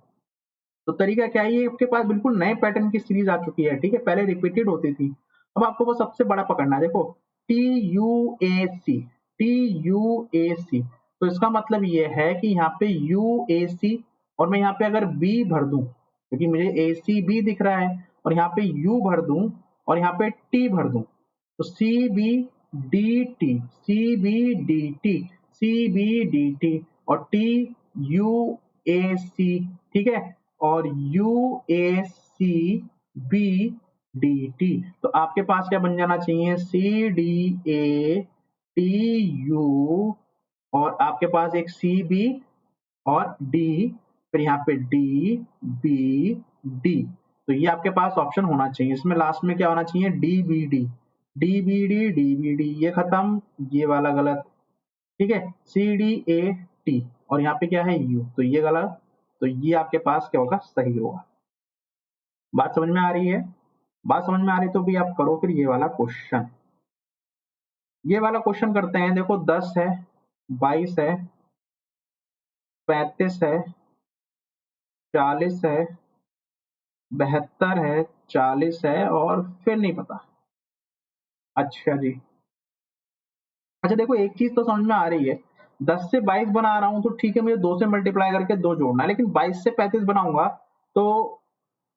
तो तरीका क्या है, ये आपके पास बिल्कुल नए पैटर्न की सीरीज आ चुकी है, ठीक है, पहले रिपीटेड होती थी। अब आपको वो सबसे बड़ा पकड़ना है। देखो TUAC, TUAC, तो इसका मतलब ये है कि यहाँ पे UAC, और मैं यहाँ पे अगर B भर दूं, क्योंकि मुझे ACB दिख रहा है, और यहाँ पे U भर दूं, और यहाँ पे T भर दूं, तो CBDT, CBDT, CBDT, और TUAC, ठीक है, और UACBDT। तो आपके पास क्या बन जाना चाहिए, CDATU, और आपके पास एक CB और D, फिर यहाँ पे DBD। तो ये आपके पास ऑप्शन होना चाहिए, इसमें लास्ट में क्या होना चाहिए, DBD, DBD, DBD, ये खत्म, ये वाला गलत, ठीक है, CDAT, और यहाँ पे क्या है U, तो ये गलत। तो ये आपके पास क्या होगा, सही होगा। बात समझ में आ रही है? बात समझ में आ रही तो भी आप करो फिर ये वाला क्वेश्चन। ये वाला क्वेश्चन करते हैं। देखो 10 है, 22 है, 35 है, 40 है, 72 है, 40 है और फिर नहीं पता। अच्छा जी। अच्छा देखो एक चीज तो समझ में आ रही है, 10 से 22 बना रहा हूँ तो ठीक है, मुझे 2 से मल्टीप्लाई करके 2 जोड़ना है, लेकिन 22 से 35 बनाऊंगा तो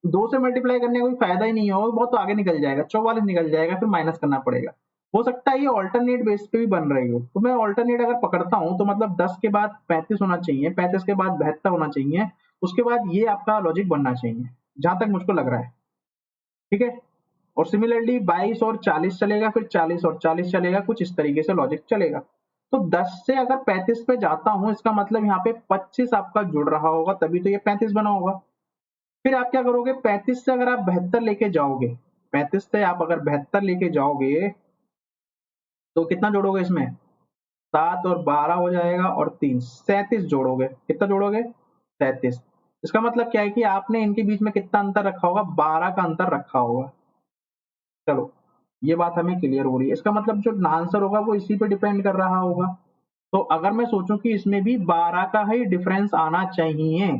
2 से मल्टीप्लाई करने का कोई फायदा ही नहीं होगा, बहुत तो आगे निकल जाएगा, 44 निकल जाएगा, फिर माइनस करना पड़ेगा। हो सकता है ये ऑल्टरनेट बेस पे भी बन रही हो, तो मैं ऑल्टरनेट अगर पकड़ता हूँ तो मतलब 10 के बाद 35 होना चाहिए, 35 के बाद 72 होना चाहिए, उसके बाद ये आपका लॉजिक बनना चाहिए, जहां तक मुझको लग रहा है। ठीक है, और सिमिलरली 22 और 40 चलेगा, फिर 40 और 40 चलेगा, कुछ इस तरीके से लॉजिक चलेगा। तो 10 से अगर 35 पे जाता हूं, इसका मतलब यहाँ पे 25 आपका जुड़ रहा होगा, तभी तो ये 35 बना होगा। फिर आप क्या करोगे, 35 से अगर आप 72 लेके जाओगे, 35 से आप अगर 72 लेके जाओगे तो कितना जोड़ोगे इसमें, 7 और 12 हो जाएगा और 3 37 जोड़ोगे। कितना जोड़ोगे, 37। इसका मतलब क्या है कि आपने इनके बीच में कितना अंतर रखा होगा, 12 का अंतर रखा होगा। चलो ये बात हमें क्लियर हो रही है, इसका मतलब जो आंसर होगा वो इसी पे डिपेंड कर रहा होगा। तो अगर मैं सोचूं कि इसमें भी 12 का ही डिफरेंस आना चाहिए,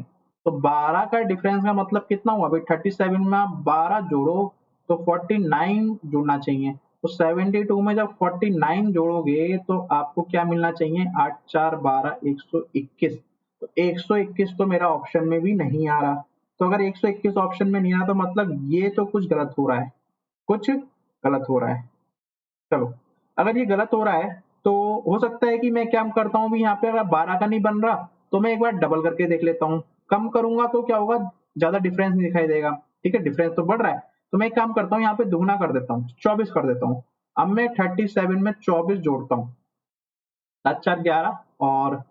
तो 12 का डिफरेंस का मतलब कितना हुआ भाई, 37 में आप 12 जोड़ो तो 49 जुड़ना चाहिए। तो 72 में जब 49 जोड़ोगे तो आपको क्या मिलना चाहिए, 8 4 12 121। तो 121 तो मेरा ऑप्शन में भी नहीं आ रहा। तो अगर 121 ऑप्शन में नहीं आ रहा तो मतलब ये तो कुछ गलत हो रहा है, कुछ गलत हो रहा है। चलो, अगर ये गलत हो रहा है तो हो सकता है कि मैं क्या करता हूँ, यहाँ पे अगर 12 का नहीं बन रहा तो मैं एक बार डबल करके देख लेता हूँ। कम करूंगा तो क्या होगा, ज्यादा डिफरेंस नहीं दिखाई देगा। ठीक है, डिफरेंस तो बढ़ रहा है, तो मैं एक काम करता हूँ, यहाँ पे दुगना कर देता हूँ, 24 कर देता हूँ। अब मैं 37 में 24 जोड़ता हूँ, 7 4 11 और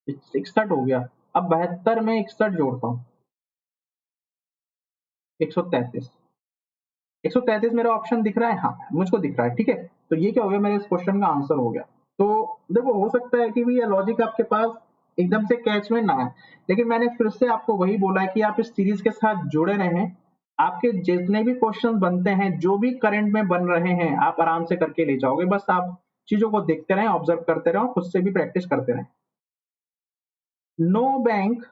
61 हो गया। अब 72 में 61 जोड़ता हूँ, 133। 133 मेरा ऑप्शन दिख रहा है, हाँ मुझको दिख रहा है। ठीक है, तो ये क्या हो गया, मेरे इस क्वेश्चन का आंसर हो गया। तो देखो हो सकता है कि भी ये लॉजिक आपके पास एकदम से कैच में ना आए, लेकिन मैंने फिर से आपको वही बोला है कि आप इस सीरीज के साथ जुड़े रहें। आपके जितने भी क्वेश्चन बनते हैं, जो भी करंट में बन रहे हैं, आप आराम से करके ले जाओगे, बस आप चीजों को देखते रहें, ऑब्जर्व करते रहें, खुद से भी प्रैक्टिस करते रहें। नो बैंक,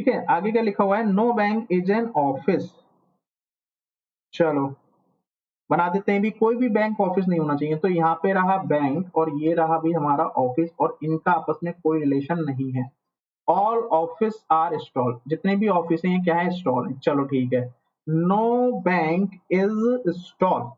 ठीक है, आगे क्या लिखा हुआ है, no bank is an office. चलो बना देते हैं भी, कोई भी बैंक ऑफिस नहीं होना चाहिए, तो यहाँ पे रहा बैंक और ये रहा भी हमारा ऑफिस, और इनका आपस में कोई रिलेशन नहीं है। ऑल ऑफिस आर स्टॉल, जितने भी ऑफिस हैं क्या है, स्टॉल है। चलो ठीक है, no bank is stall,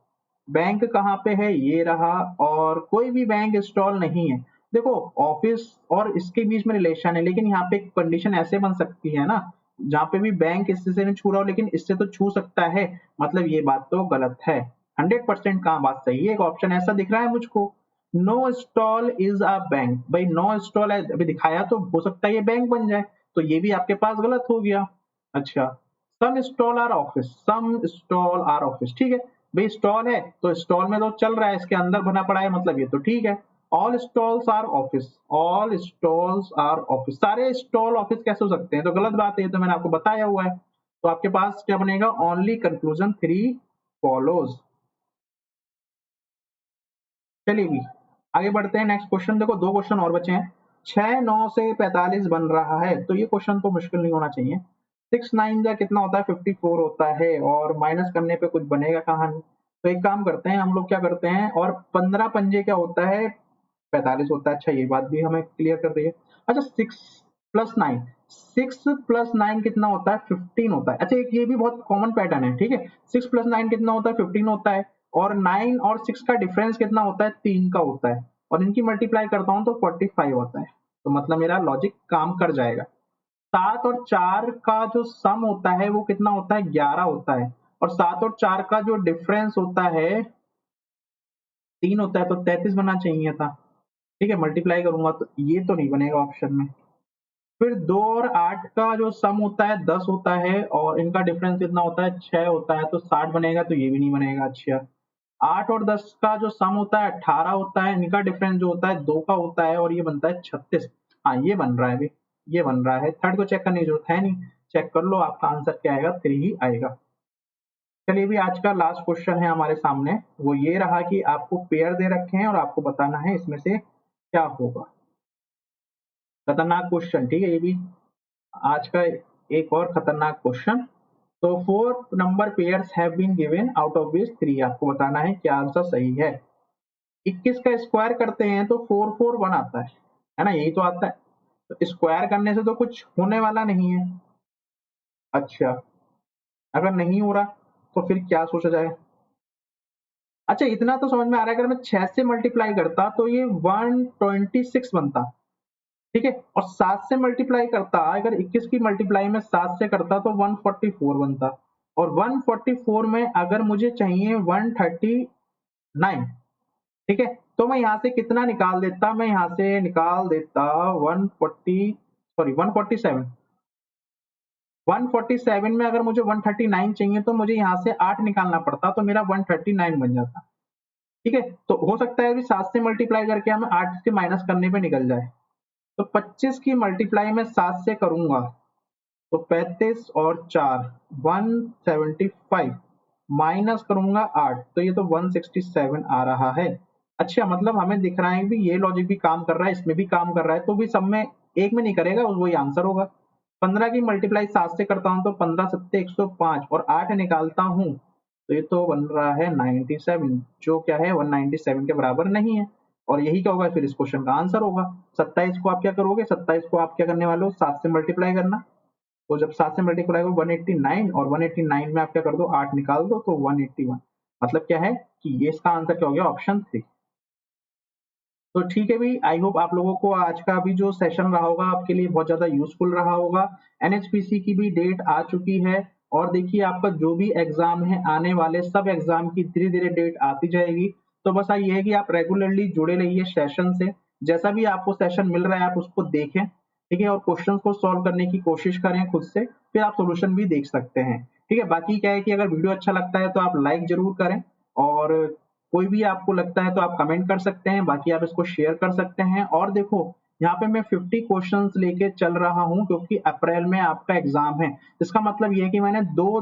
bank कहाँ पे है, ये रहा, और कोई भी बैंक स्टॉल नहीं है। देखो ऑफिस और इसके बीच में रिलेशन है, लेकिन यहाँ पे कंडीशन ऐसे बन सकती है ना, जहाँ पे भी बैंक इससे से नहीं छू रहा हो लेकिन इससे तो छू सकता है, मतलब ये बात तो गलत है। 100% कहाँ बात सही है, एक ऑप्शन ऐसा दिख रहा है मुझको, no stall is a bank. No नो स्टॉल है अभी दिखाया, तो हो सकता है ये बैंक बन जाए, तो ये भी आपके पास गलत हो गया। अच्छा, some stall are office, some stall are office, ठीक है, भाई स्टॉल है तो स्टॉल में तो चल रहा है, इसके अंदर बना पड़ा है, मतलब ये तो ठीक है। All stalls are office, all stalls are office, stall स्टॉल ऑफिस कैसे हो सकते हैं, तो गलत बात है, ये तो मैंने आपको बताया हुआ है। तो आपके पास क्या बनेगा, ओनली कंक्लूजन 3 फॉलोज। चलिए भी आगे बढ़ते हैं, नेक्स्ट क्वेश्चन। देखो 2 क्वेश्चन और बचे हैं। 6 9 से 45 बन रहा है, तो ये क्वेश्चन तो मुश्किल नहीं होना चाहिए। 6 9 जा कितना होता है, 54 होता है, और माइनस करने पे कुछ बनेगा कहाँ। तो एक काम करते हैं हम लोग, क्या करते हैं, और 15 पंजे क्या होता है, 45 होता है। अच्छा ये बात भी हमें क्लियर कर रही है। अच्छा 6 प्लस 9, 6 प्लस 9 कितना होता है, 15 होता है। अच्छा एक ये भी बहुत कॉमन पैटर्न है, ठीक है, 6 प्लस 9 कितना होता है, 15 होता है, और 9 और 6 का डिफरेंस कितना होता है, 3 का होता है, और इनकी मल्टीप्लाई करता हूँ तो 45 होता है। तो मतलब मेरा लॉजिक काम कर जाएगा। 7 और 4 का जो सम होता है वो कितना होता है, 11 होता है, और 7 और 4 का जो डिफरेंस होता है 3 होता है, तो 33 बनना चाहिए था। ठीक है, मल्टीप्लाई करूंगा तो ये तो नहीं बनेगा ऑप्शन में। फिर 2 और 8 का जो सम होता है 10 होता है, और इनका डिफरेंस कितना होता है, 6 होता है, तो 60 बनेगा, तो ये भी नहीं बनेगा। अच्छा 8 और 10 का जो सम होता है 18 होता है, इनका डिफरेंस जो होता है 2 का होता है, और ये बनता है 36। हाँ ये बन रहा है अभी। ये बन रहा है। थर्ड को चेक करने की जरूरत है नहीं, चेक कर लो, आपका आंसर क्या आएगा, 3 ही आएगा। चलिए भी आज का लास्ट क्वेश्चन है हमारे सामने, वो ये रहा कि आपको पेयर दे रखे हैं और आपको बताना है इसमें से क्या होगा। खतरनाक क्वेश्चन, ठीक है, ये भी आज का एक और खतरनाक क्वेश्चन। तो 4 number pairs have been given, out of which 3, आपको बताना है क्या आंसर सही है। 21 का स्क्वायर करते हैं तो 441 आता है ना, यही तो आता है। तो स्क्वायर करने से तो कुछ होने वाला नहीं है। अच्छा, अगर नहीं हो रहा तो फिर क्या सोचा जाए। अच्छा, इतना तो समझ में आ रहा है, अगर मैं 6 से मल्टीप्लाई करता तो ये 126 बनता, ठीक है, और 7 से मल्टीप्लाई करता, अगर 21 की मल्टीप्लाई में 7 से करता तो 144 बनता, और 144 में अगर मुझे चाहिए 139, ठीक है, तो मैं यहाँ से कितना निकाल देता, मैं यहाँ से निकाल देता 147। 147 में अगर मुझे 139 चाहिए तो मुझे यहाँ से 8 निकालना पड़ता, तो मेरा 139 बन जाता, ठीक है। तो हो सकता है अभी 7 से मल्टीप्लाई करके हमें 8 से माइनस करने पे निकल जाए। तो 25 की मल्टीप्लाई में 7 से करूंगा तो 35 और 4 175, माइनस करूंगा 8 तो ये तो 167 आ रहा है। अच्छा, मतलब हमें दिख रहा है भी ये लॉजिक भी काम कर रहा है, इसमें भी काम कर रहा है, तो भी सब में एक में नहीं करेगा, वही आंसर होगा। 15 की मल्टीप्लाई 7 से करता हूं तो 15 सत्ते 105 और 8 निकालता हूं तो ये तो बन रहा है 97, जो क्या है 197 के बराबर नहीं है। और यही क्या होगा फिर इस क्वेश्चन का आंसर होगा। 27 को आप क्या करोगे, 27 को आप क्या करने वाले हो, 7 से मल्टीप्लाई करना। तो जब 7 से मल्टीप्लाई करो 189, और 189 में आप क्या कर दो, 8 निकाल दो तो 181। मतलब क्या है कि ये इसका आंसर क्या हो गया, ऑप्शन 3। तो ठीक है भाई, आई होप आप लोगों को आज का भी जो सेशन रहा होगा आपके लिए बहुत ज्यादा यूजफुल रहा होगा। एनएचपीसी की भी डेट आ चुकी है, और देखिए आपका जो भी एग्जाम है आने वाले सब एग्जाम की धीरे धीरे डेट आती जाएगी। तो बस ये है कि आप रेगुलरली जुड़े रहिए सेशन से, जैसा भी आपको सेशन मिल रहा है आप उसको देखें, ठीक है, और क्वेश्चन को सॉल्व करने की कोशिश करें खुद से, फिर आप सोल्यूशन भी देख सकते हैं, ठीक है। बाकी क्या है कि अगर वीडियो अच्छा लगता है तो आप लाइक जरूर करें, और कोई भी आपको लगता है तो आप कमेंट कर सकते हैं, बाकी आप इसको शेयर कर सकते हैं। और देखो यहाँ पे मैं 50 क्वेश्चंस लेके चल रहा हूँ क्योंकि अप्रैल में आपका एग्जाम है। इसका मतलब ये है कि मैंने 2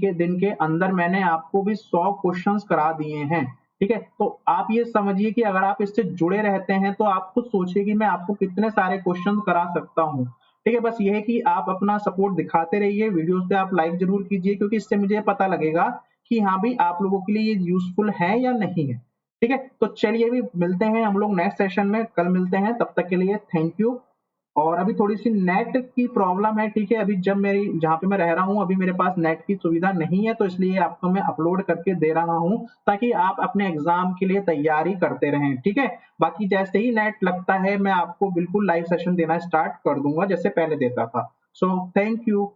दिन के अंदर मैंने आपको भी 100 क्वेश्चंस करा दिए हैं, ठीक है। तो आप ये समझिए कि अगर आप इससे जुड़े रहते हैं तो आप खुद सोचिए कि मैं आपको कितने सारे क्वेश्चन करा सकता हूँ, ठीक है। बस ये है कि आप अपना सपोर्ट दिखाते रहिए, वीडियोस पे आप लाइक जरूर कीजिए, क्योंकि इससे मुझे पता लगेगा कि हाँ भी आप लोगों के लिए ये यूजफुल है या नहीं है, ठीक है। तो चलिए भी मिलते हैं हम लोग नेक्स्ट सेशन में, कल मिलते हैं, तब तक के लिए थैंक यू। और अभी थोड़ी सी नेट की प्रॉब्लम है, ठीक है, अभी जब मेरी जहाँ पे मैं रह रहा हूँ अभी मेरे पास नेट की सुविधा नहीं है, तो इसलिए आपको मैं अपलोड करके दे रहा हूँ ताकि आप अपने एग्जाम के लिए तैयारी करते रहें, ठीक है। बाकी जैसे ही नेट लगता है मैं आपको बिल्कुल लाइव सेशन देना स्टार्ट कर दूंगा जैसे पहले देता था। So thank you.